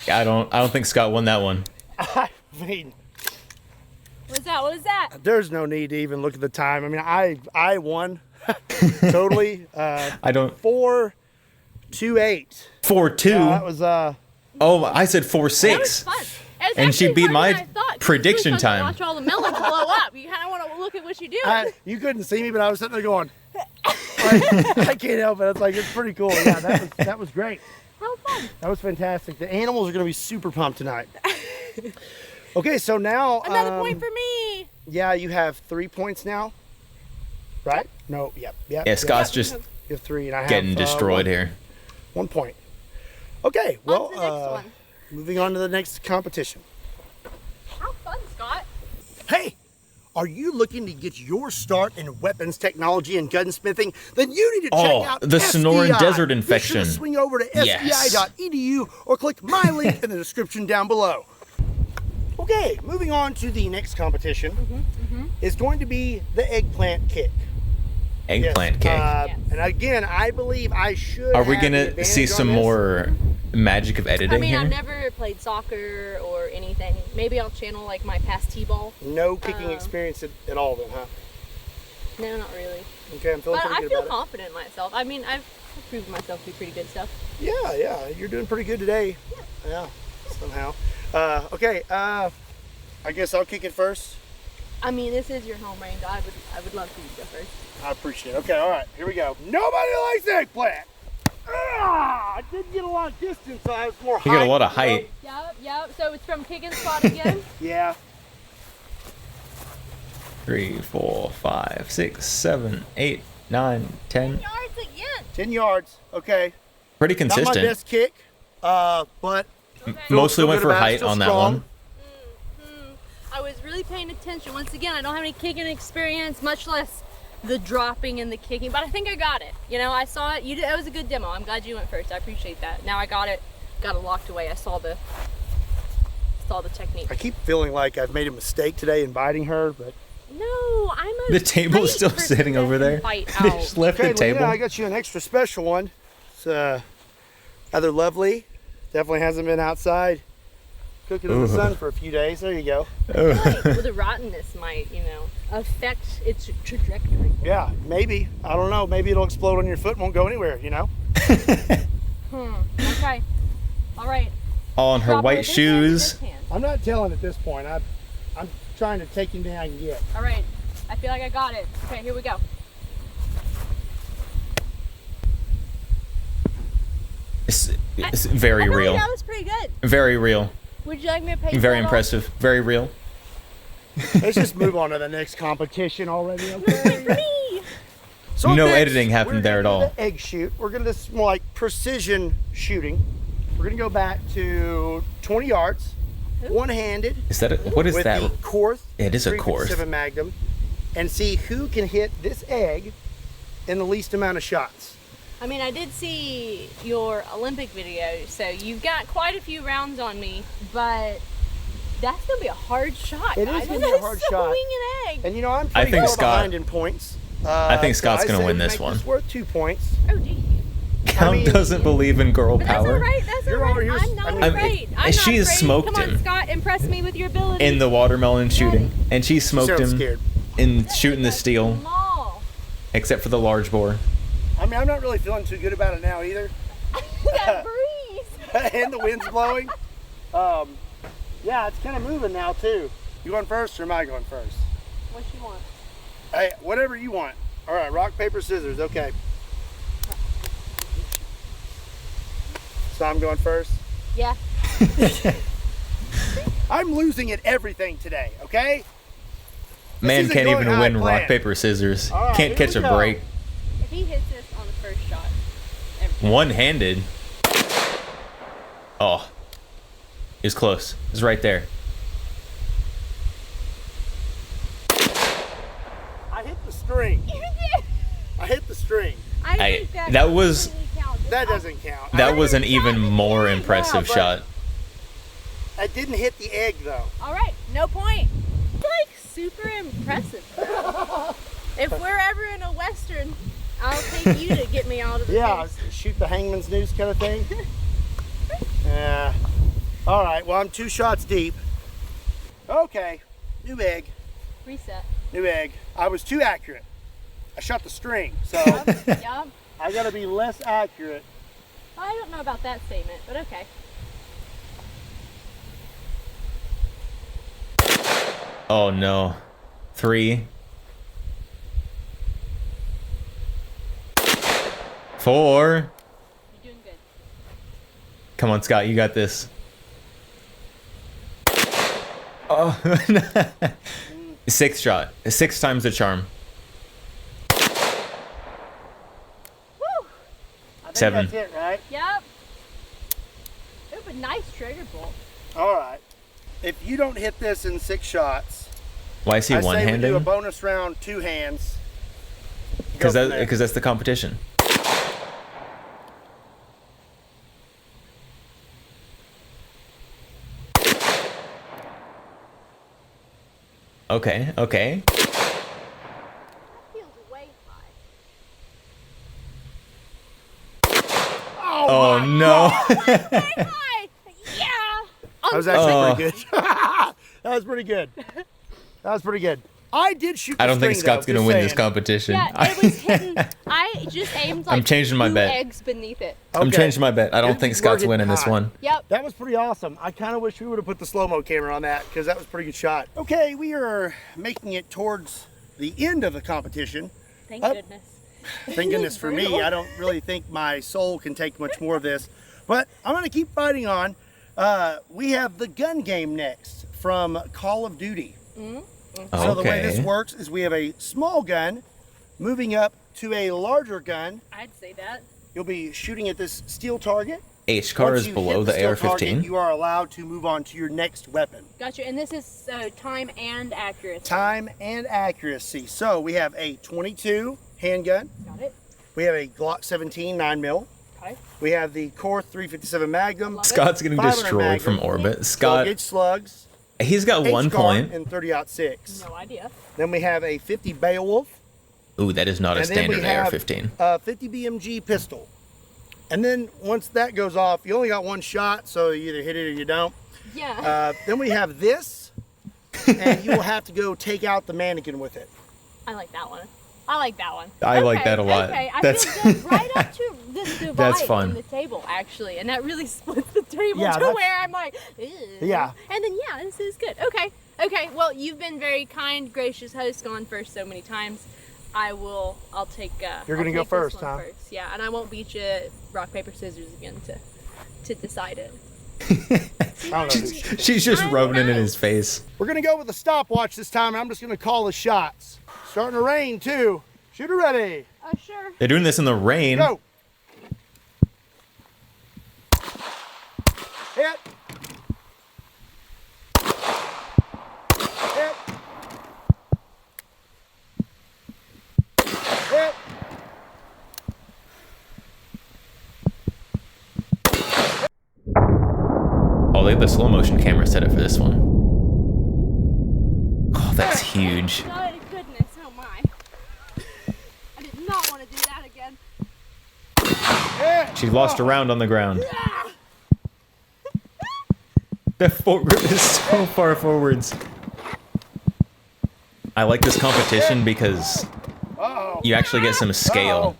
Yeah, I don't think Scott won that one. I mean, What was that? What was that? there's no need to even look at the time. I mean, I won totally. I don't. 4-2-8. 4-2. Yeah, that was Oh, I said 4-6. And she beat my prediction time. Watch all the melons blow up. You kind of want to look at what you do. you couldn't see me, but I was sitting there going, I can't help it. It's like, it's pretty cool. Yeah, that was great. How fun. That was fantastic. The animals are going to be super pumped tonight. Okay, so now. Another point for me. Yeah, you have 3 points now. Right? No, yep. Yeah, Scott's just You have 3, and I have getting destroyed 1 here. 1 point. Okay, well, On to the next one. moving on to the next competition. How fun, Scott. Hey, are you looking to get your start in weapons technology and gunsmithing? Then you need to check Oh, out the Sonoran SDI. Desert Be sure infection. to swing over to Yes. sdi.edu or click my link in the description down below. Okay, moving on to the next competition is going to be the eggplant kick. Eggplant cake. And again, I believe I should. Are we have the gonna advantage see on some this. more magic of editing I mean, here? I've never played soccer or anything. Maybe I'll channel like my past T-ball. No kicking experience at all, then, huh? No, not really. Okay, I'm feeling But pretty I good feel about confident in myself. I mean, I've proven myself to be pretty good stuff. it. Yeah, you're doing pretty good today. Yeah, somehow. Okay, I guess I'll kick it first. I mean, this is your home range. I would love for you to go first. I appreciate it. Okay, all right, here we go. Nobody likes eggplant. I did get a lot of distance, so I was more height. You get a lot of height. Yep. So it's from kicking spot again. Yeah. 3, 4, 5, 6, 7, 8, 9, 10. 10 yards again. 10 yards. Okay. Pretty consistent. Not my best kick, but mostly went for height on that one. I was really paying attention. Once again, I don't have any kicking experience, much less the dropping and the kicking, but I think I got it. You know, I saw it. That was a good demo. I'm glad you went first. I appreciate that. Now I got it locked away. I saw the technique. I keep feeling like I've made a mistake today inviting her, but no, I'm a The table's still sitting over there. They just left the table. Yeah, I got you an extra special one. It's rather lovely. Definitely hasn't been outside cooking in the sun for a few days. There you go. Well, the rottenness might, affect its trajectory. Yeah, maybe. I don't know. Maybe it'll explode on your foot and won't go anywhere, Okay. All right. On her white shoes. I'm not telling at this point. I'm trying to take him down and get. All right. I feel like I got it. Okay, here we go. It's very real. That was pretty good. Very real. Would you like me to pay? Very impressive. Very real. Let's just move on to the next competition already. Okay? So no editing happened there at all. The egg shoot. We're gonna do this more like precision shooting. We're gonna go back to 20 yards, one-handed. Is that what is with that? The Korth. It is a Korth. 357 Magnum, and see who can hit this egg in the least amount of shots. I mean, I did see your Olympic video, so you've got quite a few rounds on me, but that's gonna be a hard shot. It is gonna be a hard shot. Swing an egg. And I'm pretty far behind in points. I think Scott's gonna win this make one. This worth 2 points. Oh, geez. Count doesn't believe in girl power. That's all right. I'm not afraid. I'm not she has afraid. smoked Come on, him Scott, impress me with your ability. in the watermelon shooting, and she smoked him scared. in shooting the steel, except for the large bore. I mean, I'm not really feeling too good about it now either. That breeze. And the wind's blowing. Yeah, it's kind of moving now too. You going first or am I going first? What you want? Hey, whatever you want. All right, rock, paper, scissors. Okay. So I'm going first? Yeah. I'm losing at everything today, okay? Man can't even win rock, paper, scissors. Right, Can't catch a break. If he hits this on the first shot. One-handed. Oh. It was close. It was right there. I hit the string. You did. I hit the string. That was... That doesn't count. That was an even more impressive shot. I didn't hit the egg though. All right, no point. Like super impressive. If we're ever in a Western, I'll take you to get me out of the face. Shoot the hangman's noose kind of thing. Yeah. All right, well, I'm 2 shots deep. Okay, new egg. Reset. New egg. I was too accurate. I shot the string, so Yep. I gotta be less accurate. I don't know about that statement, but okay. Oh no. 3. 4. You're doing good. Come on, Scott, you got this. Oh. 6th shot. 6 times the charm. Woo! I think 7. that's it, right? Yep. Ooh, but nice trigger bolt. All right. If you don't hit this in 6 shots, Why is he I say we one-handed? do a bonus round 2 hands. Because that's the competition. Okay, okay. That feels way high. Oh no. Way high. Yeah. That was actually pretty good. That was pretty good. That was pretty good. I did shoot. I don't think string, Scott's though, gonna just win this saying. competition. Yeah, it was hitting. I just aimed like I'm changing my 2 bet. eggs beneath it. I'm changing my bet. I don't think We're Scott's hitting winning this high. one. Yep. That was pretty awesome. I kind of wish we would have put the slow-mo camera on that because that was a pretty good shot. Okay, we are making it towards the end of the competition. Thank Up. goodness. Thank goodness for me. I don't really think my soul can take much more of this, but I'm going to keep fighting on. We have the gun game next from Call of Duty. So the way this works is we have a small gun moving up to a larger gun. I'd say that. You'll be shooting at this steel target. HCAR Once is you below hit the steel target, AR-15. you are allowed to move on to your next weapon. Gotcha. And this is time and accuracy. Time and accuracy. So we have a 22 handgun. Got it. We have a Glock 17 9mm. Okay. We have the Core 357 Magnum. Scott's getting 500 destroyed from Magnum, orbit. Scott, 12-gauge slugs. he's got 1 HCAR, point. and 30-06. No idea. Then we have a 50 Beowulf. Ooh, that is not a And then we standard have AR-15. a 50 BMG pistol. And then once that goes off, you only got 1 shot, so you either hit it or you don't. Yeah. Then we have this, and you will have to go take out the mannequin with it. I like that one. I like that one. I like that a lot. Okay, I That's- feel good right up to this divide That's fun. in the table, actually, and that really splits the table Yeah, to that's- where I'm like, ew. Yeah. And then yeah, this is good. Okay, okay. Well, you've been very kind, gracious host, gone first so many times. I'll take. You're gonna I'll go take this first, one huh? First. Yeah, and I won't beat you rock paper scissors again to decide it. I don't know. She's just rubbing it in his face. We're gonna go with a stopwatch this time. I'm just gonna call the shots. Starting to rain too. Shooter ready. Sure. They're doing this in the rain. Go. Hit. Hit. Hit. Oh, they have the slow motion camera set up for this one. Oh, that's huge. Oh goodness, oh my! I did not want to do that again. She lost a round on the ground. That foregrip is so far forwards. I like this competition because you actually get some scale.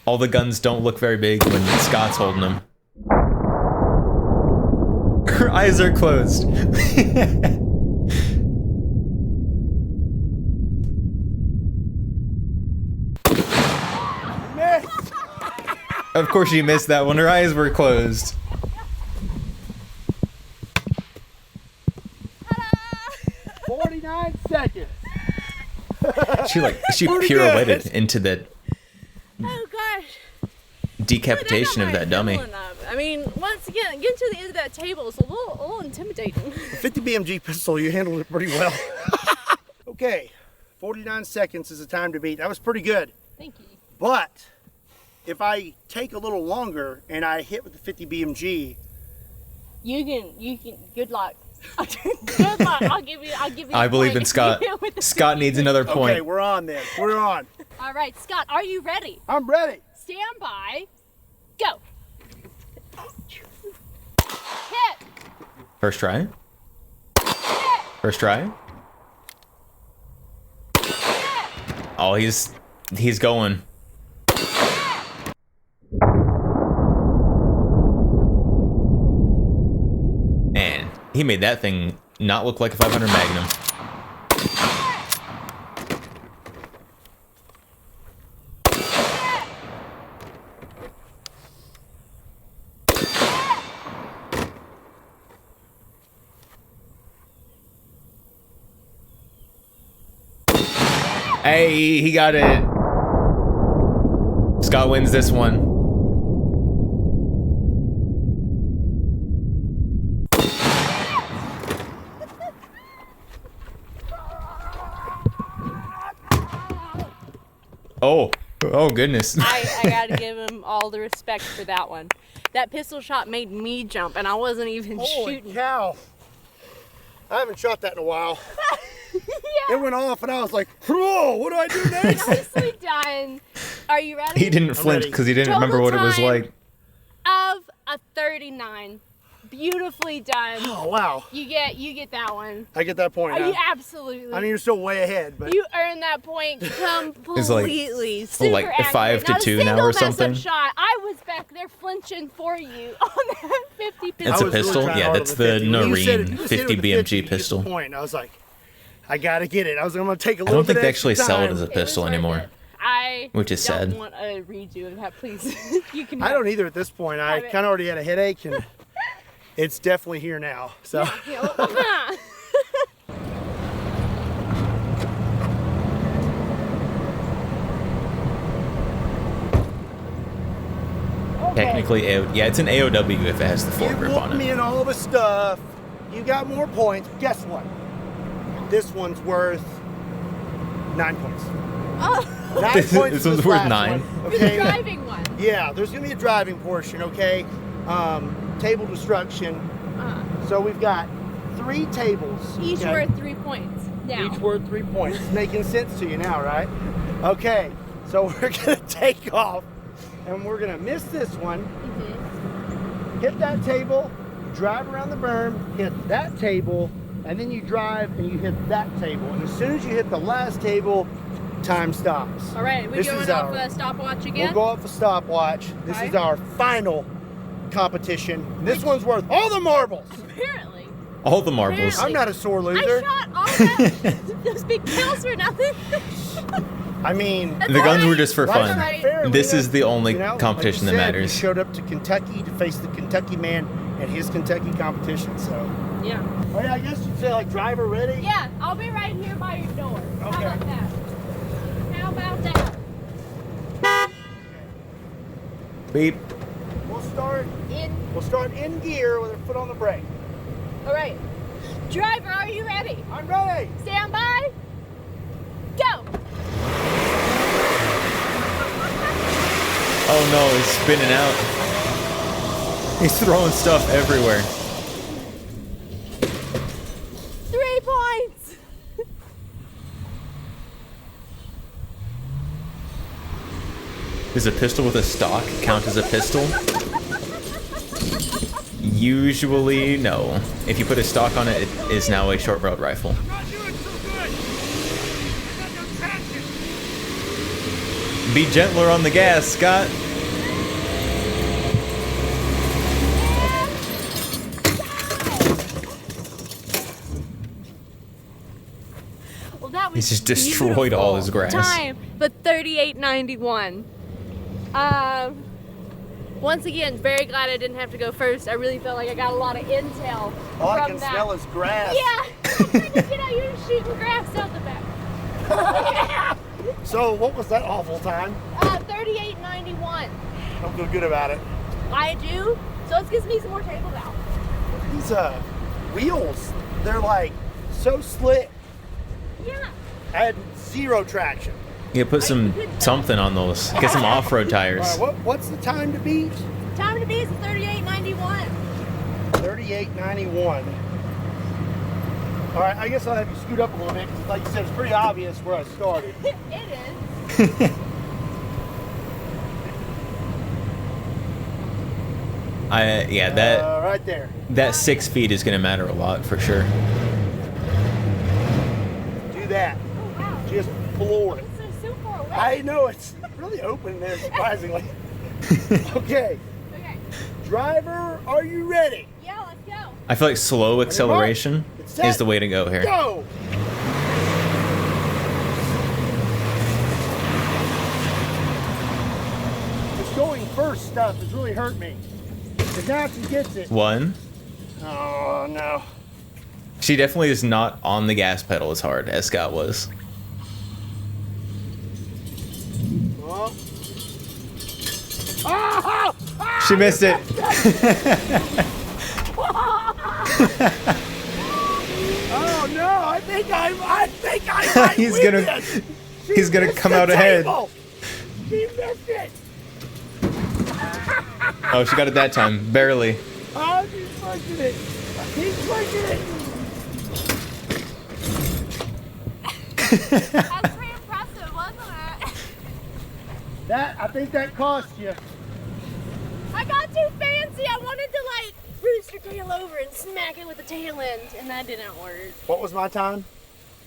All the guns don't look very big when Scott's holding them. Her eyes are closed. Of course she missed that one. Her eyes were closed. 49 seconds. She Pretty pirouetted good. into the Oh gosh. decapitation of that dummy. I mean, once again, getting to the end of that table is a little intimidating. 50 BMG pistol, you handled it pretty well. Okay, 49 seconds is the time to beat. That was pretty good. Thank you. But if I take a little longer and I hit with the 50 BMG, You can. Good luck. Good luck. I'll give you. I a believe point in Scott. with the Scott needs another okay, point. we're on then. We're on. All right, Scott, are you ready? I'm ready. Stand by. Go. Hit. First try. First try. Oh, he's going. Man, he made that thing not look like a 500 Magnum. Hey, he got it. Scott wins this one. Oh goodness. I gotta give him all the respect for that one. That pistol shot made me jump, and I wasn't even Holy shooting. cow. I haven't shot that in a while. It went off and I was like, whoa, what do I do next? Honestly dying. Are you ready? He didn't flinch because he didn't Total remember what it was time like. Of a 39 beautifully done. Oh wow. You get that one. I get that point. You Huh? absolutely. I mean, you're still way ahead, but You earned that point completely. It's Super like accurate. 5-2 Not a now or single something? mess-up shot. I was back there flinching for you on that 50 pistol. It's a pistol? Yeah, that's the Noreen 50 BMG pistol. Point. I was like, I gotta get it. I was gonna take a I little don't think bit they actually extra sell it time. as a pistol anymore. Which is don't sad. want a redo of that, please. You can. I don't either at this point. I Have it. kind of already had a headache, and it's definitely here now. So. Technically, yeah, it's an AOW if it has the You foregrip whooped on me it. and all the stuff. You got more points. Guess what? This one's worth 9 points. Oh. 9 This points. one's this worth last 9? one, The okay? driving one. Yeah, there's gonna be a driving portion, okay? Table destruction. So we've got 3 tables. Each okay? worth 3 points. Now. Each worth 3 points. It's making sense to you now, right? Okay, so we're gonna take off, and we're gonna miss this one. Hit that table, drive around the berm, hit that table, and then you drive and you hit that table. And as soon as you hit the last table, time stops. All right, we This going is off our- a stopwatch again? We'll go off a stopwatch. This Okay. is our final competition. This one's worth all the marbles. Apparently. All the marbles. I'm not a sore loser. I shot all that, those big kills for nothing. I mean, The guns were just for Life's fun. not fair, This Lena. is the only You know, competition like you that said, matters. You showed up to Kentucky to face the Kentucky man at his Kentucky competition, so. Yeah. Oh yeah, I guess you'd say like driver ready? Yeah, I'll be right here by your door. How Okay. about that? How about that? Beep. We'll start In. We'll start in gear with our foot on the brake. All right. Driver, are you ready? I'm ready. Stand by. Go. Oh no, he's spinning out. He's throwing stuff everywhere. 3 points. Does a pistol with a stock count as a pistol? Usually, no. If you put a stock on it, it is now a short barreled rifle. Be gentler on the gas, Scott. Well, that was He's just destroyed all his grass. Time, but 38.91. Once again, very glad I didn't have to go first. I really felt like I got a lot of intel All I from can that. smell is grass. Yeah. You know, you're shooting grass out the back. So what was that awful time? 38.91. Don't feel good about it. I do. So it gives me some more tables out. These wheels, they're like so slick. Yeah. I had 0 traction. Yeah, put something on those. Get some off-road tires. All right, what's the time to beat? Time to beat is 38.91. 38.91. All right, I guess I'll have you scoot up a little bit because, like you said, it's pretty obvious where I started. It is. Yeah, that right there. that 6 feet is gonna matter a lot for sure. Do that. Oh, wow. Just floor it. It's so far away. I know it's really open there, surprisingly. Okay. Okay. Driver, are you ready? Yeah, let's go. I feel like slow acceleration Set. is the way to go here. Go. This going first stuff has really hurt me. But now she gets it. 1. Oh no. She definitely is not on the gas pedal as hard as Scott was. Oh. Ah! Ah! She missed it. Oh no! I think I might He's win gonna this. he's gonna missed come the out ahead. table. She missed it. Oh, she got it that time, barely. Oh, she's pushing it. He's pushing it. That's pretty impressive, wasn't it? I think that cost you. I got too fancy. I wanted to like rooster tail over and smack it with the tail end, and that didn't work. What was my time?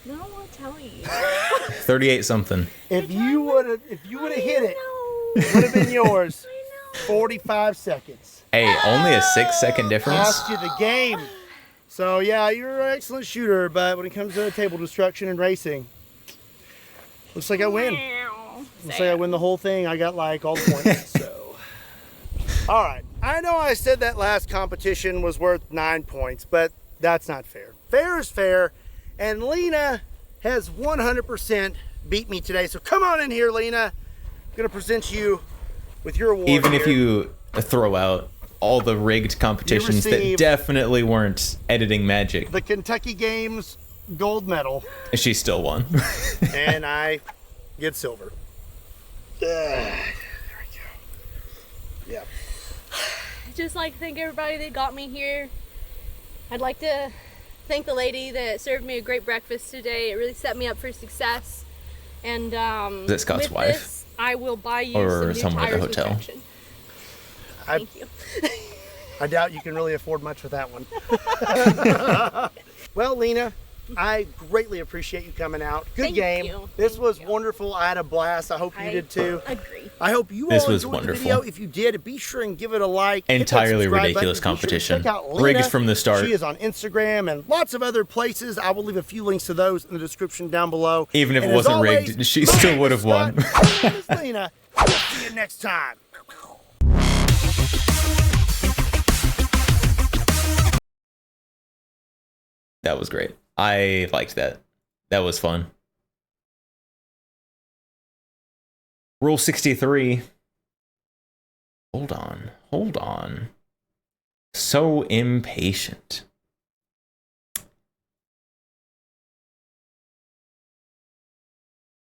No, I'll tell you. 38 something. If you would have hit it, it would have been yours. 45 seconds. Hey, only a 6-second difference. Cost you the game. So yeah, you're an excellent shooter, but when it comes to table destruction and racing, looks like I win. Looks like I win the whole thing. I got like all the points. So, all right. I know I said that last competition was worth 9 points, but that's not fair. Fair is fair, and Lena has 100% beat me today. So come on in here, Lena. I'm gonna present you with your award. Even here. if you throw out all the rigged competitions that definitely weren't editing magic, the Kentucky Games gold medal, she still won. and I get silver. There we go. Yeah. Just like to thank everybody that got me here. I'd like to thank the lady that served me a great breakfast today. It really set me up for success. And Is it Scott's with wife? this, I will buy you Or some new someone at the tires with hotel? traction. Thank you. I doubt you can really afford much with that one. Well, Lena, I greatly appreciate you coming out. Good Thank game. you. This was wonderful. I had a blast. I hope you did too. Agree. I hope you This all was enjoyed wonderful. the video. If you did, be sure and give it a like. Hit that Entirely subscribe button. ridiculous Be sure to competition. check out Lena. Rigged from the start. She is on Instagram and lots of other places. I will leave a few links to those in the description down below. Even if And it as wasn't always, rigged, she still would have won. my name is Lena. We'll see you next time. That was great. I liked that. That was fun. Rule 63. Hold on. Hold on. So impatient.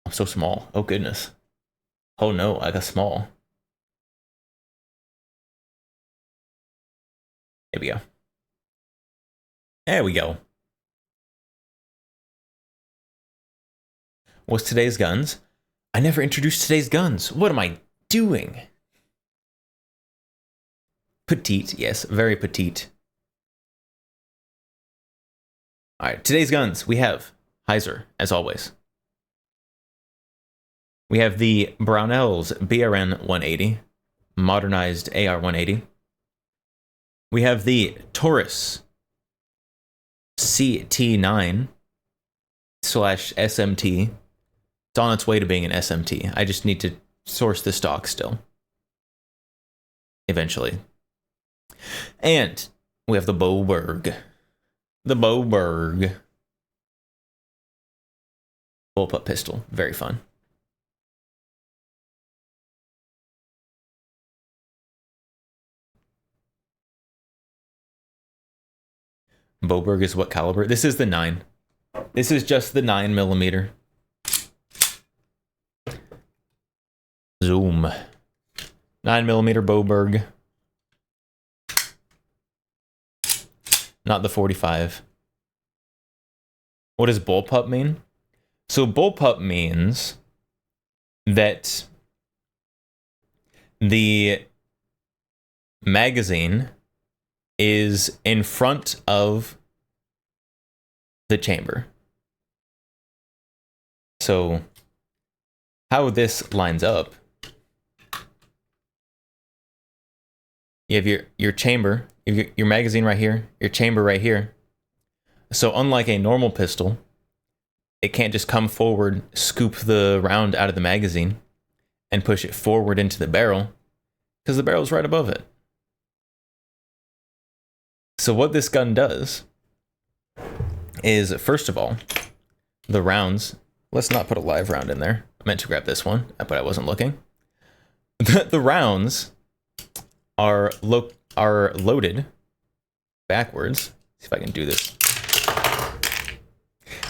I'm so small. Oh, goodness. Oh, no. I got small. There we go. There we go. What's today's guns? I never introduced today's guns. What am I doing? Petite, yes, very petite. All right, today's guns. We have Heiser, as always. We have the Brownells BRN 180, modernized AR 180. We have the Taurus CT9 / SMT. It's on its way to being an SMT. I just need to source the stock still. Eventually. And we have the Boberg. The Boberg. Bullpup pistol. Very fun. Boberg is what caliber? This is the 9. This is just the 9mm. Zoom. 9mm Boberg. Not the 45. What does bullpup mean? So bullpup means that the magazine is in front of the chamber. So how this lines up, you have your chamber, your magazine right here, your chamber right here. So unlike a normal pistol, it can't just come forward, scoop the round out of the magazine, and push it forward into the barrel, because the barrel's right above it. So what this gun does is, first of all, the rounds, let's not put a live round in there. I meant to grab this one, but I wasn't looking. The rounds are loaded backwards. See if I can do this.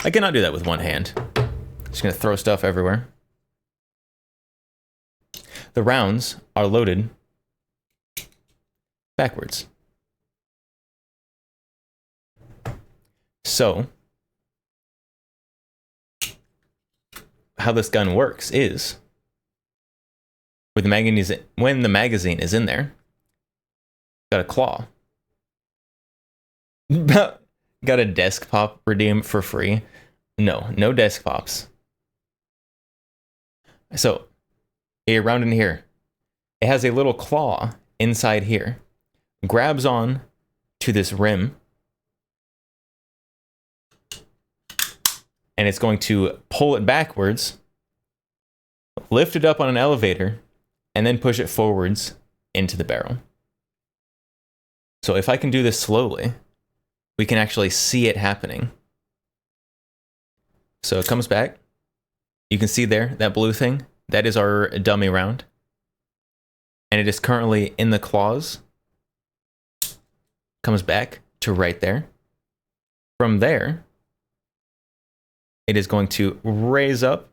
I cannot do that with one hand. Just gonna throw stuff everywhere. The rounds are loaded backwards. So, how this gun works is, with the magazine, when the magazine is in there, got a claw. Got a desk pop redeem for free. No desk pops. So, around in here, it has a little claw inside here. Grabs on to this rim. And it's going to pull it backwards, lift it up on an elevator, and then push it forwards into the barrel. So if I can do this slowly, we can actually see it happening. So it comes back. You can see there, that blue thing, that is our dummy round. And it is currently in the claws. Comes back to right there. From there, it is going to raise up.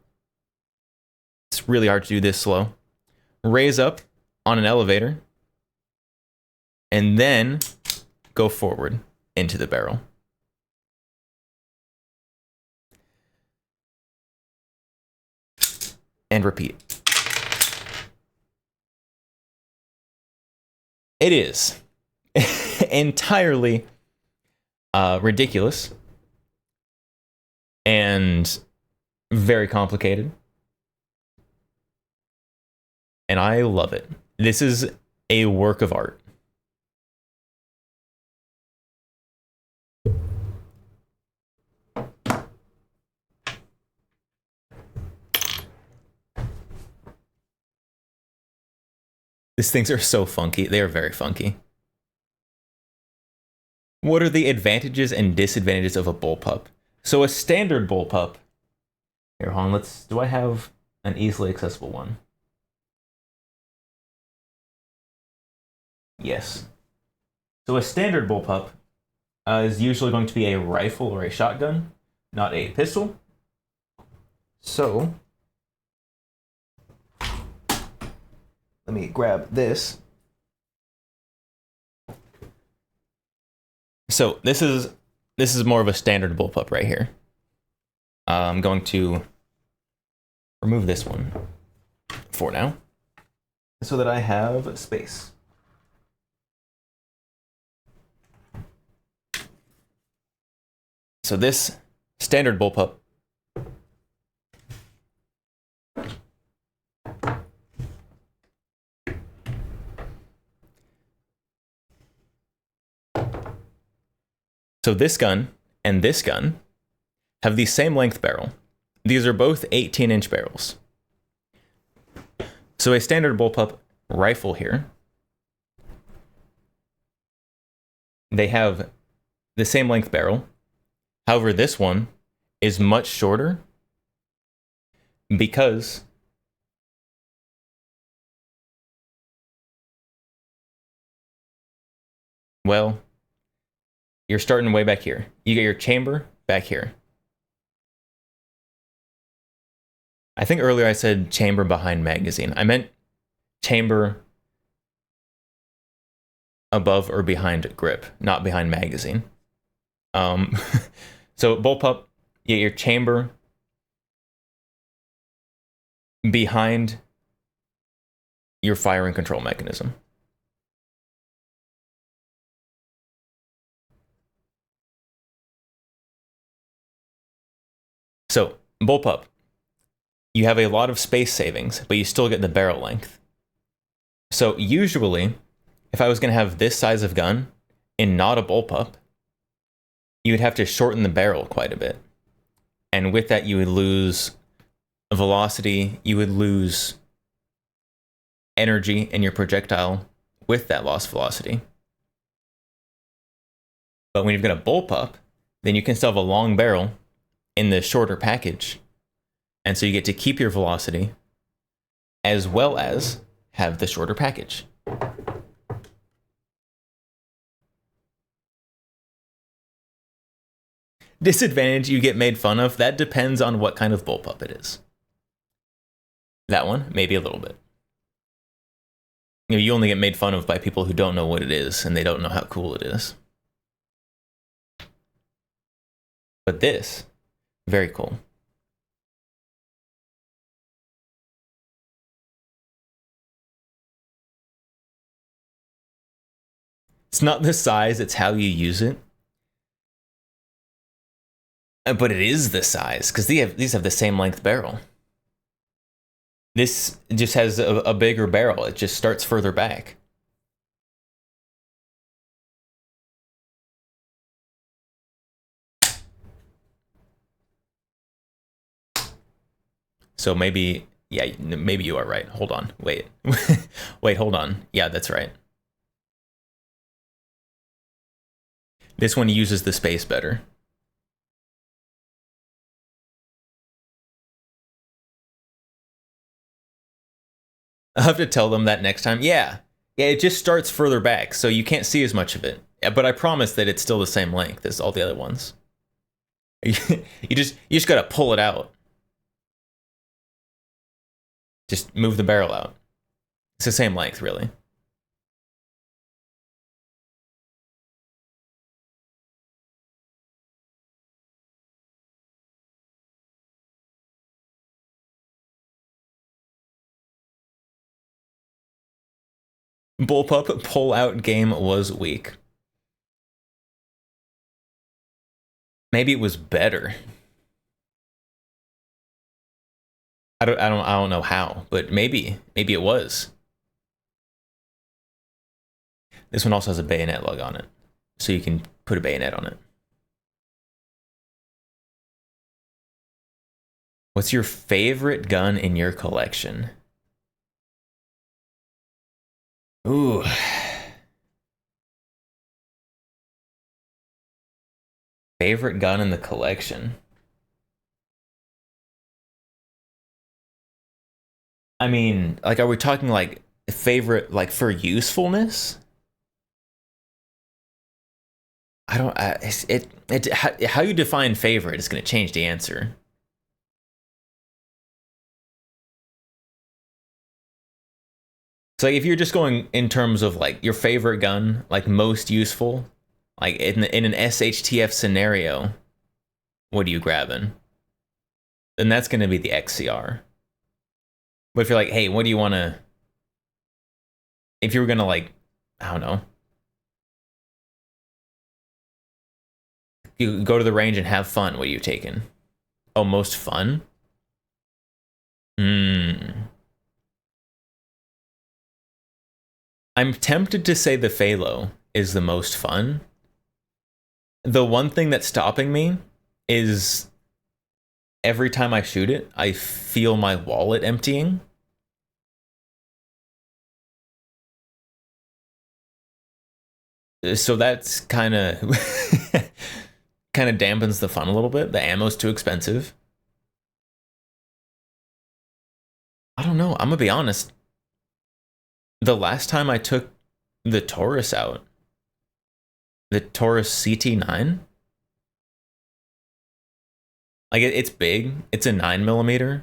It's really hard to do this slow. Raise up on an elevator. And then go forward into the barrel. And repeat. It is entirely ridiculous and very complicated. And I love it. This is a work of art. These things are so funky. They are very funky. What are the advantages and disadvantages of a bullpup? So a standard bullpup. Here, hold on. Do I have an easily accessible one? Yes. So a standard bullpup is usually going to be a rifle or a shotgun, not a pistol. So let me grab this. So this is more of a standard bullpup right here. I'm going to remove this one for now, so that I have space. So this standard bullpup So this gun and this gun have the same length barrel. These are both 18-inch barrels. So a standard bullpup rifle here, they have the same length barrel. However, this one is much shorter because well, you're starting way back here. You get your chamber back here. I think earlier I said chamber behind magazine. I meant chamber above or behind grip, not behind magazine. So bullpup, you get your chamber behind your firing control mechanism. So, bullpup, you have a lot of space savings, but you still get the barrel length. So usually, if I was going to have this size of gun and not a bullpup, you would have to shorten the barrel quite a bit. And with that, you would lose velocity, you would lose energy in your projectile with that lost velocity. But when you've got a bullpup, then you can still have a long barrel in the shorter package. And so you get to keep your velocity as well as have the shorter package. Disadvantage, you get made fun of. That depends on what kind of bullpup it is. That one, maybe a little bit. You only get made fun of by people who don't know what it is and they don't know how cool it is. But this, very cool. It's not the size, it's how you use it. But it is the size, because these have the same length barrel. This just has a bigger barrel. It just starts further back. So maybe, yeah, maybe you are right. Hold on. Wait. Wait, hold on. Yeah, that's right. This one uses the space better. I'll have to tell them that next time. Yeah. Yeah, it just starts further back, so you can't see as much of it. But I promise that it's still the same length as all the other ones. You just gotta pull it out. Just move the barrel out. It's the same length, really. Bullpup pull-out game was weak. Maybe it was better. I don't know how, but maybe it was. This one also has a bayonet lug on it, so you can put a bayonet on it. What's your favorite gun in your collection? Ooh. Favorite gun in the collection? I mean, like, are we talking like favorite, like for usefulness? I don't. How you define favorite is going to change the answer. So like, if you're just going in terms of like your favorite gun, like most useful, like in an SHTF scenario, what are you grabbing? Then that's going to be the XCR. But if you're like, hey, what do you want to... If you were going to like, I don't know. You go to the range and have fun, what are you taking? Oh, most fun? I'm tempted to say the Phalo is the most fun. The one thing that's stopping me is every time I shoot it, I feel my wallet emptying. So that's kind of dampens the fun a little bit. The ammo's too expensive. I don't know. I'm gonna be honest. The last time I took the Taurus out, the Taurus CT9, like it's big. It's a 9mm.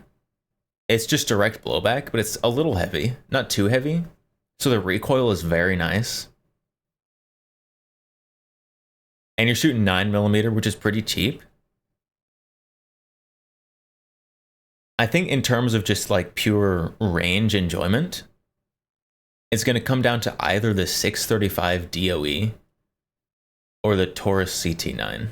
It's just direct blowback, but it's a little heavy, not too heavy. So the recoil is very nice. And you're shooting 9mm, which is pretty cheap. I think in terms of just like pure range enjoyment, it's going to come down to either the 635 DOE or the Taurus CT9.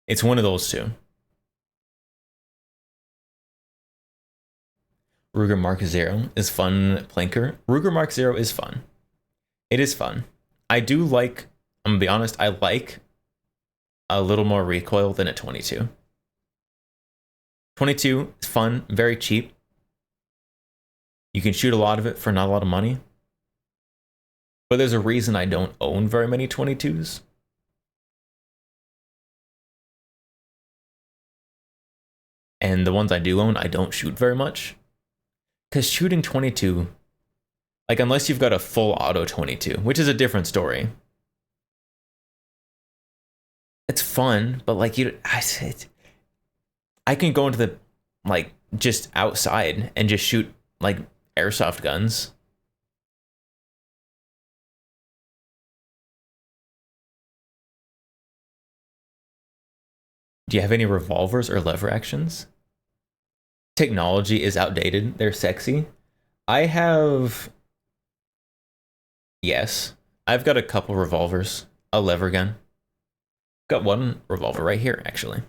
It's one of those two. Ruger Mark Zero is fun, Plinker. Ruger Mark Zero is fun. It is fun. I do like, I'm gonna be honest, I like a little more recoil than a 22. 22 is fun, very cheap. You can shoot a lot of it for not a lot of money. But there's a reason I don't own very many 22s. And the ones I do own, I don't shoot very much. Because shooting 22, like unless you've got a full auto 22, which is a different story. It's fun, but like I can go into the, like, just outside and just shoot, like, airsoft guns. Do you have any revolvers or lever actions? Technology is outdated. They're sexy. I have... Yes. I've got a couple revolvers, a lever gun. Got one revolver right here, actually,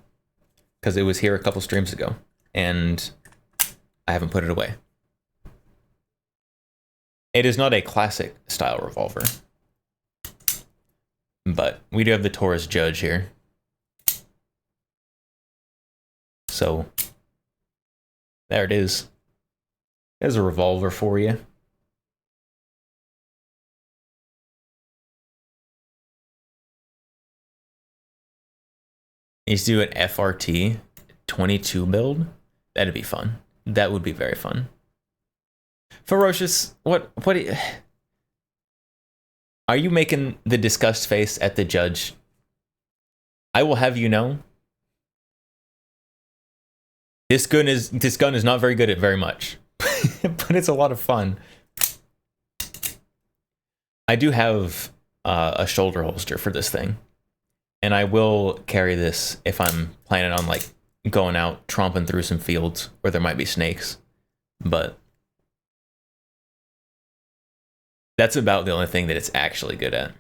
because it was here a couple streams ago, and I haven't put it away. It is not a classic style revolver, but we do have the Taurus Judge here. So there it is. There's a revolver for you. You do an FRT 22 build. That'd be fun. That would be very fun. Ferocious, what are you making the disgust face at the judge? I will have you know, this gun is not very good at very much, but it's a lot of fun. I do have a shoulder holster for this thing, and I will carry this if I'm planning on like going out tromping through some fields where there might be snakes, but that's about the only thing that it's actually good at.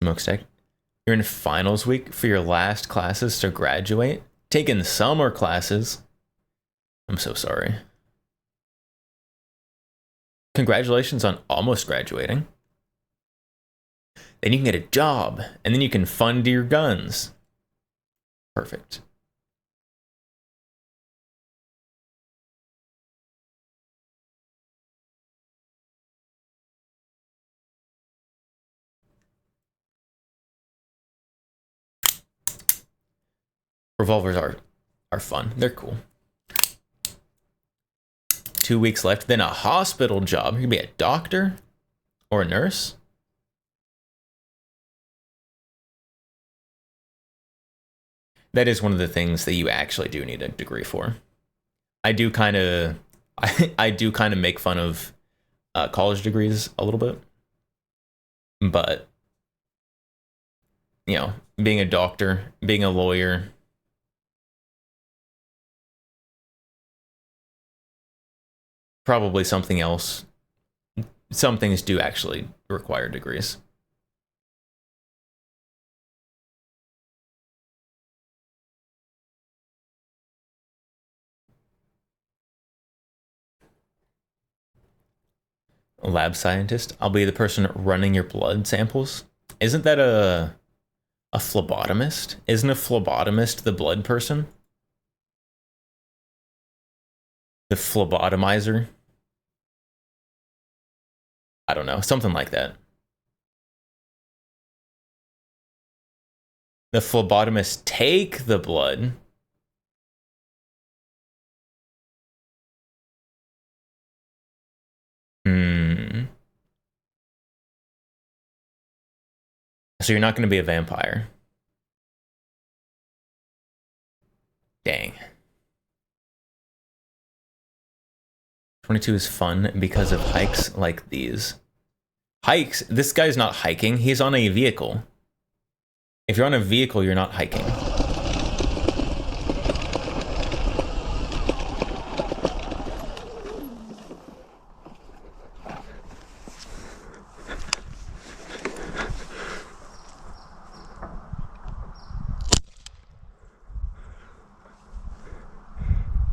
Smokestack, you're in finals week for your last classes to graduate, taking summer classes. I'm so sorry. Congratulations on almost graduating. Then you can get a job, and then you can fund your guns. Perfect. Revolvers are fun. They're cool. 2 weeks left, then a hospital job. You could be a doctor or a nurse. That is one of the things that you actually do need a degree for. I do kind of make fun of college degrees a little bit, but you know, being a doctor, being a lawyer, probably something else. Some things do actually require degrees. A lab scientist. I'll be the person running your blood samples. Isn't that a phlebotomist? Isn't a phlebotomist the blood person? The phlebotomizer? I don't know, something like that. The phlebotomists take the blood. So you're not going to be a vampire. Dang. 22 is fun because of hikes like these. Hikes? This guy's not hiking. He's on a vehicle. If you're on a vehicle, you're not hiking.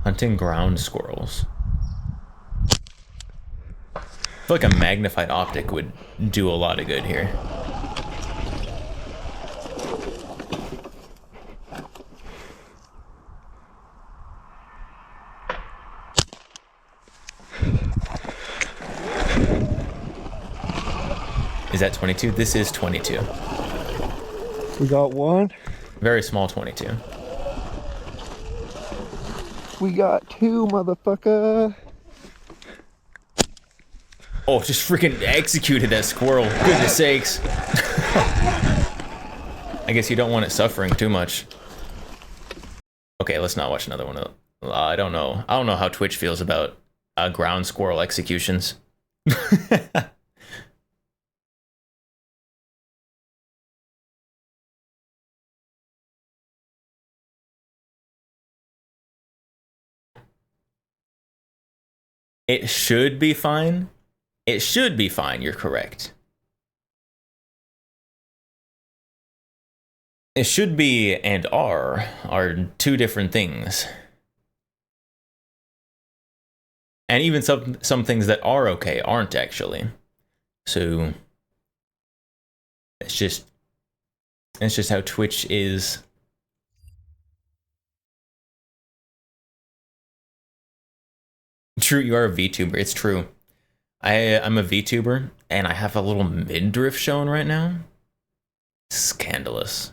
Hunting ground squirrels. I feel like a magnified optic would do a lot of good here. Is that 22? This is 22. We got one. Very small 22. We got two, motherfucker. Oh, just freaking executed that squirrel. Goodness sakes. I guess you don't want it suffering too much. Okay, let's not watch another one. I don't know. I don't know how Twitch feels about ground squirrel executions. It should be fine. It should be fine, you're correct. It should be and are two different things. And even some things that are okay aren't actually. So it's just how Twitch is. True, you are a VTuber. It's true. I'm a VTuber, and I have a little midriff showing right now. Scandalous.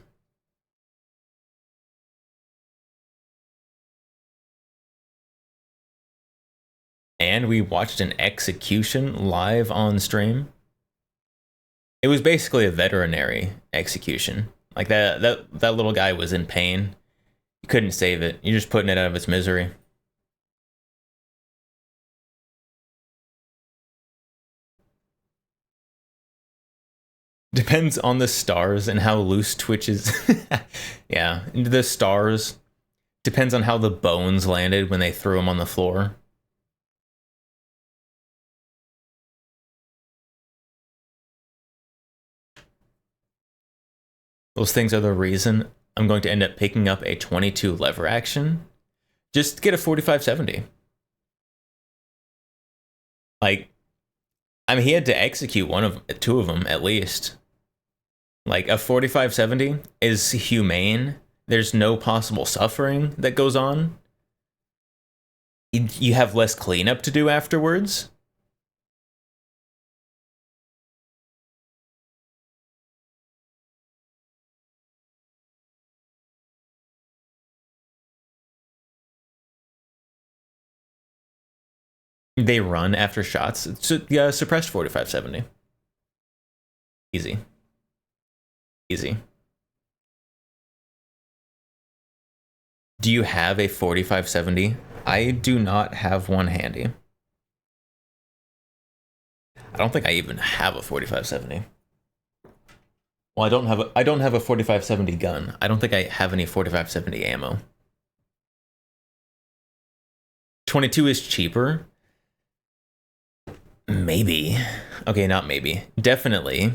And we watched an execution live on stream. It was basically a veterinary execution. Like that little guy was in pain. You couldn't save it. You're just putting it out of its misery. Depends on the stars and how loose Twitch is. Yeah, the stars. Depends on how the bones landed when they threw them on the floor. Those things are the reason I'm going to end up picking up a 22 lever action. Just get a 4570. Like, I mean, he had to execute two of them at least. Like, a 4570 is humane. There's no possible suffering that goes on. You have less cleanup to do afterwards. They run after shots. Yeah, suppressed 4570. Easy. Easy. Do you have a 4570? I do not have one handy. I don't think I even have a 4570. Well, I don't have a 4570 gun. I don't think I have any 4570 ammo. 22 is cheaper. Maybe. Okay, not maybe. Definitely.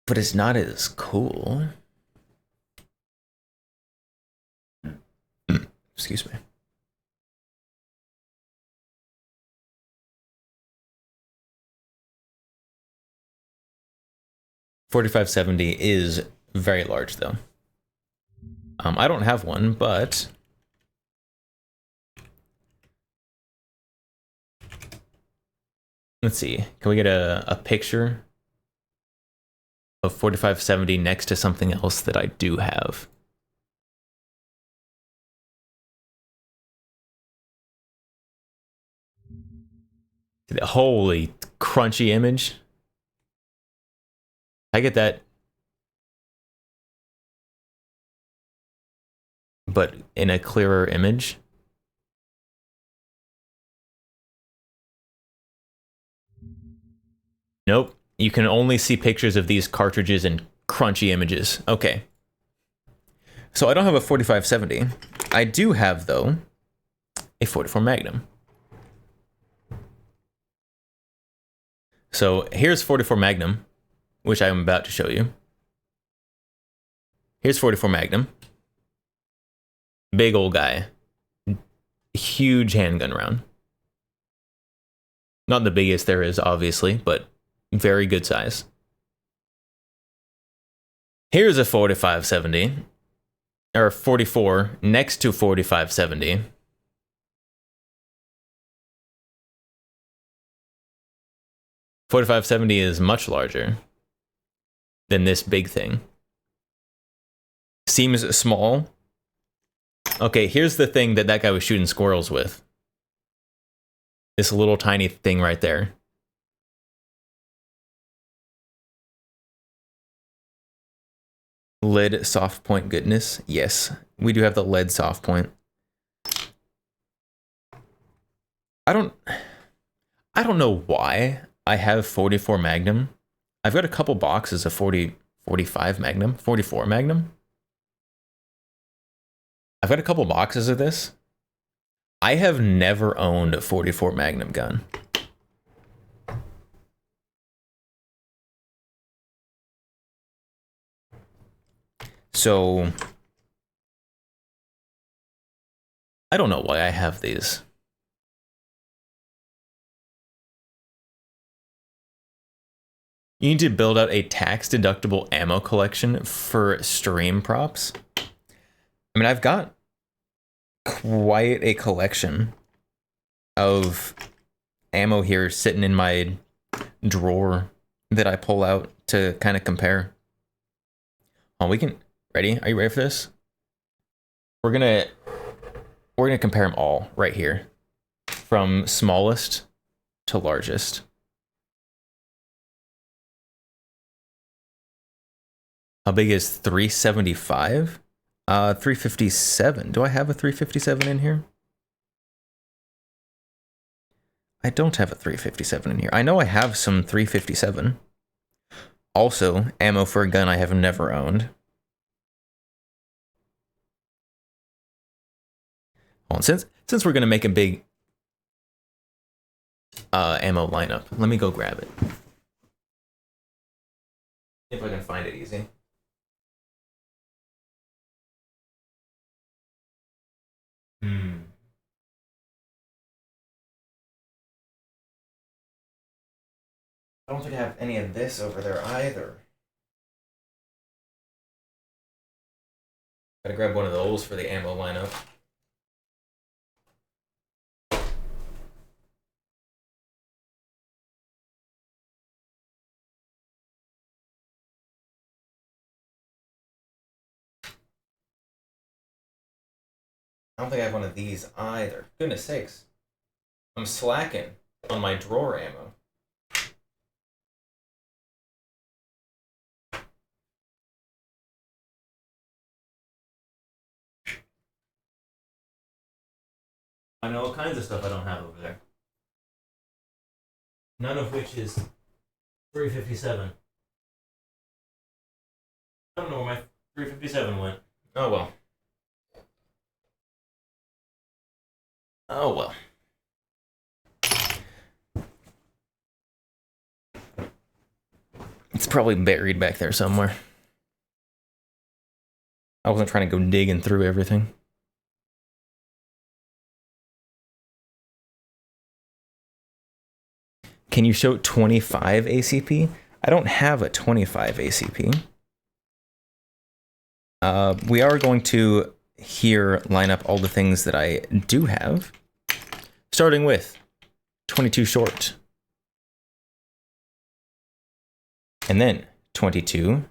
But it's not as cool. Excuse me. .4570 is very large, though. I don't have one, but let's see. Can we get a picture of 4570 next to something else that I do have? Holy crunchy image. I get that. But in a clearer image. Nope. You can only see pictures of these cartridges in crunchy images. Okay. So I don't have a 4570. I do have, though, a 44 Magnum. So here's 44 Magnum, which I'm about to show you. Here's 44 Magnum. Big old guy. Huge handgun round. Not the biggest there is, obviously, but very good size. Here's a 4570. Or 44 next to 4570. .4570 is much larger than this big thing. Seems small. Okay, here's the thing that guy was shooting squirrels with. This little tiny thing right there. Lead soft point goodness. Yes, we do have the lead soft point. I don't know why I have 44 Magnum. I've got a couple boxes of 45 Magnum, 44 Magnum. I've got a couple boxes of this. I have never owned a 44 Magnum gun. So I don't know why I have these. You need to build out a tax-deductible ammo collection for stream props. I mean, I've got quite a collection of ammo here sitting in my drawer that I pull out to kind of compare. Oh, we can... Ready? Are you ready for this? We're gonna compare them all right here, from smallest to largest. How big is 375? 357. Do I have a 357 in here? I don't have a 357 in here. I know I have some 357. Also, ammo for a gun I have never owned. Well, since we're gonna make a big ammo lineup, let me go grab it. If I can find it easy. I don't think I have any of this over there either. Gotta grab one of those for the ammo lineup. I don't think I have one of these either. Goodness sakes. I'm slacking on my drawer ammo. I know all kinds of stuff I don't have over there. None of which is 357. I don't know where my 357 went. Oh well. Oh well. It's probably buried back there somewhere. I wasn't trying to go digging through everything. Can you show 25 ACP? I don't have a 25 ACP. We are going to here line up all the things that I do have, starting with 22 short, and then 22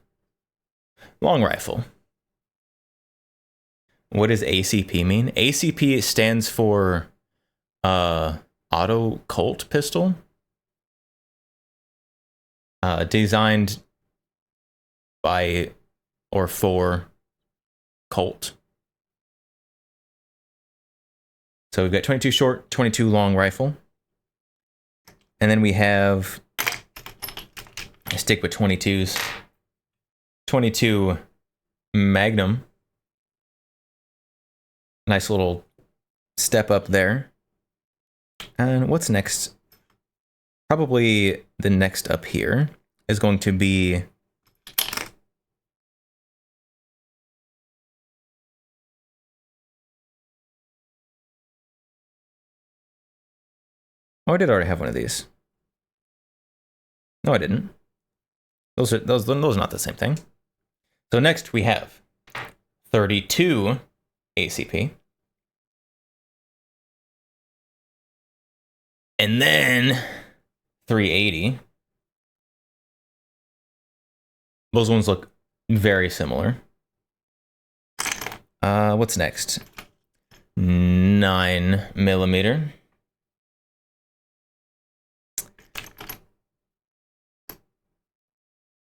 long rifle. What does ACP mean? ACP stands for Auto Colt Pistol, designed by or for Colt. So we've got 22 short, 22 long rifle. And then we have, I stick with 22s, 22 Magnum. Nice little step up there. And what's next? Probably the next up here is going to be oh, I did already have one of these. No, I didn't. Those are not the same thing. So next we have 32 ACP. And then 380. Those ones look very similar. What's next? 9mm.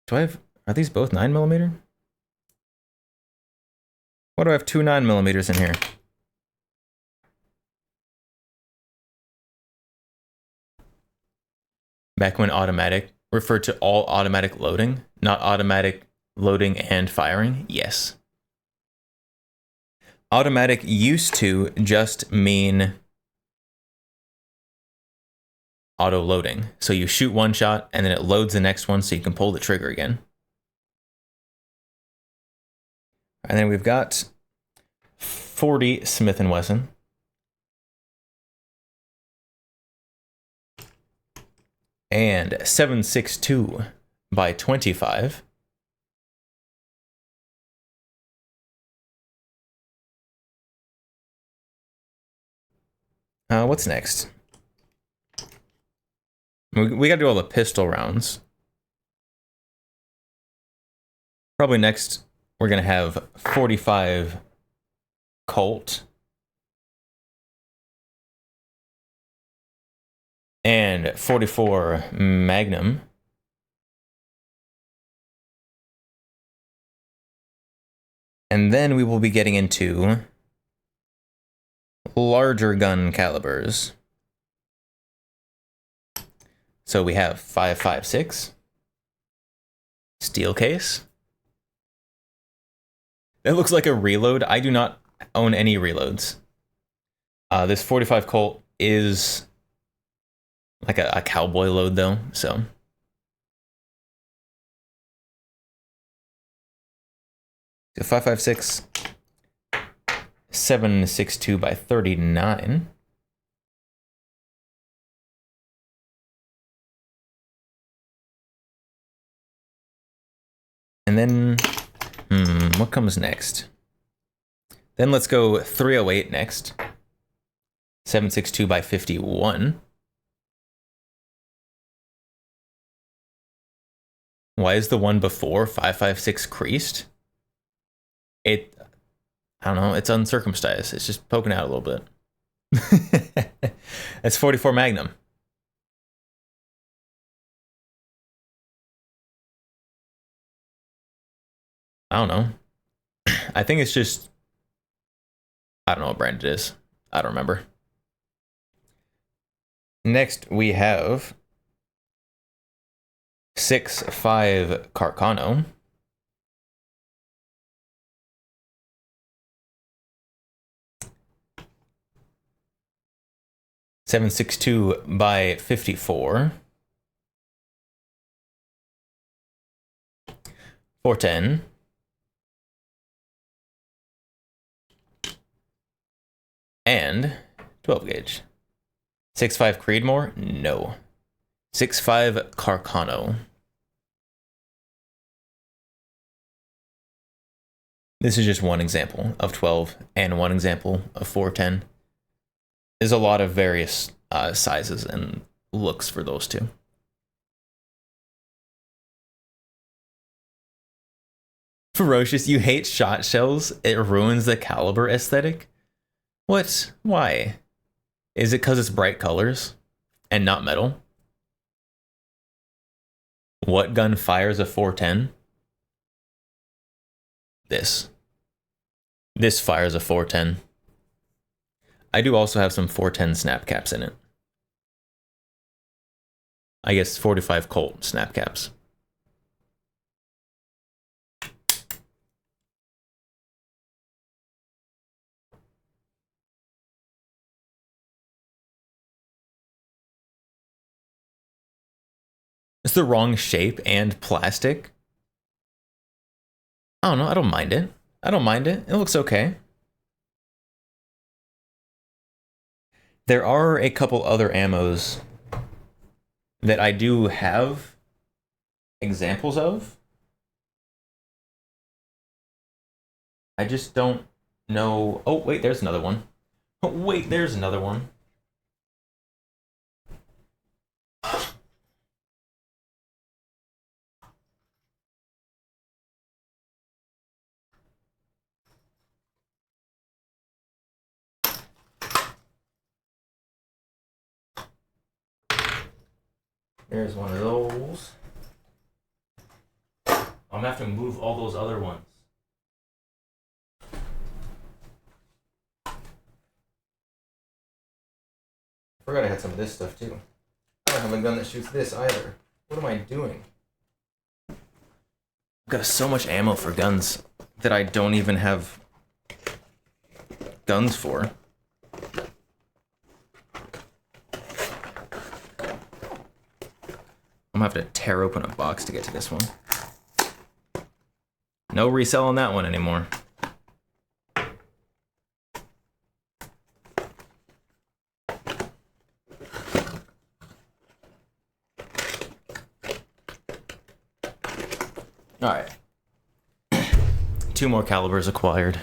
Do I have, are these both 9mm? Why do I have two 9mm in here? Back when automatic referred to all automatic loading, not automatic loading and firing? Yes. Automatic used to just mean auto loading. So you shoot one shot and then it loads the next one so you can pull the trigger again. And then we've got 40 Smith & Wesson. And 7.62 by 25. What's next? We got to do all the pistol rounds. Probably next we're going to have 45 Colt. And 44 Magnum. And then we will be getting into larger gun calibers. So we have 5.56 steel case. It looks like a reload. I do not own any reloads. This 45 Colt is like a cowboy load though, so. So 5.56, 7.62 by 39. And then, what comes next? Then let's go 308 next. 7.62 by 51. Why is the one before 5.56 creased? I don't know, it's uncircumcised. It's just poking out a little bit. That's 44 Magnum. I don't know. I think it's just, I don't know what brand it is. I don't remember. Next we have 6.5 Carcano. .762 by 54. 410. And 12 gauge. 6.5 Creedmoor? No. 6.5 Carcano. This is just one example of 12 and one example of 410. There's a lot of various sizes and looks for those two. Ferocious, you hate shot shells? It ruins the caliber aesthetic? What? Why? Is it because it's bright colors and not metal? What gun fires a 410? This. This fires a 410. I do also have some 410 snap caps in it. I guess 45 Colt snap caps. It's the wrong shape and plastic. I don't know, I don't mind it. I don't mind it. It looks okay. There are a couple other ammos that I do have examples of. I just don't know. Oh, wait, there's another one. Oh, wait, there's another one. There's one of those. I'm gonna have to move all those other ones. I forgot I had some of this stuff too. Oh don't have a gun that shoots this either. What am I doing? I've got so much ammo for guns that I don't even have guns for. I'm gonna have to tear open a box to get to this one. No reselling that one anymore. Alright. 2 more calibers acquired.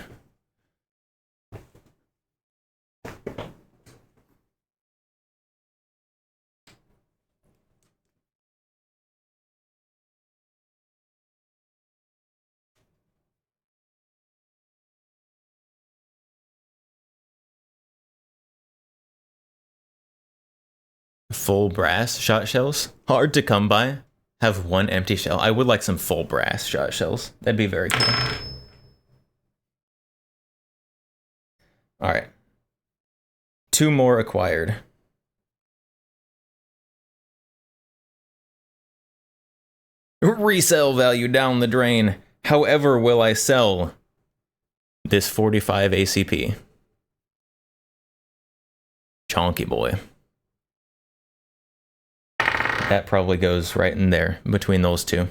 Full brass shot shells. Hard to come by. Have 1 empty shell. I would like some full brass shot shells. That'd be very cool. Alright. 2 more acquired. Resale value down the drain. However will I sell this 45 ACP? Chonky boy. That probably goes right in there, between those 2.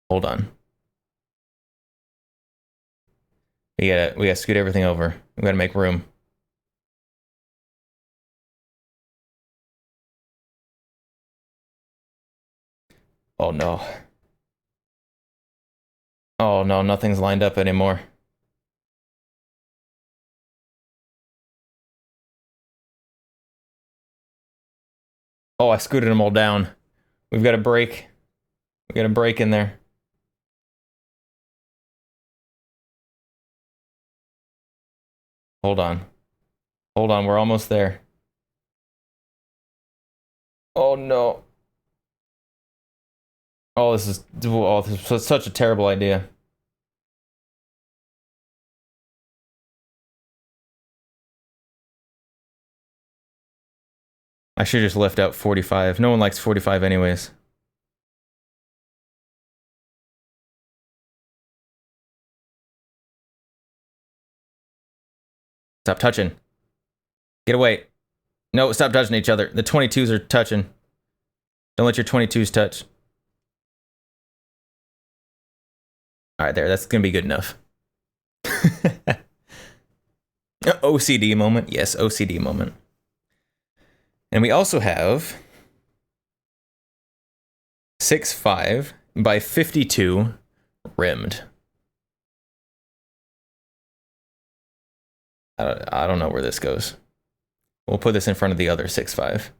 Hold on. We gotta scoot everything over. We gotta make room. Oh no. Oh no, nothing's lined up anymore. Oh, I scooted them all down. We've got a break. We got a break in there. Hold on. Hold on, we're almost there. Oh no. Oh, this is such a terrible idea. I should just left out 45. No one likes 45 anyways. Stop touching. Get away. No, stop touching each other. The 22s are touching. Don't let your 22s touch. Alright, there. That's going to be good enough. OCD moment. Yes, OCD moment. And we also have 6.5 by 52 rimmed. I don't know where this goes. We'll put this in front of the other 6.5.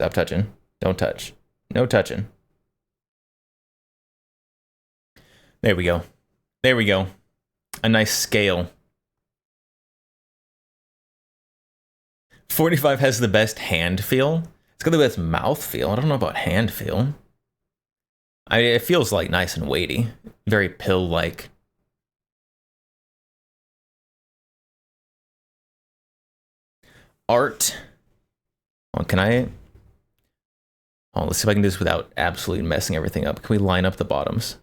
Stop touching. Don't touch. No touching. There we go. There we go. A nice scale. 45 has the best hand feel. It's got the best mouth feel. I don't know about hand feel. It feels like nice and weighty. Very pill-like. Art. Oh, can I... Oh, let's see if I can do this without absolutely messing everything up. Can we line up the bottoms?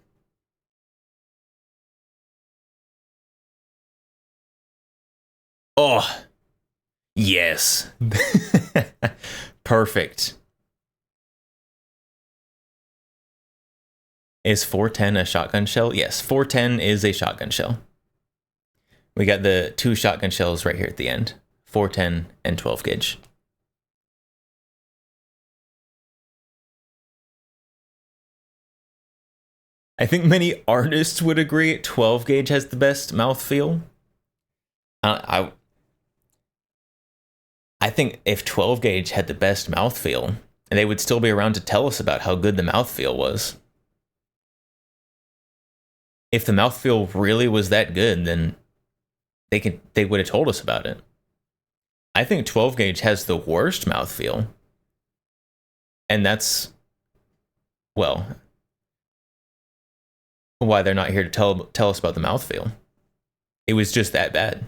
Oh, yes. Perfect. Is 410 a shotgun shell? Yes, 410 is a shotgun shell. We got the 2 shotgun shells right here at the end. 410 and 12 gauge. I think many artists would agree 12 gauge has the best mouthfeel. I think if 12 gauge had the best mouthfeel, they would still be around to tell us about how good the mouthfeel was. If the mouthfeel really was that good, then they would have told us about it. I think 12 gauge has the worst mouthfeel. And that's, well, why they're not here to tell us about the mouthfeel. It was just that bad.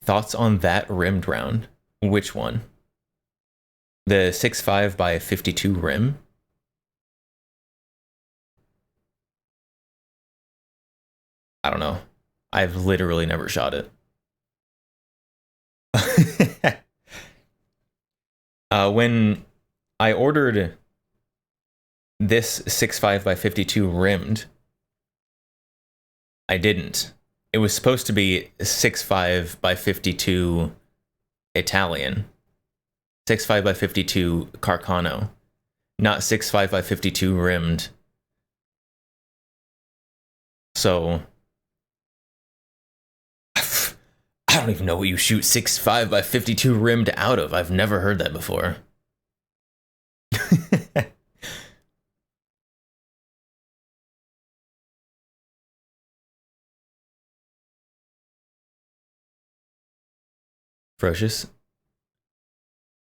Thoughts on that rimmed round? Which one? The 6.5 by 52 rim? I don't know. I've literally never shot it. When I ordered this 6.5 by 52 rimmed, I didn't. It was supposed to be 6.5 by 52 Italian. 6.5 by 52 Carcano. Not 6.5 by 52 rimmed. So I don't even know what you shoot 6.5 by 52 rimmed out of. I've never heard that before. Ferocious.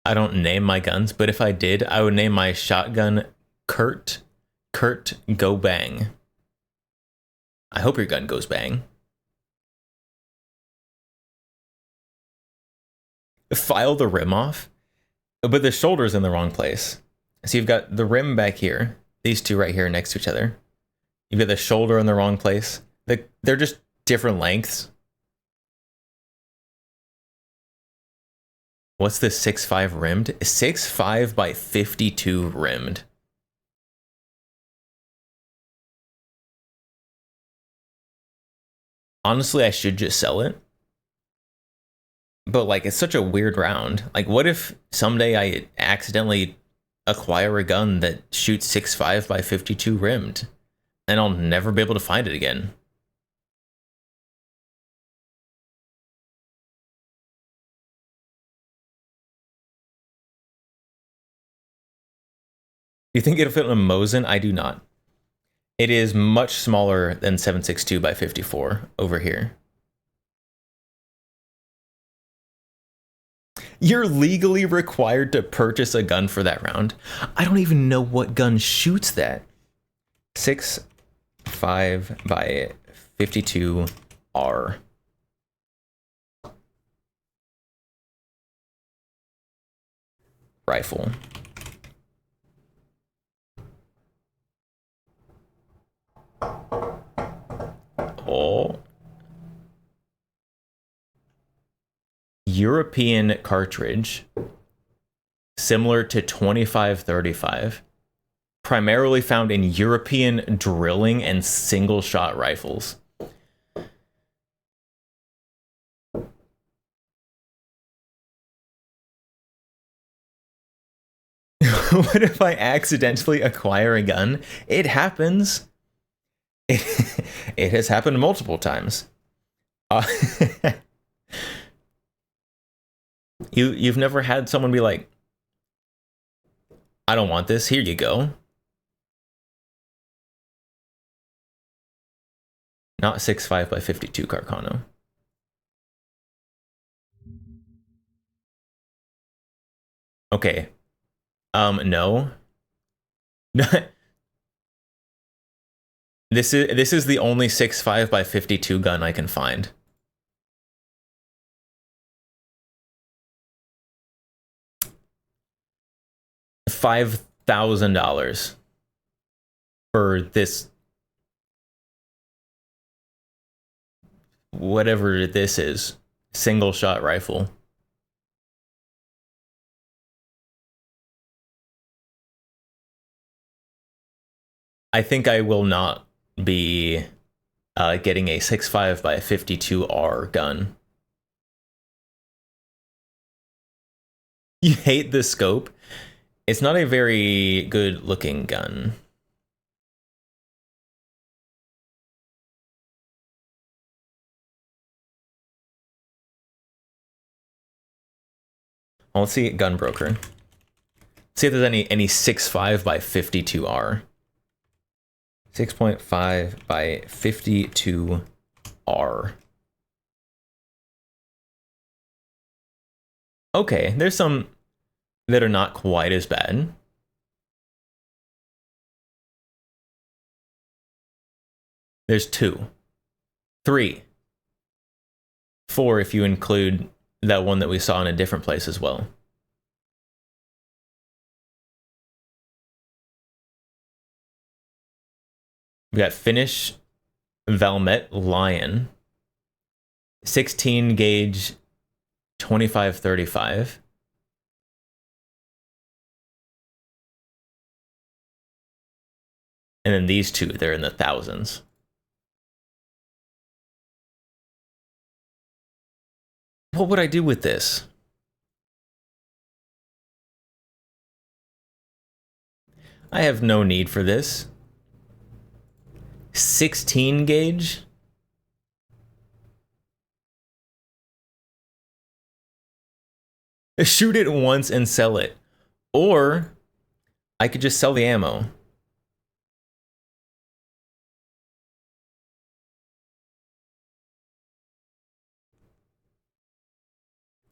I don't name my guns, but if I did, I would name my shotgun Kurt Go Bang. I hope your gun goes bang. File the rim off, but the shoulder's in the wrong place. So you've got the rim back here, these two right here next to each other. You've got the shoulder in the wrong place. They're just different lengths. What's the 6.5 rimmed? 6.5 by 52 rimmed. Honestly, I should just sell it. But like, it's such a weird round. Like, what if someday I accidentally acquire a gun that shoots 6.5 by 52 rimmed, and I'll never be able to find it again? Do you think it'll fit in a Mosin? I do not. It is much smaller than 7.62 by 54 over here. You're legally required to purchase a gun for that round. I don't even know what gun shoots that. 6.5 by 52 R. Rifle. Oh. European cartridge, similar to 25-35, primarily found in European drilling and single shot rifles. What if I accidentally acquire a gun? It happens. It has happened multiple times. You've never had someone be like, I don't want this, here you go. Not 6.5 by 52 Carcano. Okay. No. This is the only 6.5 by 52 gun I can find. $5,000 for this, whatever this is, single shot rifle. I think I will not be getting a 6.5 by 52R gun. You hate the scope? It's not a very good looking gun. Well, let's see Gunbroker. See if there's any 6.5 by 52R. 6.5 by 52R. Okay, there's some that are not quite as bad. There's 2, 3, 4 if you include that one that we saw in a different place as well. We got Finnish Valmet Lion, 16 gauge, 25-35. And then these two, they're in the thousands. What would I do with this? I have no need for this. 16 gauge? Shoot it once and sell it. Or I could just sell the ammo.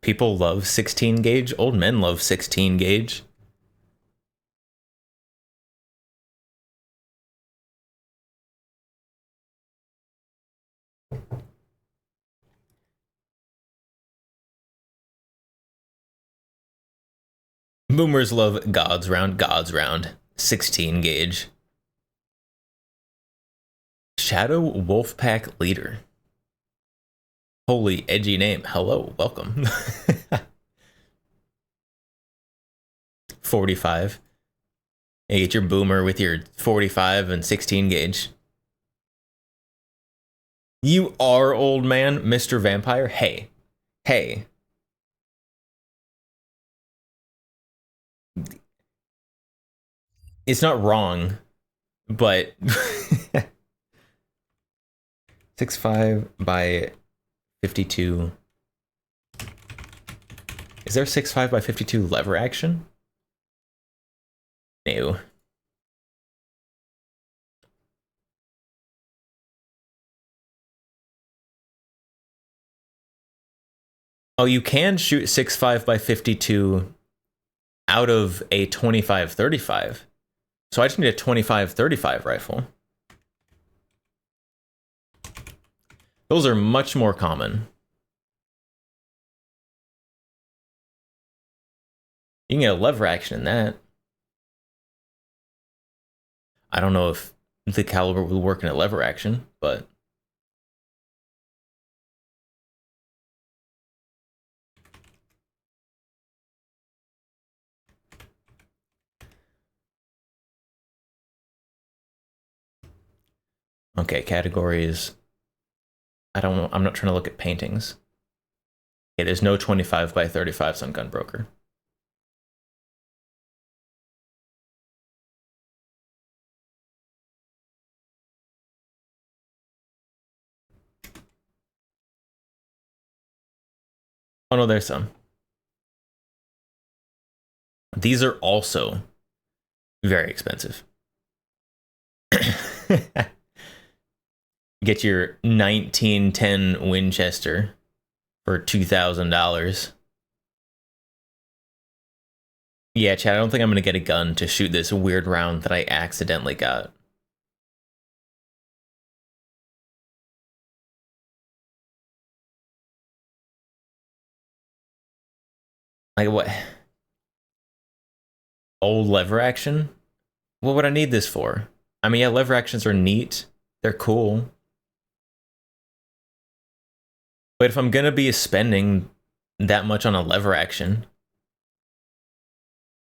People love 16 gauge. Old men love 16 gauge. Boomers love God's Round, 16 gauge. Shadow Wolfpack Leader. Holy edgy name. Hello, welcome. 45. You get your boomer with your 45 and 16 gauge. You are old man, Mr. Vampire. Hey. Hey. It's not wrong, but 6.5 by 52. Is there 6.5 by 52 lever action? No. Oh, you can shoot 6.5 by 52 out of a 25-35. So I just need a 25-35 rifle. Those are much more common. You can get a lever action in that. I don't know if the caliber will work in a lever action, but... Okay, categories. I don't know. I'm not trying to look at paintings. Okay, there's no 25 by 35s on Gunbroker. Oh no, there's some. These are also very expensive. Get your 1910 Winchester for $2,000. Yeah, Chad, I don't think I'm going to get a gun to shoot this weird round that I accidentally got. Like what? Old lever action? What would I need this for? I mean, yeah, lever actions are neat. They're cool. But if I'm gonna be spending that much on a lever action,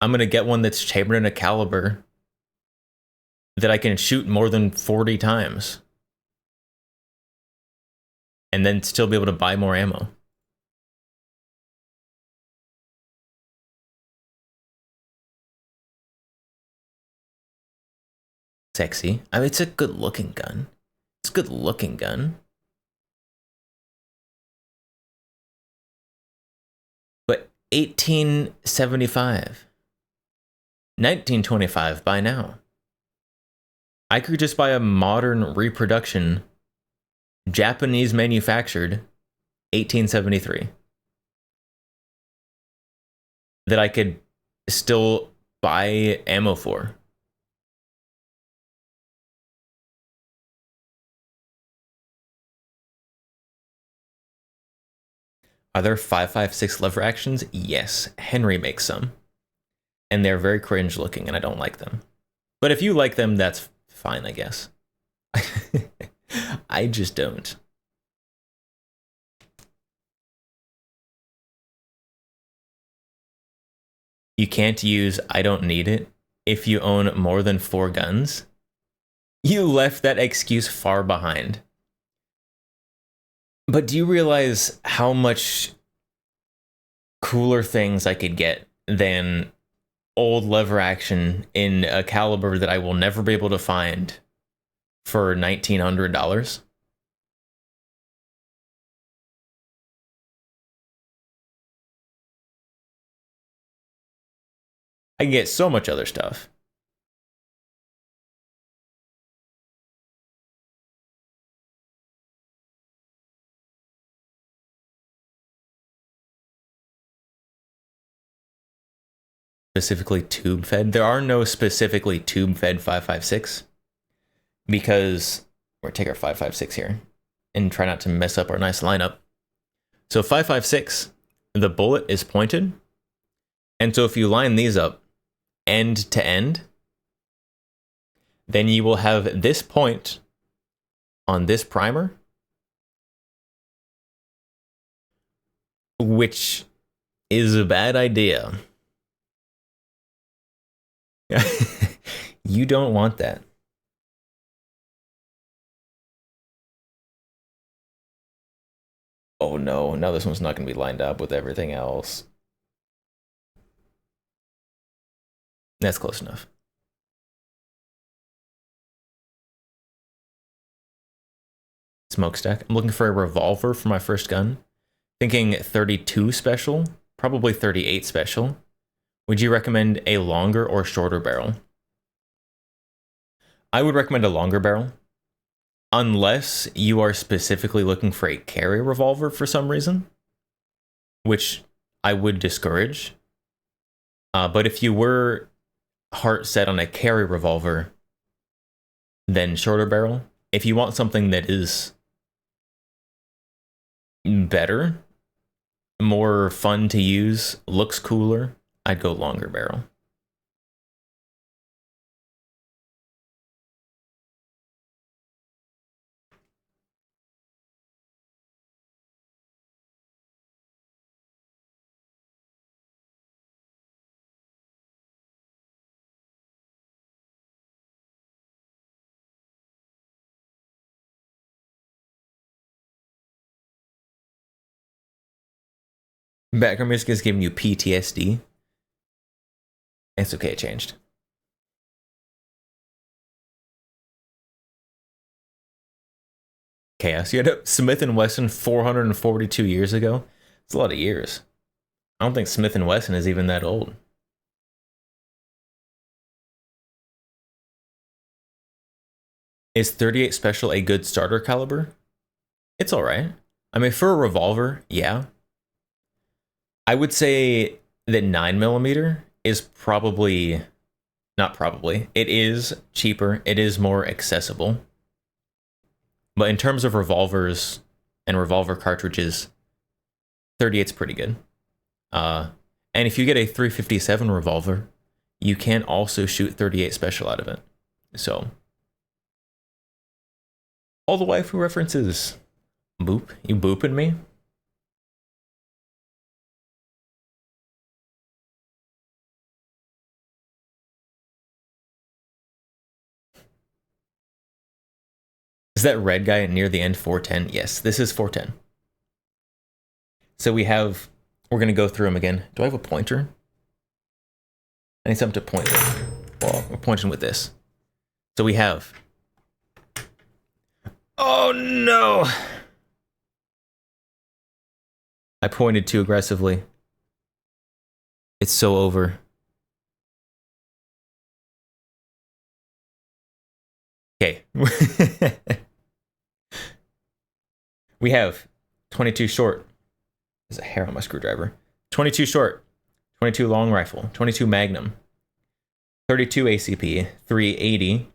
I'm gonna get one that's chambered in a caliber that I can shoot more than 40 times. And then still be able to buy more ammo. Sexy. I mean, it's a good looking gun. It's a good looking gun. But 1875. 1925 by now. I could just buy a modern reproduction, Japanese manufactured, 1873, that I could still buy ammo for. Are there 5.56 lever actions? Yes, Henry makes some. And they're very cringe looking and I don't like them. But if you like them, that's fine, I guess. I just don't. You can't use I don't need it if you own more than 4 guns. You left that excuse far behind. But do you realize how much cooler things I could get than old lever action in a caliber that I will never be able to find for $1,900? I can get so much other stuff. Specifically tube fed. There are no specifically tube fed 5.56 because we're take our 5.56 here and try not to mess up our nice lineup. So 5.56, the bullet is pointed. And so if you line these up end to end, then you will have this point on this primer, which is a bad idea. You don't want that. Oh no, now this one's not going to be lined up with everything else. That's close enough. Smokestack. I'm looking for a revolver for my first gun. Thinking 32 special, probably 38 special. Would you recommend a longer or shorter barrel? I would recommend a longer barrel, unless you are specifically looking for a carry revolver for some reason, which I would discourage. But if you were heart set on a carry revolver, then shorter barrel. If you want something that is better, more fun to use, looks cooler, I'd go longer barrel. Background music is giving you PTSD. It's okay, it changed. Chaos. You had Smith & Wesson 442 years ago. It's a lot of years. I don't think Smith & Wesson is even that old. Is 38 Special a good starter caliber? It's alright. I mean, for a revolver, yeah. I would say that 9mm is probably, not probably, it is cheaper, it is more accessible. But in terms of revolvers and revolver cartridges, 38's pretty good. And if you get a 357 revolver, you can also shoot 38 Special out of it. So, all the waifu references. Boop, you booping me? Is that red guy near the end 410? Yes, this is 410. So we're going to go through them again. Do I have a pointer? I need something to point with. Well, we're pointing with this. So we have... Oh no! I pointed too aggressively. It's so over. We have 22 short. There's a hair on my screwdriver. 22 short, 22 long rifle, 22 magnum, 32 ACP, 380,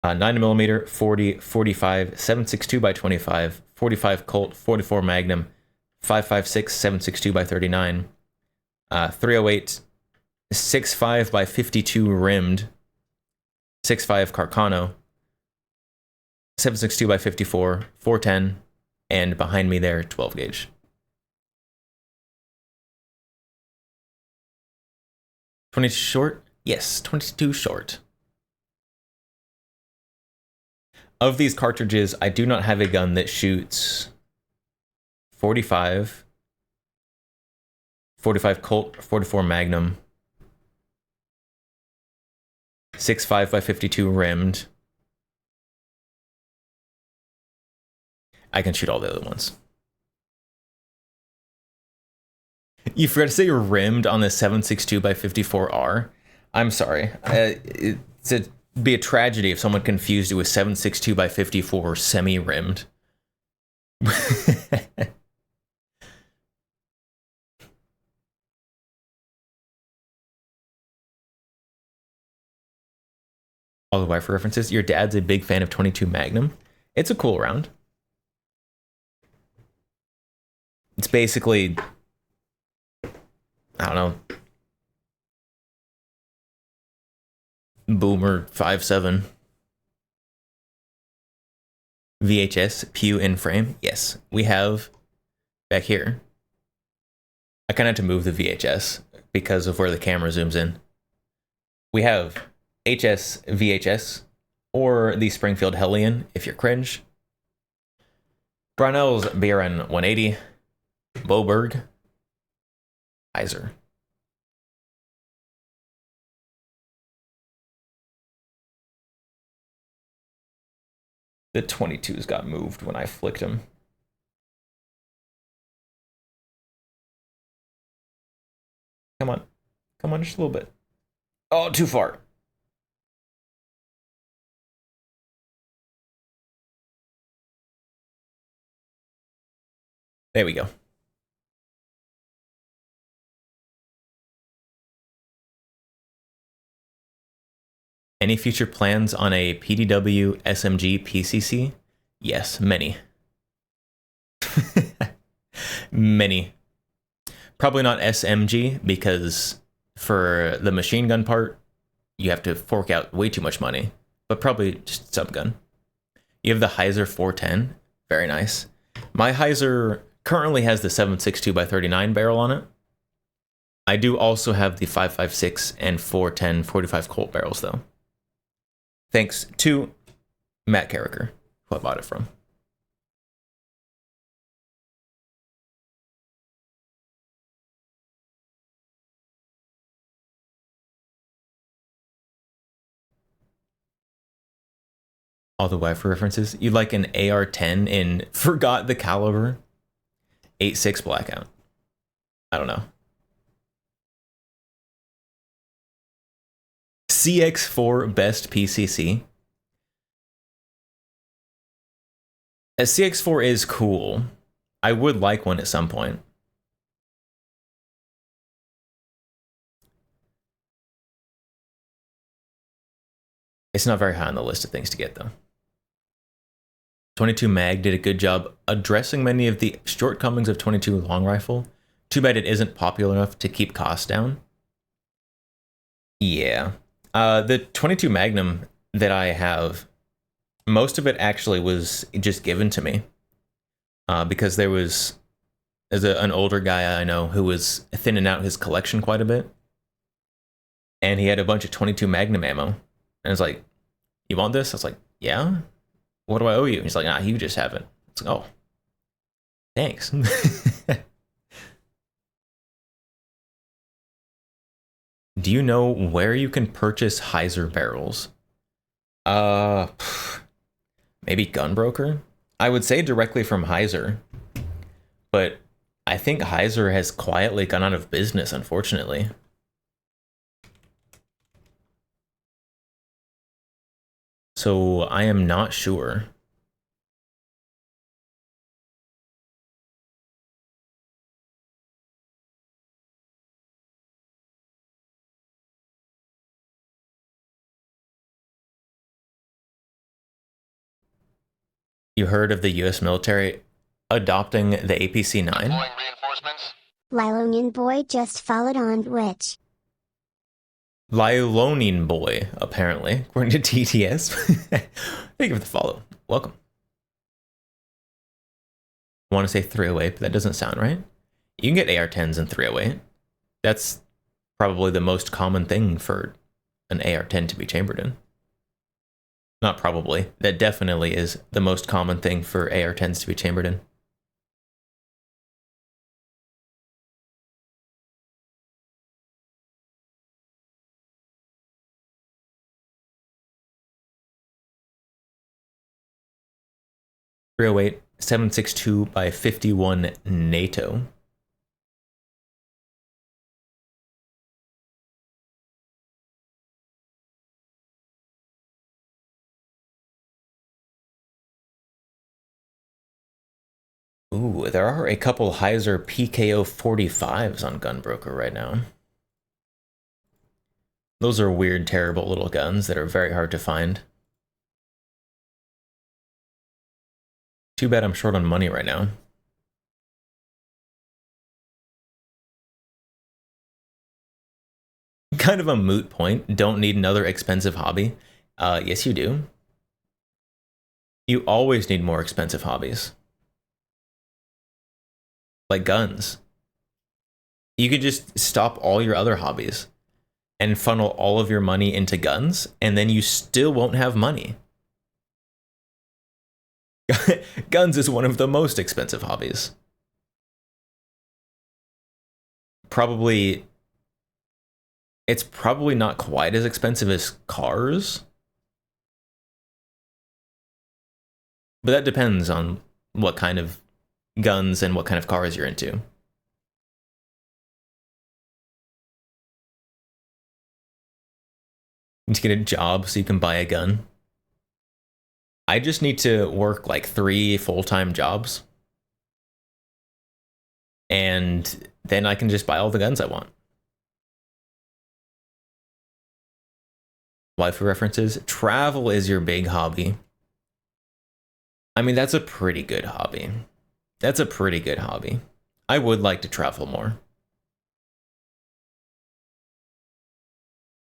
9mm, 40, 45, 7.62 by 25, 45 Colt, 44 Magnum, 5.56, 7.62 by 39, 308, 6.5 by 52 rimmed, 6.5 Carcano, 7.62 by 54, 410, and behind me there, 12 gauge. $22 short? Yes, 22 short. Of these cartridges, I do not have a gun that shoots 45, 45 Colt, 44 Magnum, 6.5 by 52 rimmed. I can shoot all the other ones. You forgot to say you're rimmed on the 7.62 by 54R. I'm sorry. It'd be a tragedy if someone confused you with 7.62 by 54 semi-rimmed. All the wife references. Your dad's a big fan of 22 Magnum. It's a cool round. It's basically, I don't know, Boomer 5.7. VHS, Pew in frame. Yes, we have back here. I kind of had to move the VHS because of where the camera zooms in. We have HS VHS or the Springfield Hellion if you're cringe. Brownell's BRN 180. Boberg. Heiser. The 22s got moved when I flicked them. Come on. Come on, just a little bit. Oh, too far. There we go. Any future plans on a PDW SMG PCC? Yes, many. Many. Probably not SMG because for the machine gun part, you have to fork out way too much money, but probably just subgun. You have the Heiser 410. Very nice. My Heiser currently has the 7.62 by 39 barrel on it. I do also have the 5.56 and 410 45 Colt barrels though. Thanks to Matt Carricker, who I bought it from. All the wife references. You like an AR-10 in Forgot the Caliber 8.6 Blackout. I don't know. CX4 best PCC. A CX4 is cool. I would like one at some point. It's not very high on the list of things to get though. 22 Mag did a good job addressing many of the shortcomings of 22 long rifle. Too bad it isn't popular enough to keep costs down. Yeah. The 22 Magnum that I have, most of it actually was just given to me because there's an older guy I know who was thinning out his collection quite a bit, and he had a bunch of 22 Magnum ammo, and I was like, "You want this?" I was like, "Yeah." What do I owe you? He's like, "Nah, you just have it." It's like, "Oh, thanks." Do you know where you can purchase Heiser barrels? Maybe Gunbroker? I would say directly from Heiser, but I think Heiser has quietly gone out of business, unfortunately. So I am not sure. You heard of the US military adopting the APC-9? Lilonian boy just followed on Rich. Lilonian boy, apparently, according to TTS. Thank you for the follow. Welcome. I want to say 308, but that doesn't sound right. You can get AR-10s in 308. That's probably the most common thing for an AR-10 to be chambered in. Not probably. That definitely is the most common thing for AR-10s to be chambered in. .308 762 by 51 NATO. Ooh, there are a couple Heiser PKO 45s on Gunbroker right now. Those are weird, terrible little guns that are very hard to find. Too bad I'm short on money right now. Kind of a moot point. Don't need another expensive hobby. Yes, you do. You always need more expensive hobbies. Like guns. You could just stop all your other hobbies and funnel all of your money into guns, and then you still won't have money. Guns is one of the most expensive hobbies. It's probably not quite as expensive as cars. But that depends on what kind of guns and what kind of cars you're into. You need to get a job so you can buy a gun. I just need to work like 3 full-time jobs. And then I can just buy all the guns I want. Waifu references. Travel is your big hobby. I mean, that's a pretty good hobby. That's a pretty good hobby. I would like to travel more.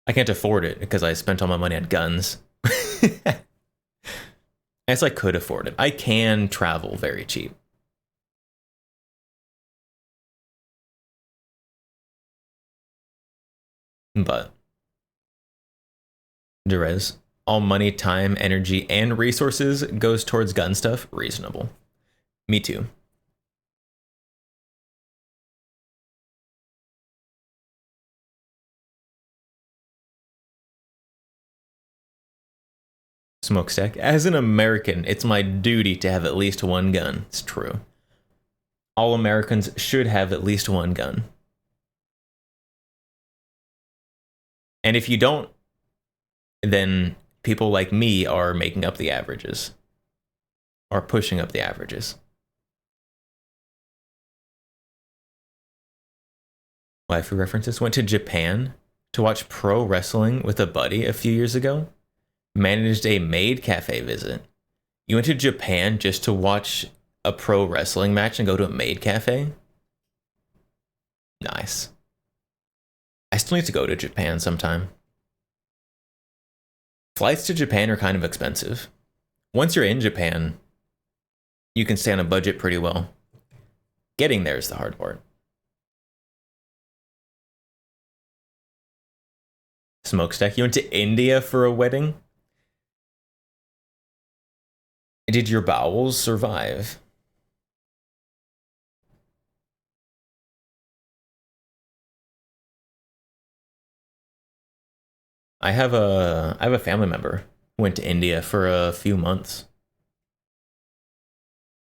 I can't afford it because I spent all my money on guns. As I could afford it. I can travel very cheap. But Derez, all money, time, energy, and resources goes towards gun stuff. Reasonable. Me too. Smokestack. As an American, it's my duty to have at least one gun. It's true. All Americans should have at least one gun. And if you don't, then people like me are making up the averages. Or pushing up the averages. Waifu references. Went to Japan to watch pro wrestling with a buddy a few years ago. Managed a maid cafe visit. You went to Japan just to watch a pro wrestling match and go to a maid cafe? Nice. I still need to go to Japan sometime. Flights to Japan are kind of expensive. Once you're in Japan, you can stay on a budget pretty well. Getting there is the hard part. Smokestack, you went to India for a wedding? Did your bowels survive? I have a family member who went to India for a few months.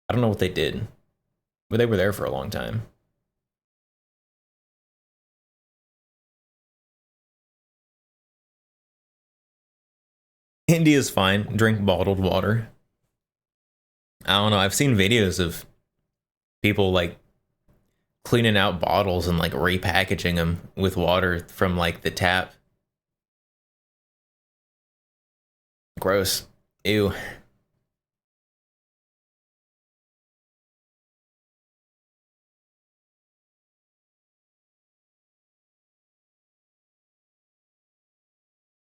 I don't know what they did, but they were there for a long time. India's fine. Drink bottled water. I don't know. I've seen videos of people like cleaning out bottles and like repackaging them with water from like the tap. Gross. Ew.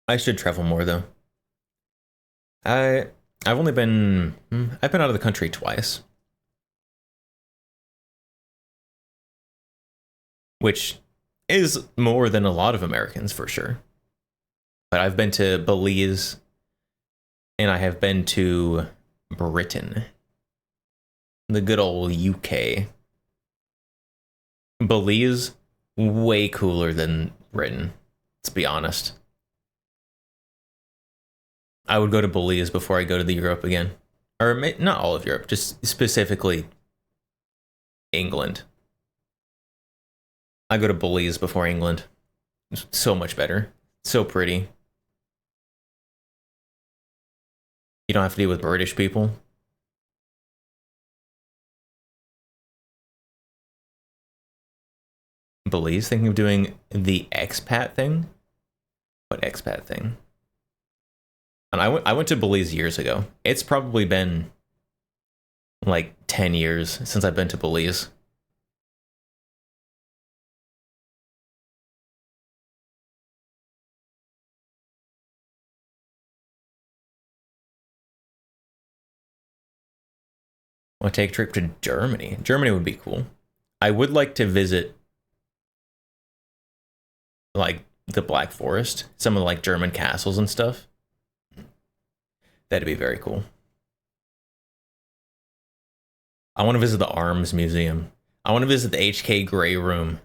I should travel more though. I've only been I've been out of the country twice. Which is more than a lot of Americans for sure. But I've been to Belize and I have been to Britain. The good old UK. Belize, way cooler than Britain, let's be honest. I would go to Belize before I go to the Europe again. Or not all of Europe, just specifically England. I go to Belize before England. It's so much better. So pretty. You don't have to deal with British people. Belize, thinking of doing the expat thing? What expat thing? And I went to Belize years ago. It's probably been like 10 years since I've been to Belize. I want to take a trip to Germany. Germany would be cool. I would like to visit like the Black Forest, some of the like German castles and stuff. That'd be very cool. I want to visit the Arms Museum. I want to visit the HK Grey Room.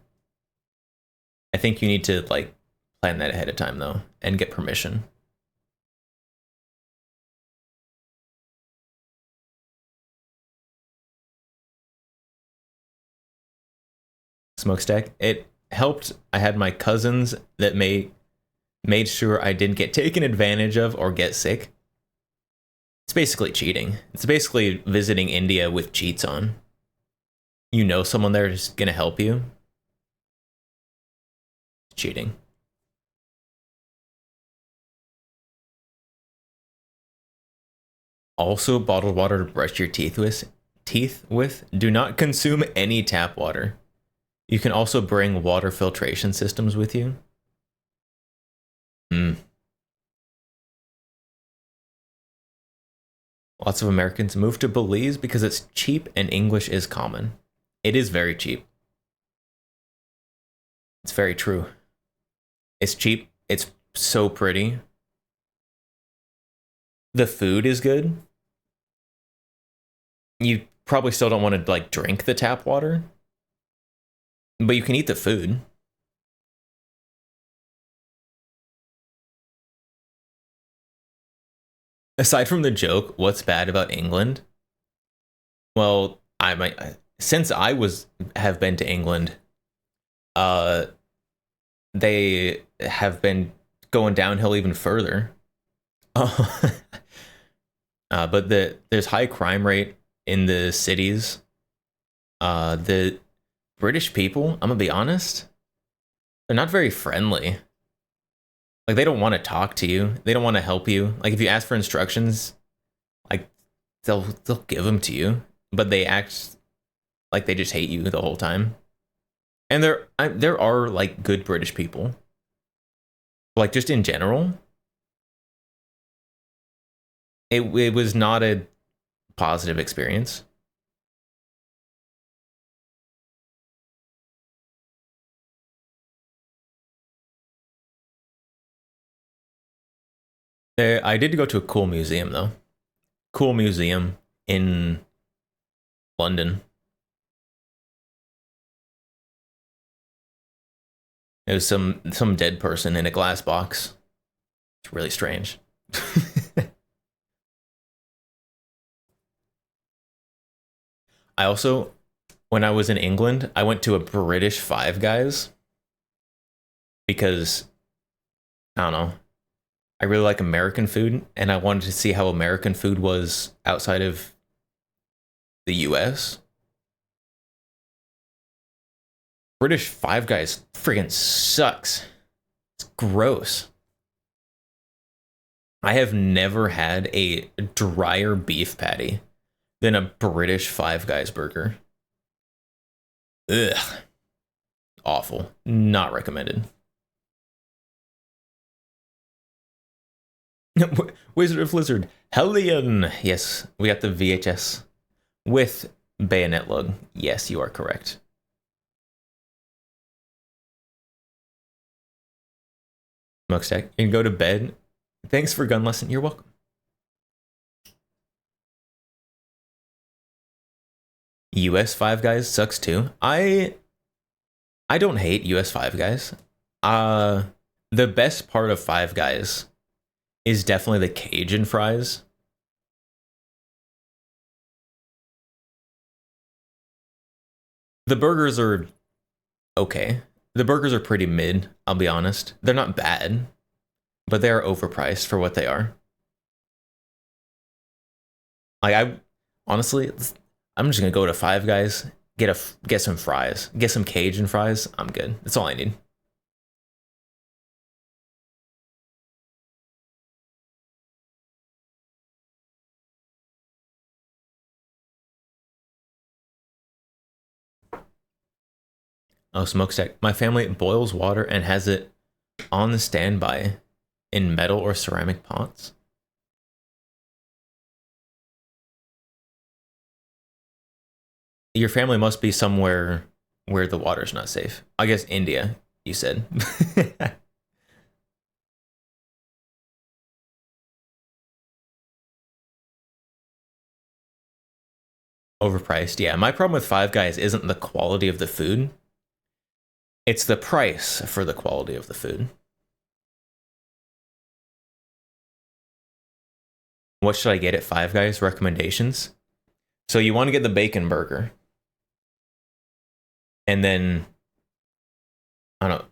I think you need to like plan that ahead of time though and get permission. Smokestack. It helped. I had my cousins that made sure I didn't get taken advantage of or get sick. It's basically cheating. It's basically visiting India with cheats on. You know someone there is going to help you. Cheating. Also, bottled water to brush your teeth with. Do not consume any tap water. You can also bring water filtration systems with you. Lots of Americans move to Belize because it's cheap and English is common. It is very cheap. It's very true. It's cheap. It's so pretty. The food is good. You probably still don't want to like drink the tap water, but you can eat the food. Aside from the joke, what's bad about England? Well, since I have been to England, they have been going downhill even further. But there's high crime rate in the cities. The British people, I'm gonna be honest, they're not very friendly. Like, they don't want to talk to you. They don't want to help you. Like, if you ask for instructions, like, they'll give them to you, but they act like they just hate you the whole time. And there are like good British people, like just in general. It was not a positive experience. I did go to a cool museum though. Cool museum in London. It was some dead person in a glass box. It's really strange. I also, when I was in England, I went to a British Five Guys because, I don't know, I really like American food, and I wanted to see how American food was outside of the US. British Five Guys friggin' sucks. It's gross. I have never had a drier beef patty than a British Five Guys burger. Ugh. Awful. Not recommended. Wizard of Lizard. Hellion. Yes, we got the VHS with bayonet lug. Yes, you are correct. Smokestack, you can go to bed. Thanks for gun lesson. You're welcome. US Five Guys sucks too. I don't hate US Five Guys. The best part of Five Guys is definitely the Cajun fries. The burgers are okay. The burgers are pretty mid, I'll be honest. They're not bad, but they are overpriced for what they are. Like, honestly, I'm just gonna go to Five Guys, get some fries, get some Cajun fries. I'm good. That's all I need. Oh, smokestack. My family boils water and has it on the standby in metal or ceramic pots. Your family must be somewhere where the water's not safe. I guess India, you said. Overpriced. Yeah, my problem with Five Guys isn't the quality of the food. It's the price for the quality of the food. What should I get at Five Guys? Recommendations. So you want to get the bacon burger. And then, I don't know,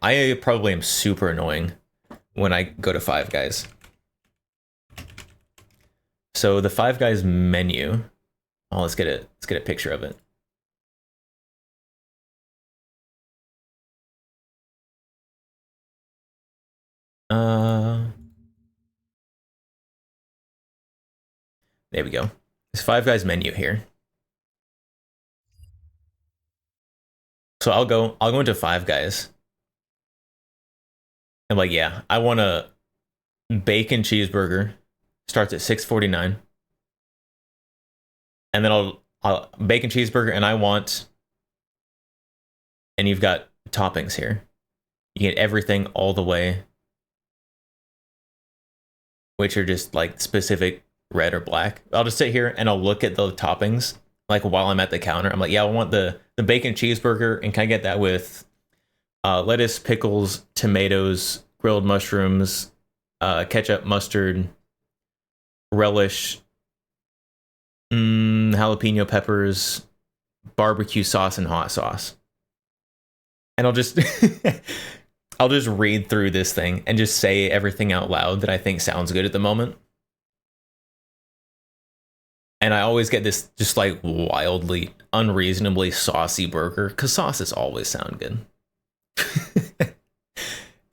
I probably am super annoying when I go to Five Guys. So the Five Guys menu, oh, let's get a picture of it. There we go. There's Five Guys menu here. So I'll go into Five Guys. I'm like, yeah, I want a bacon cheeseburger. Starts at $6.49. And then I'll bacon cheeseburger, and I want, and you've got toppings here. You get everything all the way, which are just like specific red or black. I'll just sit here and I'll look at the toppings like while I'm at the counter. I'm like, yeah, I want the bacon cheeseburger, and can I get that with lettuce, pickles, tomatoes, grilled mushrooms, ketchup, mustard, relish, jalapeno peppers, barbecue sauce, and hot sauce. And I'll just I'll just read through this thing and just say everything out loud that I think sounds good at the moment. And I always get this just like wildly, unreasonably saucy burger, because sauces always sound good.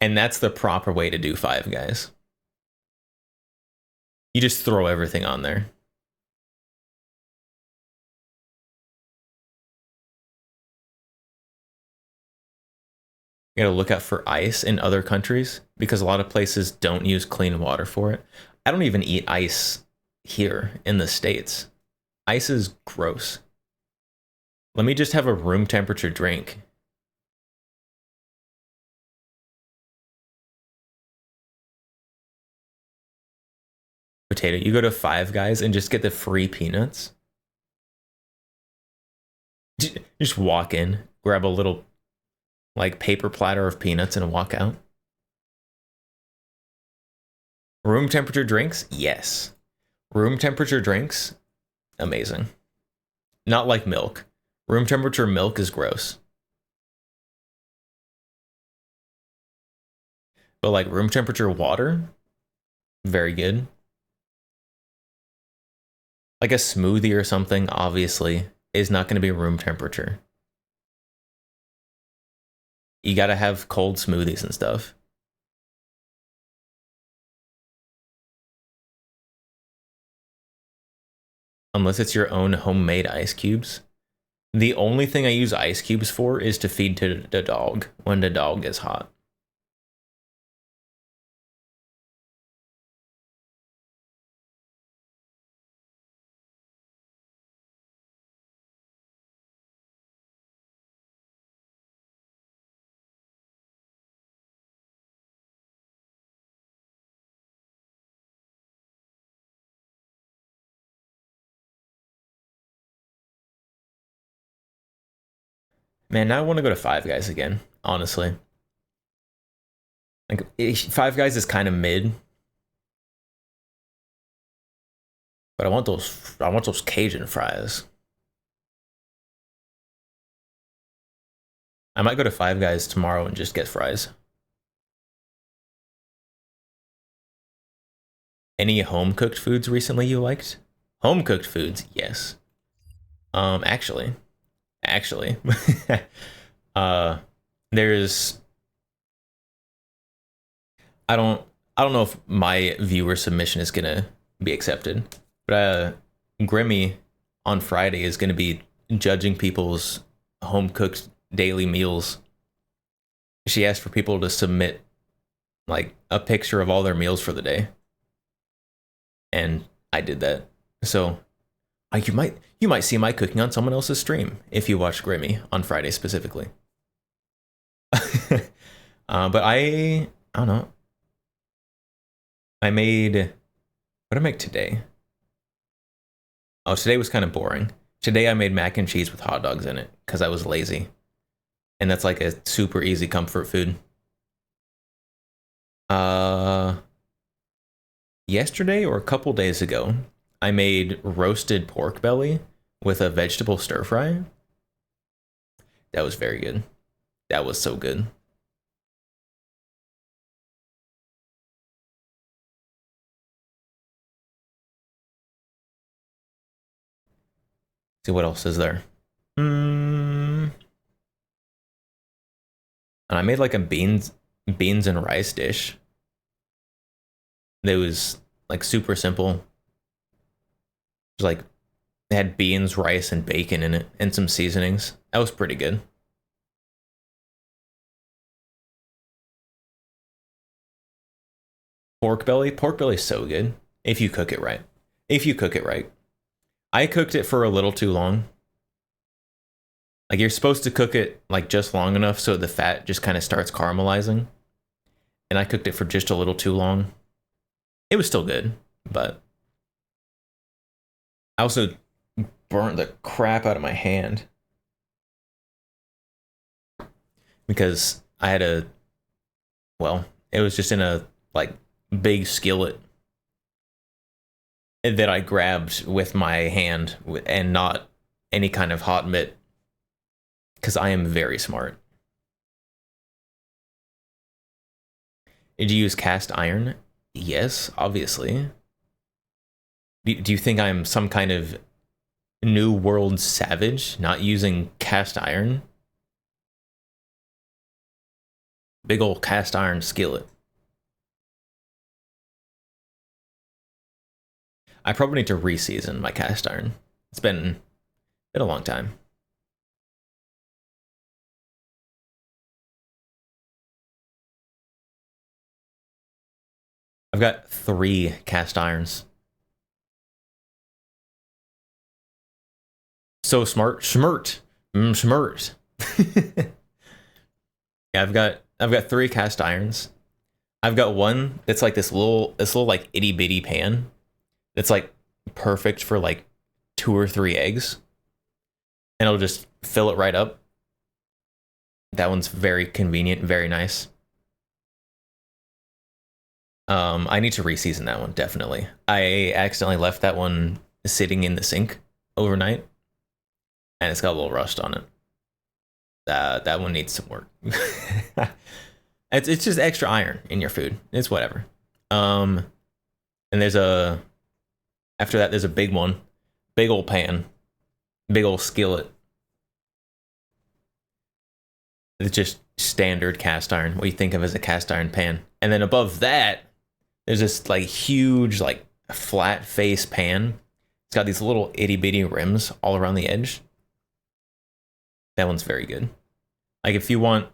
And that's the proper way to do Five Guys. You just throw everything on there. You gotta look out for ice in other countries, because a lot of places don't use clean water for it. I don't even eat ice here in the States. Ice is gross. Let me just have a room temperature drink. Potato, you go to Five Guys and just get the free peanuts. Just walk in, grab a little like paper platter of peanuts and walk out. Room temperature drinks? Yes. Room temperature drinks? Amazing. Not like milk. Room temperature milk is gross. But like room temperature water, very good. Like a smoothie or something, obviously, is not going to be room temperature. You got to have cold smoothies and stuff. Unless it's your own homemade ice cubes. The only thing I use ice cubes for is to feed to the dog when the dog is hot. Man, now I want to go to Five Guys again, honestly. Like, Five Guys is kind of mid. But I want those Cajun fries. I might go to Five Guys tomorrow and just get fries. Any home-cooked foods recently you liked? Home-cooked foods, yes. Actually, there's, I don't know if my viewer submission is gonna be accepted, but Grimmy on Friday is gonna be judging people's home-cooked daily meals. She asked for people to submit like a picture of all their meals for the day, and I did that. So you might see my cooking on someone else's stream if you watch Grimmy on Friday specifically. But I don't know. What did I make today? Oh, today was kind of boring. Today I made mac and cheese with hot dogs in it because I was lazy. And that's like a super easy comfort food. Yesterday or a couple days ago, I made roasted pork belly with a vegetable stir fry. That was very good. That was so good. See what else is there. And I made like a beans and rice dish. That was like super simple. It was like it had beans, rice, and bacon in it, and some seasonings. That was pretty good. Pork belly's so good if you cook it right. I cooked it for a little too long. Like, you're supposed to cook it like just long enough so the fat just kind of starts caramelizing. And I cooked it for just a little too long. It was still good, but I also burnt the crap out of my hand because I had it was just in a like big skillet that I grabbed with my hand and not any kind of hot mitt because I am very smart. Did you use cast iron? Yes, obviously. Do you think I'm some kind of new world savage not using cast iron? Big old cast iron skillet. I probably need to re-season my cast iron. It's been a long time. I've got 3 cast irons. So smart. Schmert. Yeah, I've got 3 cast irons. I've got one that's like this little like itty bitty pan that's like perfect for like 2 or 3 eggs. And I'll just fill it right up. That one's very convenient, very nice. I need to re-season that one, definitely. I accidentally left that one sitting in the sink overnight, and it's got a little rust on it. That one needs some work. It's just extra iron in your food. It's whatever. And after that there's a big one, big old pan, big old skillet. It's just standard cast iron, what you think of as a cast iron pan. And then above that, there's this like huge, like flat face pan. It's got these little itty bitty rims all around the edge. That one's very good. Like if you want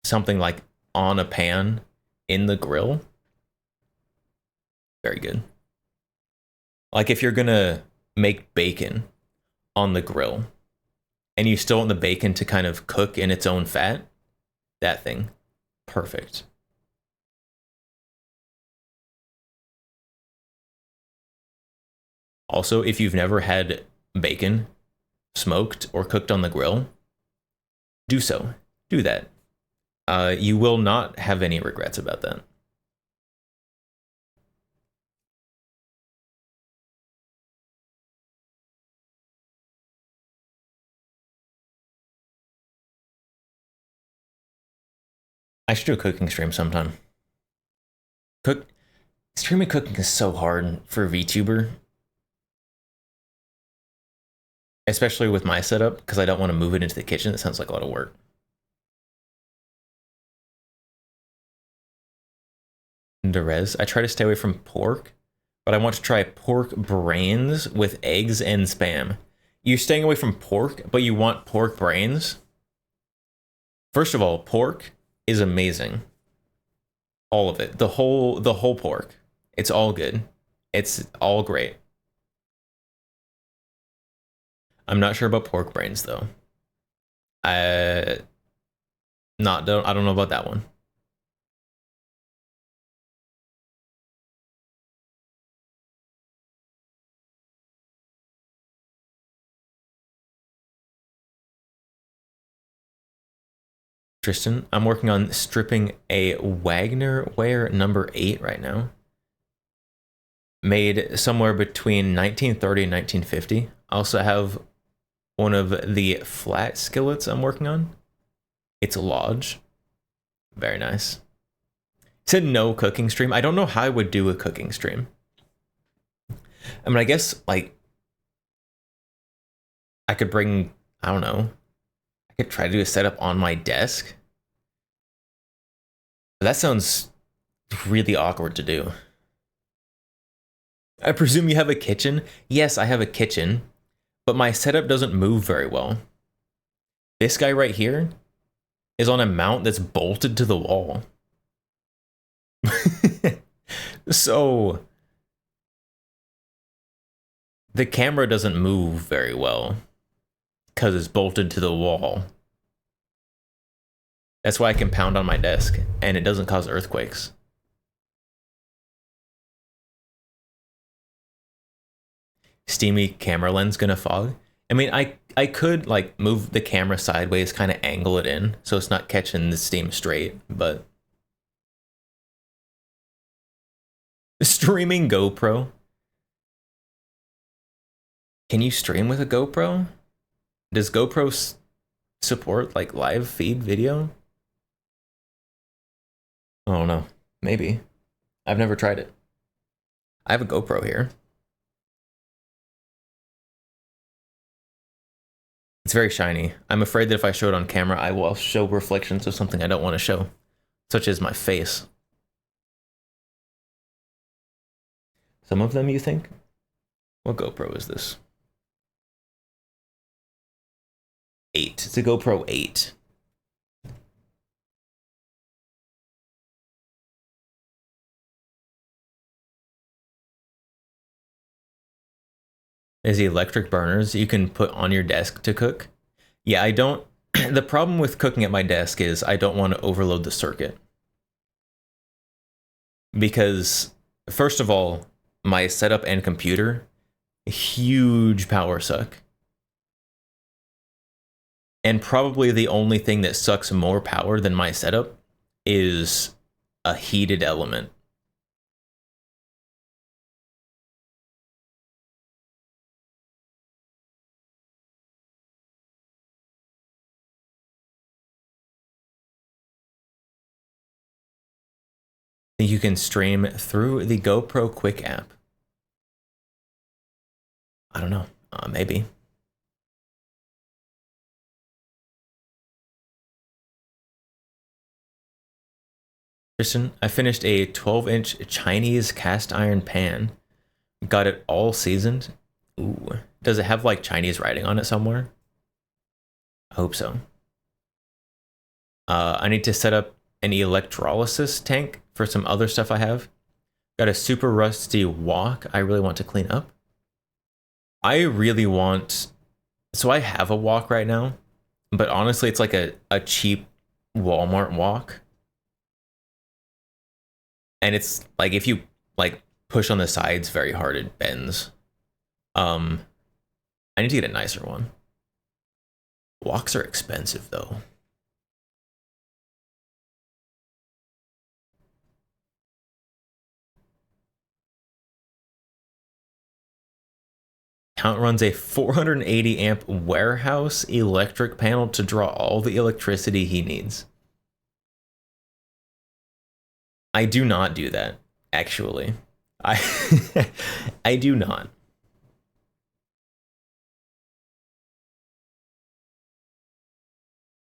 something like on a pan in the grill, very good. Like if you're gonna make bacon on the grill and you still want the bacon to kind of cook in its own fat, that thing, perfect. Also, if you've never had bacon smoked or cooked on the grill, do so. Do that. You will not have any regrets about that. I should do a cooking stream sometime. Streaming cooking is so hard for a VTuber. Especially with my setup, because I don't want to move it into the kitchen. It sounds like a lot of work. Derez, I try to stay away from pork, but I want to try pork brains with eggs and Spam. You're staying away from pork, but you want pork brains? First of all, pork is amazing. All of it. The whole pork. It's all good. It's all great. I'm not sure about pork brains though. I don't know about that one. Tristan, I'm working on stripping a Wagner ware number 8 right now. Made somewhere between 1930 and 1950. I also have one of the flat skillets I'm working on. It's a Lodge. Very nice. It said no cooking stream. I don't know how I would do a cooking stream. I mean, I guess, like, I could bring, I don't know, I could try to do a setup on my desk. But that sounds really awkward to do. I presume you have a kitchen? Yes, I have a kitchen, but my setup doesn't move very well. This guy right here is on a mount that's bolted to the wall. So the camera doesn't move very well because it's bolted to the wall. That's why I can pound on my desk and it doesn't cause earthquakes. Steamy camera lens gonna fog. I mean, I could like move the camera sideways, kind of angle it in so it's not catching the steam straight, but streaming GoPro. Can you stream with a GoPro? Does GoPro support like live feed video? I don't know. Maybe. I've never tried it. I have a GoPro here. It's very shiny. I'm afraid that if I show it on camera, I will show reflections of something I don't want to show, such as my face. Some of them, you think? What GoPro is this? 8. It's a GoPro 8. Is the electric burners you can put on your desk to cook? Yeah, I don't. The problem with cooking at my desk is I don't want to overload the circuit. Because, first of all, my setup and computer, huge power suck. And probably the only thing that sucks more power than my setup is a heated element. think you can stream through the GoPro Quick app. I don't know. Maybe. Christian, I finished a 12-inch Chinese cast iron pan. Got it all seasoned. Ooh. Does it have like Chinese writing on it somewhere? I hope so. I need to set up an electrolysis tank for some other stuff I have. Got a super rusty wok I really want to clean up. I really want... So I have a wok right now, but honestly it's like a cheap Walmart wok. And it's like if you like push on the sides very hard, it bends. I need to get a nicer one. Woks are expensive though. Count runs a 480 amp warehouse electric panel to draw all the electricity he needs. I do not do that, actually. I do not.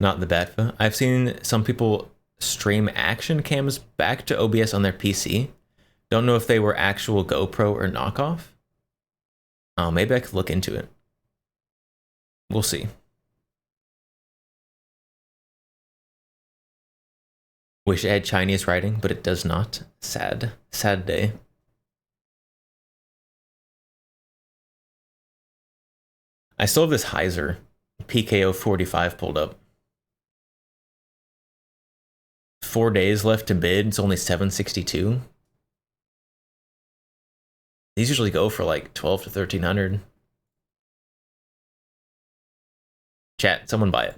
Not the BATFA. I've seen some people stream action cams back to OBS on their PC. Don't know if they were actual GoPro or knockoff. Oh, maybe I could look into it. We'll see. Wish it had Chinese writing, but it does not. Sad. Sad day. I still have this Heiser PKO 45 pulled up. 4 days left to bid. It's only 762. These usually go for like 12 to 1300. Chat, someone buy it.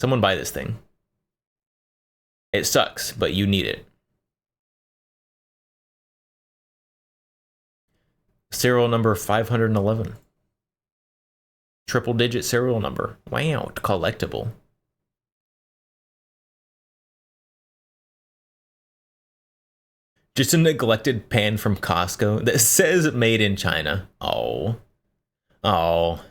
Someone buy this thing. It sucks, but you need it. Serial number 511. Triple digit serial number. Wow, collectible. Just a neglected pan from Costco that says made in China. Oh. Oh.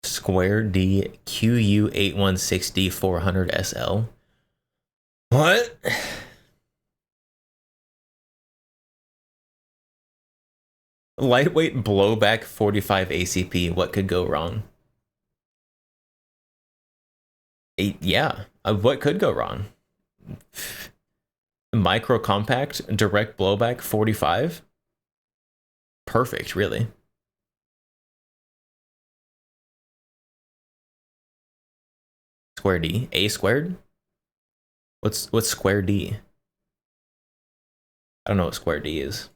Square D QU816D 400SL. What? Lightweight blowback 45 ACP. What could go wrong? Yeah, what could go wrong? Micro compact direct blowback 45. Perfect, really. Square D, A squared. What's square D? I don't know what square D is.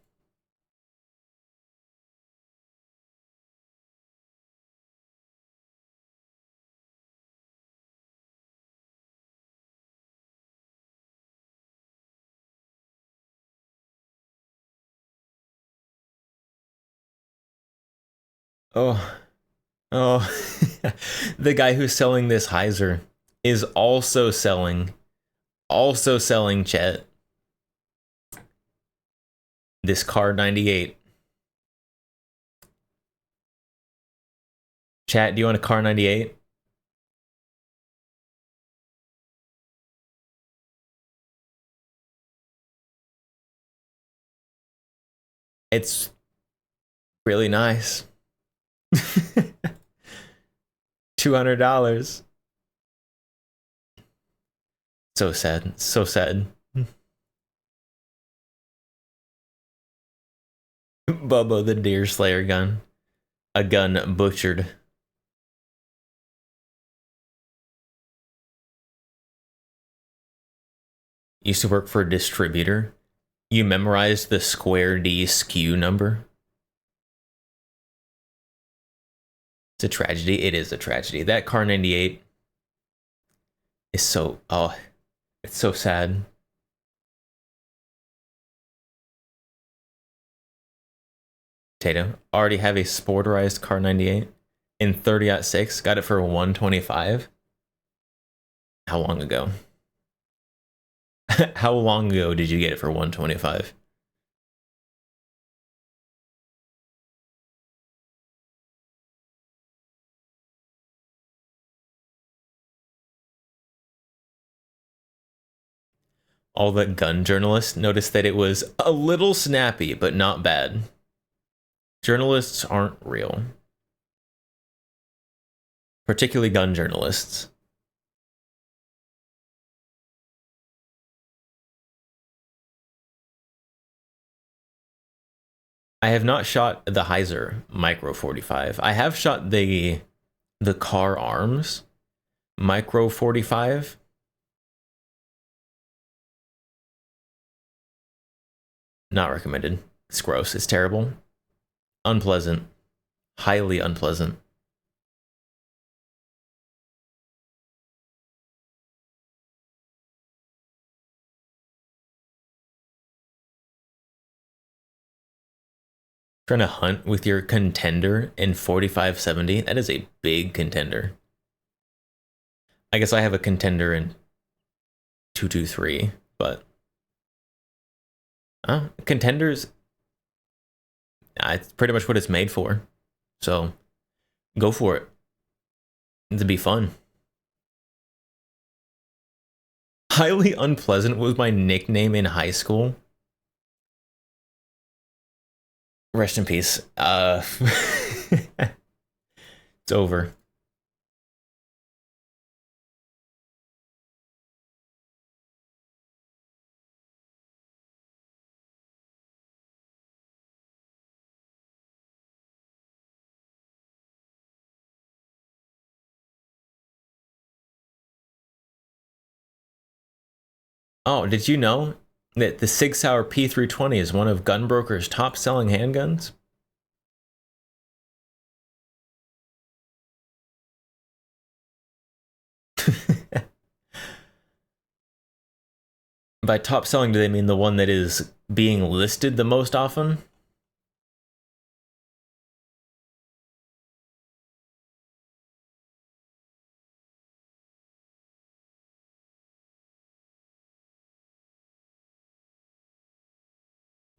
Oh, the guy who's selling this Heiser is also selling Chet. This Car 98. Chat, do you want a Car 98? It's really nice. $200. So sad. So sad. Bubba the Deer Slayer gun. A gun butchered. Used to work for a distributor. You memorized the Square D SKU number. It's a tragedy. It is a tragedy. That Car 98 is so... Oh, it's so sad. Tato, already have a sporterized Car 98. in 30-06, got it for 125. How long ago? How long ago did you get it for 125? All the gun journalists noticed that it was a little snappy, but not bad. Journalists aren't real. Particularly gun journalists. I have not shot the Heiser Micro 45. I have shot the Car Arms Micro 45. Not recommended. It's gross. It's terrible. Unpleasant. Highly unpleasant. Trying to hunt with your contender in 4570. That is a big contender. I guess I have a contender in 223, but contenders, it's pretty much what it's made for. So go for it. It'd be fun. Highly unpleasant was my nickname in high school. Rest in peace. It's over. Oh, did you know that the Sig Sauer P320 is one of Gunbroker's top-selling handguns? By top-selling, do they mean the one that is being listed the most often?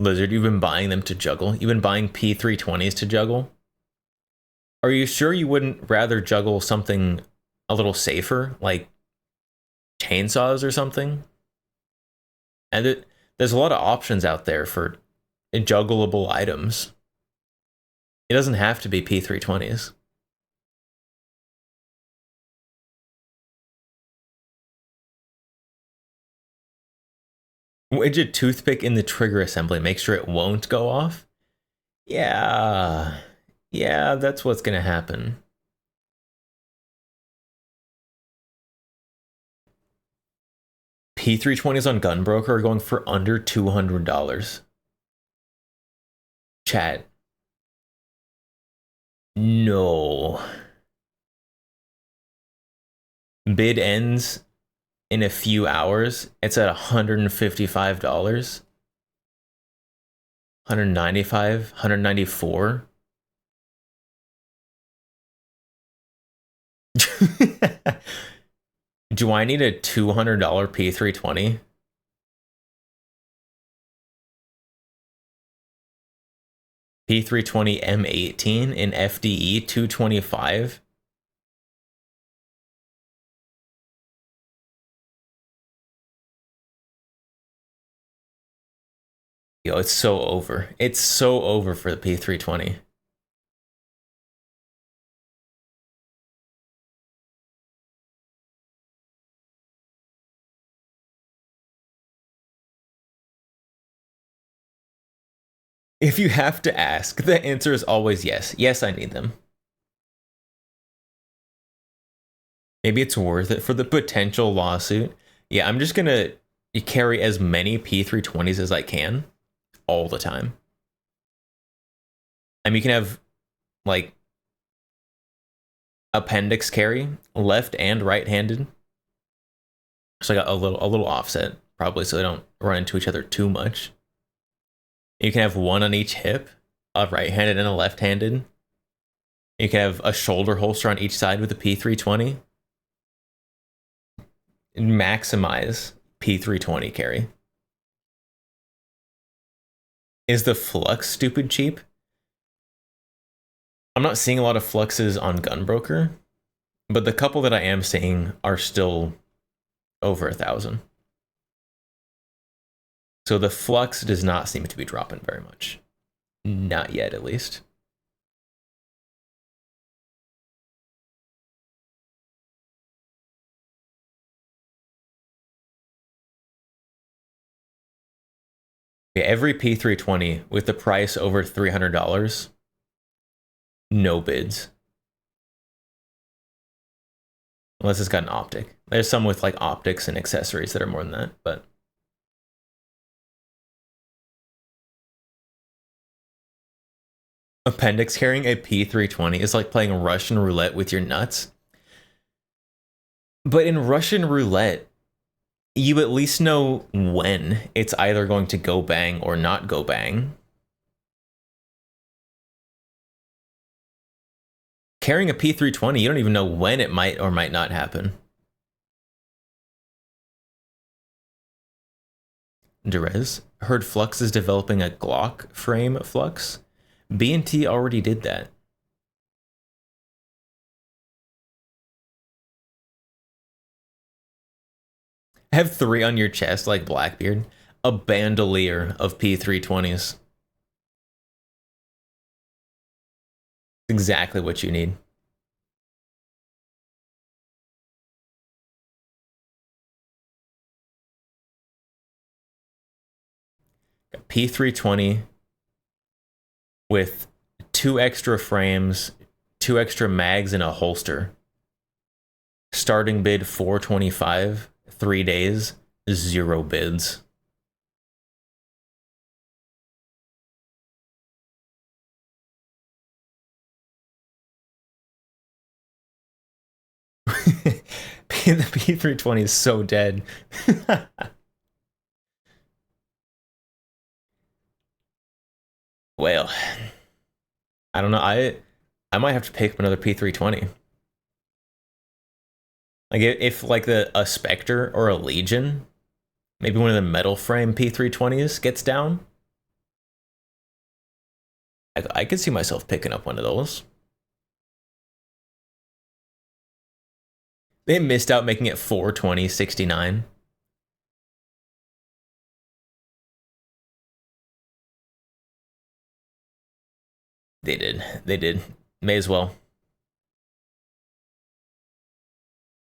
Lizard, you've been buying them to juggle? You've been buying P320s to juggle? Are you sure you wouldn't rather juggle something a little safer, like chainsaws or something? And there's a lot of options out there for juggleable items. It doesn't have to be P320s. Wedge a toothpick in the trigger assembly. Make sure it won't go off. Yeah, that's what's gonna happen. P320s on Gunbroker are going for under $200. Chat. No. Bid ends in a few hours. It's at $155. 195, 194. Do I need a $200 P320? P320 M18 in FDE 225? Yo, it's so over. It's so over for the P320. If you have to ask, the answer is always yes. Yes, I need them. Maybe it's worth it for the potential lawsuit. Yeah, I'm just gonna carry as many P320s as I can all the time. And you can have like appendix carry, left and right-handed. So I got a little offset, probably, so they don't run into each other too much. You can have one on each hip, a right-handed and a left-handed. You can have a shoulder holster on each side with a P320. Maximize P320 carry. Is the Flux stupid cheap? I'm not seeing a lot of Fluxes on Gunbroker, but the couple that I am seeing are still over 1,000. So the Flux does not seem to be dropping very much. Not yet, at least. Okay, every P320 with the price over $300, no bids. Unless it's got an optic. There's some with like optics and accessories that are more than that, but Appendix carrying a P320 is like playing Russian roulette with your nuts. But in Russian roulette, you at least know when it's either going to go bang or not go bang. Carrying a P320, you don't even know when it might or might not happen. Derez, heard Flux is developing a Glock frame Flux. B&T already did that. Have 3 on your chest like Blackbeard. A bandolier of P320s. Exactly what you need. A P320 with 2 extra frames, 2 extra mags, and a holster. Starting bid $425, 3 days, 0 bids. The P320 is so dead. Well, I don't know. I might have to pick up another P320. Like if like a Spectre or a Legion, maybe one of the metal frame P320s gets down. I could see myself picking up one of those. They missed out making it 420.69. They did. They did. May as well.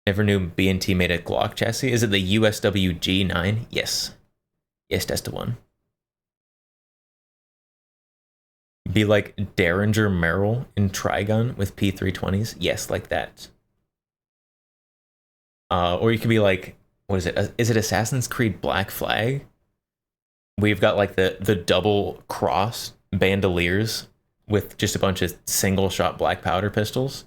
Never knew B&T made a Glock chassis. Is it the USW G9? Yes. Yes, that's the one. Be like Derringer Merrill in Trigun with P320s? Yes, like that. Or you could be like, what is it? Is it Assassin's Creed Black Flag? We've got like the double cross bandoliers with just a bunch of single shot black powder pistols.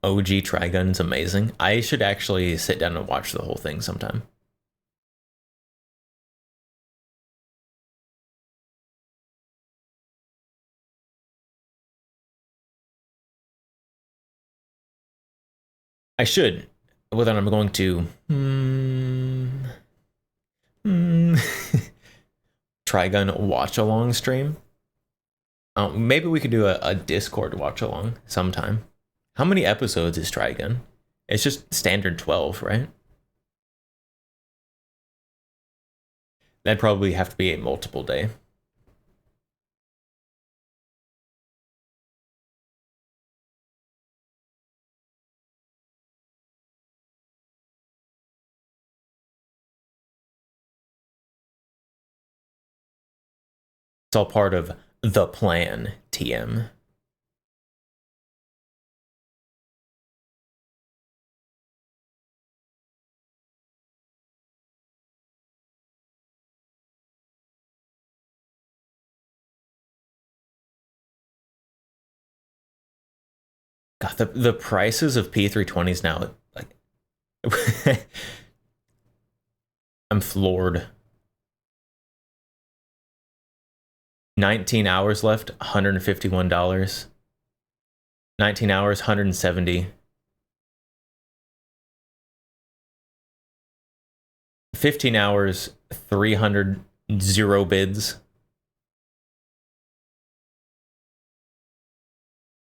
OG Trigun's amazing. I should actually sit down and watch the whole thing sometime. I should. Well, then I'm going to Trigun watch along stream. Maybe we could do a Discord watch along sometime. How many episodes is Trigun? It's just standard 12, right? That'd probably have to be a multiple day. It's all part of the plan, TM. God, the prices of P320s now, like, I'm floored. 19 hours left, $151. 19 hours, 170. 15 hours, 300, 0 bids.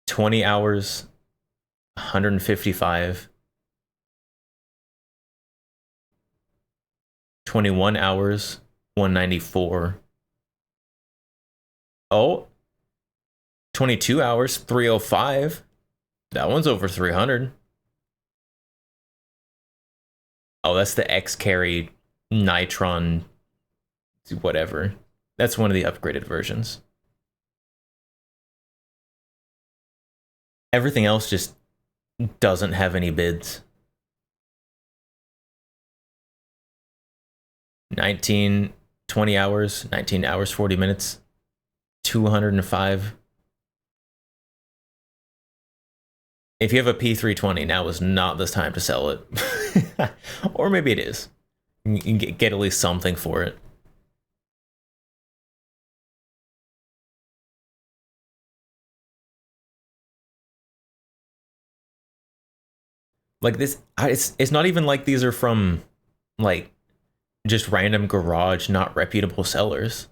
20 hours, 155. 21 hours, 194. Oh, 22 hours, 305. That one's over 300. Oh, that's the X-Carry Nitron, whatever. That's one of the upgraded versions. Everything else just doesn't have any bids. 19, 20 hours, 19 hours, 40 minutes, 205. If you have a P320, now is not this time to sell it. Or maybe it is. You can get at least something for it. Like this, it's not even like these are from, like, just random garage, not reputable sellers.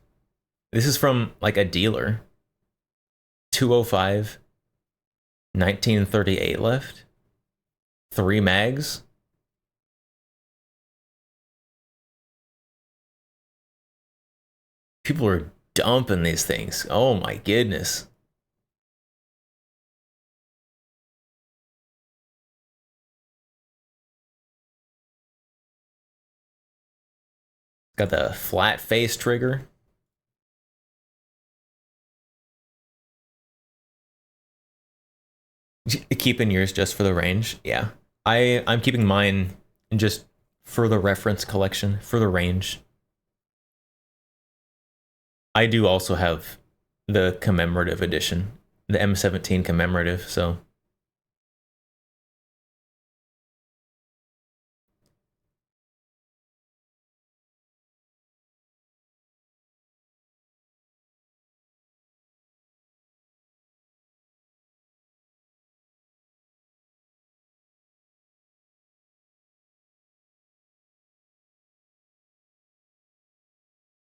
This is from, like, a dealer. 205, 1938 left. 3 mags. People are dumping these things. Oh my goodness. Got the flat face trigger. Keeping yours just for the range. Yeah. I'm keeping mine just for the reference collection, for the range. I do also have the commemorative edition, the M17 commemorative, so.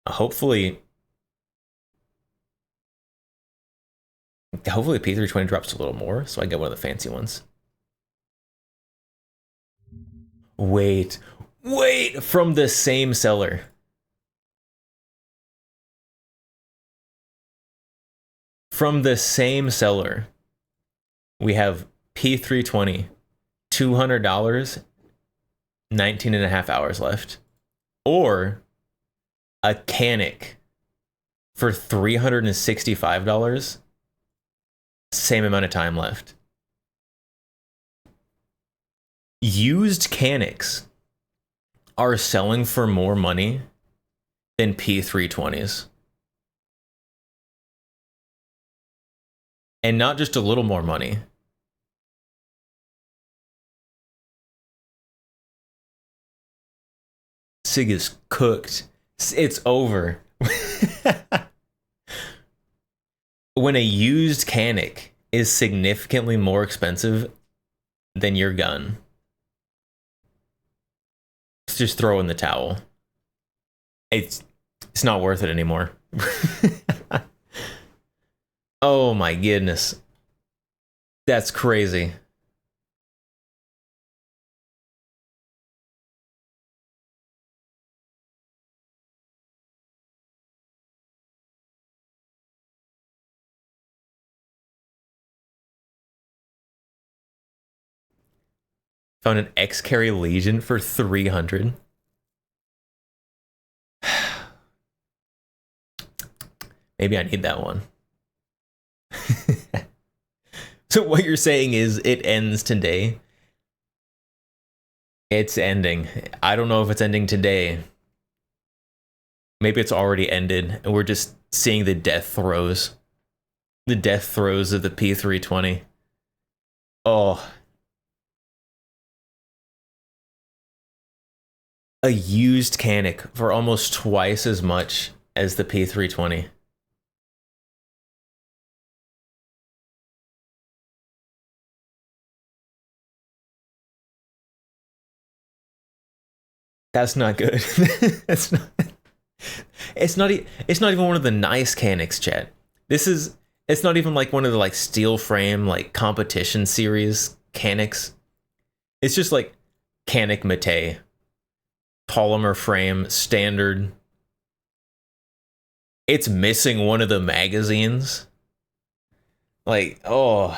Hopefully P320 drops a little more, so I get one of the fancy ones. Wait, from the same seller. From the same seller, we have P320, $200, 19 and a half hours left. Or a Canic for $365, same amount of time left. Used Canics are selling for more money than P320s. And not just a little more money. SIG is cooked. It's over. When a used Canic is significantly more expensive than your gun, just throw in the towel. It's not worth it anymore. Oh my goodness. That's crazy. Found an X-Carry Legion for 300. Maybe I need that one. So what you're saying is it ends today? It's ending. I don't know if it's ending today. Maybe it's already ended and we're just seeing the death throes. The death throes of the P320. Oh. a used Canik for almost twice as much as the P320. That's not good. It's not. It's not even one of the nice Caniks, chat. It's not even like one of the like steel frame like competition series Caniks. It's just like Canik Mate, polymer frame, standard. It's missing one of the magazines. Like, oh.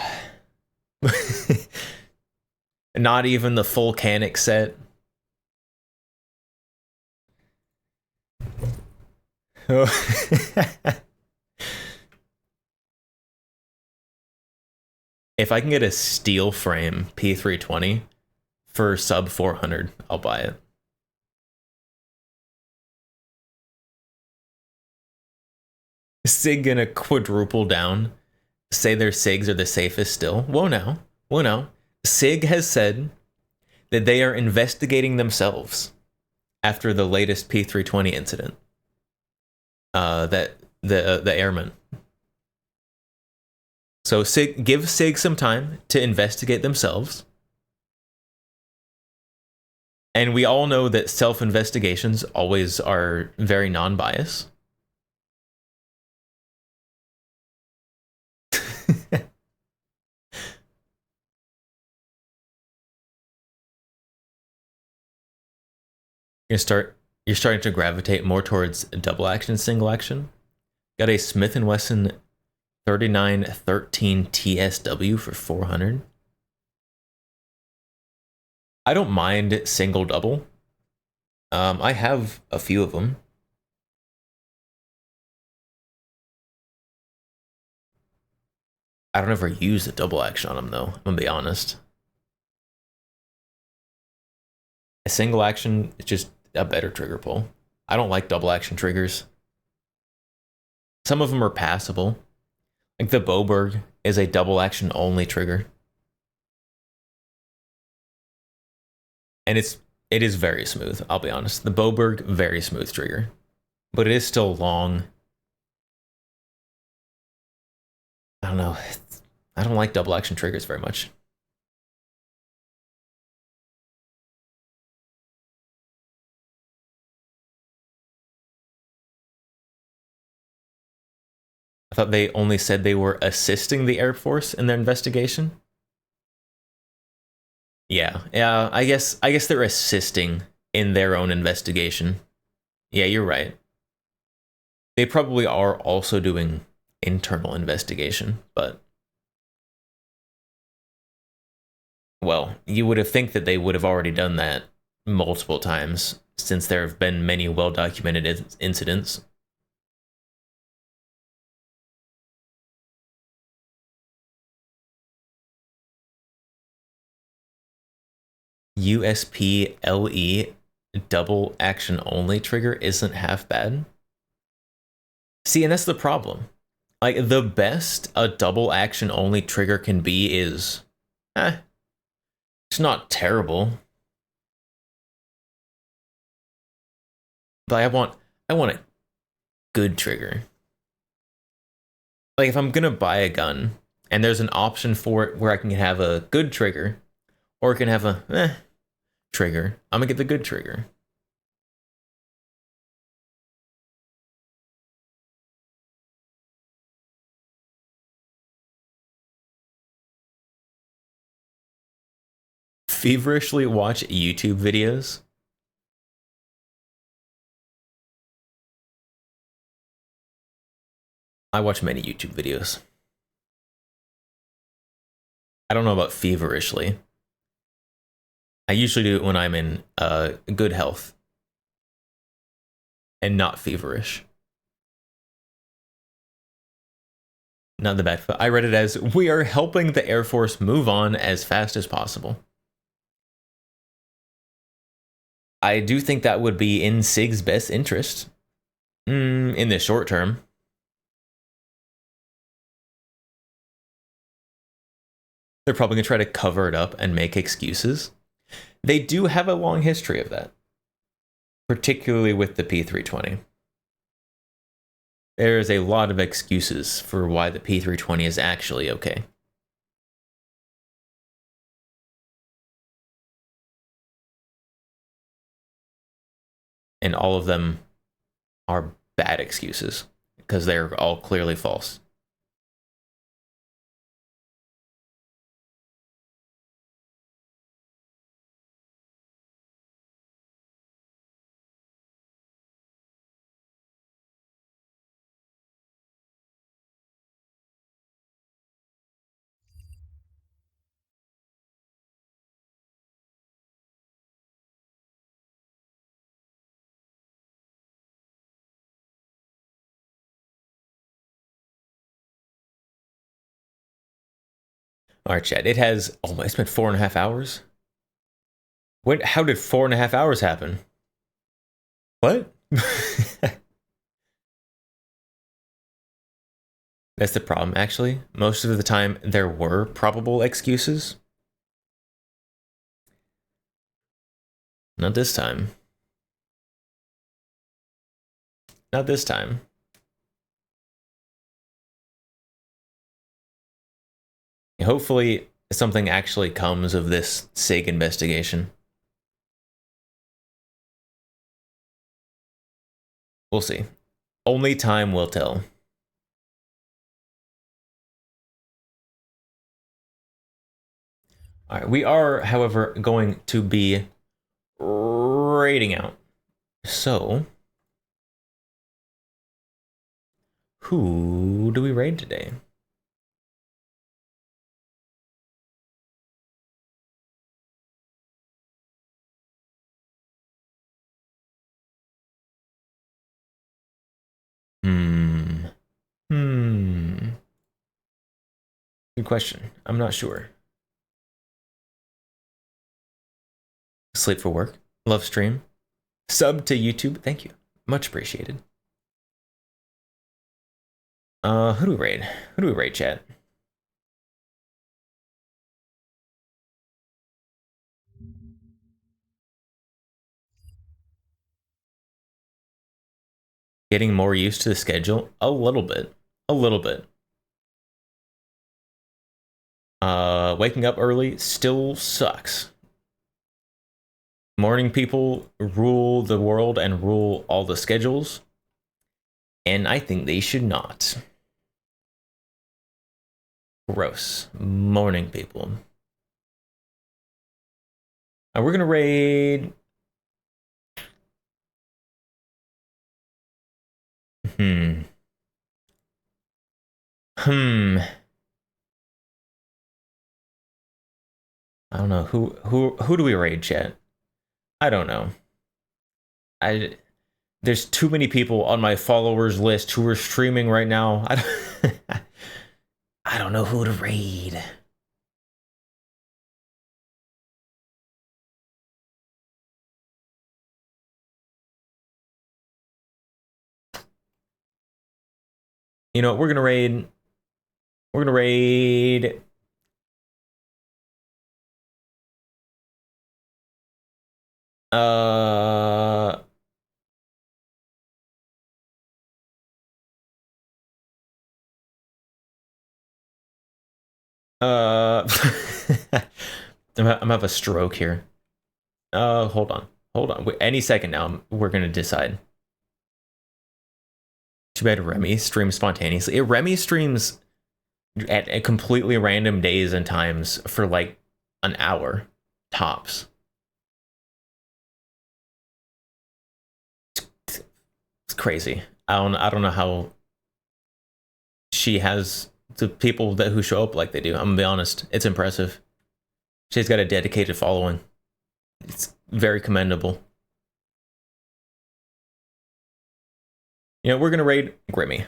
Not even the full Canik set. Oh. If I can get a steel frame P320 for sub 400, I'll buy it. SIG gonna quadruple down, say their SIGs are the safest still. Whoa now. SIG has said that they are investigating themselves after the latest P320 incident. That the airman. So give SIG some time to investigate themselves. And we all know that self-investigations always are very non-biased. You're starting to gravitate more towards double action, single action. Got a Smith & Wesson 3913 TSW for 400. I don't mind single double. I have a few of them. I don't ever use a double action on them though, I'm gonna be honest. A single action is just a better trigger pull. I don't like double action triggers. Some of them are passable. Like the Boberg is a double action only trigger. And it is very smooth, I'll be honest. The Boberg, very smooth trigger. But it is still long. I don't know. I don't like double action triggers very much. I thought they only said they were assisting the Air Force in their investigation. Yeah, I guess they're assisting in their own investigation. Yeah, you're right. They probably are also doing internal investigation, but well, you would have think that they would have already done that multiple times since there have been many well-documented incidents. USP LE double action only trigger isn't half bad. See, and that's the problem. Like, the best a double action only trigger can be is, it's not terrible. But I want a good trigger. Like, if I'm gonna buy a gun and there's an option for it where I can have a good trigger or I can have a trigger, I'm gonna get the good trigger. Feverishly watch YouTube videos. I watch many YouTube videos. I don't know about feverishly. I usually do it when I'm in good health and not feverish. Not the bad. I read it as, we are helping the Air Force move on as fast as possible. I do think that would be in SIG's best interest in the short term. They're probably going to try to cover it up and make excuses. They do have a long history of that. particularly with the P320. There's a lot of excuses for why the P320 is actually okay. And all of them are bad excuses because they're all clearly false. All right, chat. It has. Oh, it's been 4.5 hours. What? How did 4.5 hours happen? What? That's the problem, actually. Most of the time, there were probable excuses. Not this time. Not this time. Hopefully, something actually comes of this SIG investigation. We'll see. Only time will tell. All right, we are, however, going to be raiding out. So, who do we raid today? Good question. I'm not sure. Sleep for work. Love stream. Sub to YouTube. Thank you. Much appreciated. Who do we raid? Who do we raid, chat? Getting more used to the schedule? A little bit. A little bit. Waking up early still sucks. Morning people rule the world and rule all the schedules. And I think they should not. Gross. Morning people. We're gonna raid... I don't know. Who do we raid, chat? I don't know. There's too many people on my followers list who are streaming right now. I don't know who to raid. You know, we're gonna raid. I'm gonna have a stroke here. Hold on. Wait, any second now, we're gonna decide. Too bad Remy streams spontaneously. Remy streams at completely random days and times for like an hour tops. It's crazy. I don't know how she has the people who show up like they do. I'm gonna be honest. It's impressive. She's got a dedicated following. It's very commendable. You know, we're gonna raid Grimmy.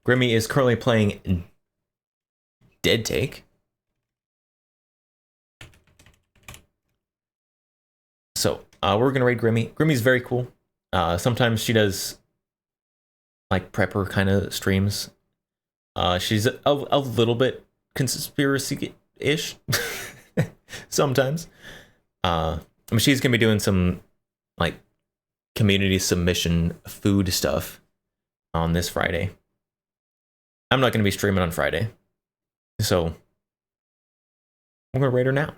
Grimmy is currently playing Dead Take. So we're gonna raid Grimmy. Grimmy's very cool. Sometimes she does like prepper kind of streams. She's a little bit conspiracy-ish sometimes. But she's gonna be doing some like community submission food stuff on this Friday. I'm not gonna be streaming on Friday, so I'm gonna rate her now.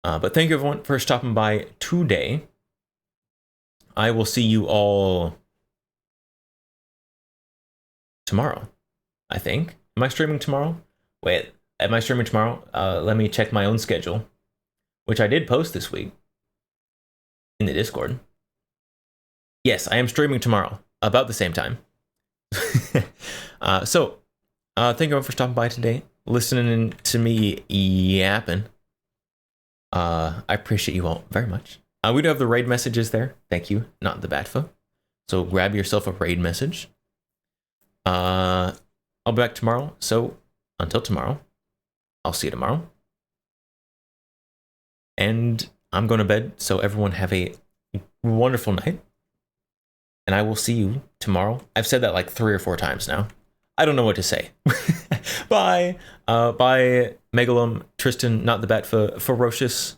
But thank you everyone for stopping by today. I will see you all tomorrow, I think. Am I streaming tomorrow? Wait, am I streaming tomorrow? Let me check my own schedule, which I did post this week in the Discord. Yes, I am streaming tomorrow, about the same time. Thank you everyone for stopping by today, listening to me yapping. I appreciate you all very much. We do have the raid messages there. Thank you, not the Batfa. So grab yourself a raid message. I'll be back tomorrow. So until tomorrow, I'll see you tomorrow. And I'm going to bed. So everyone have a wonderful night. And I will see you tomorrow. I've said that like 3 or 4 times now. I don't know what to say. Bye. Bye, Megalum, Tristan, not the Batfa, Ferocious.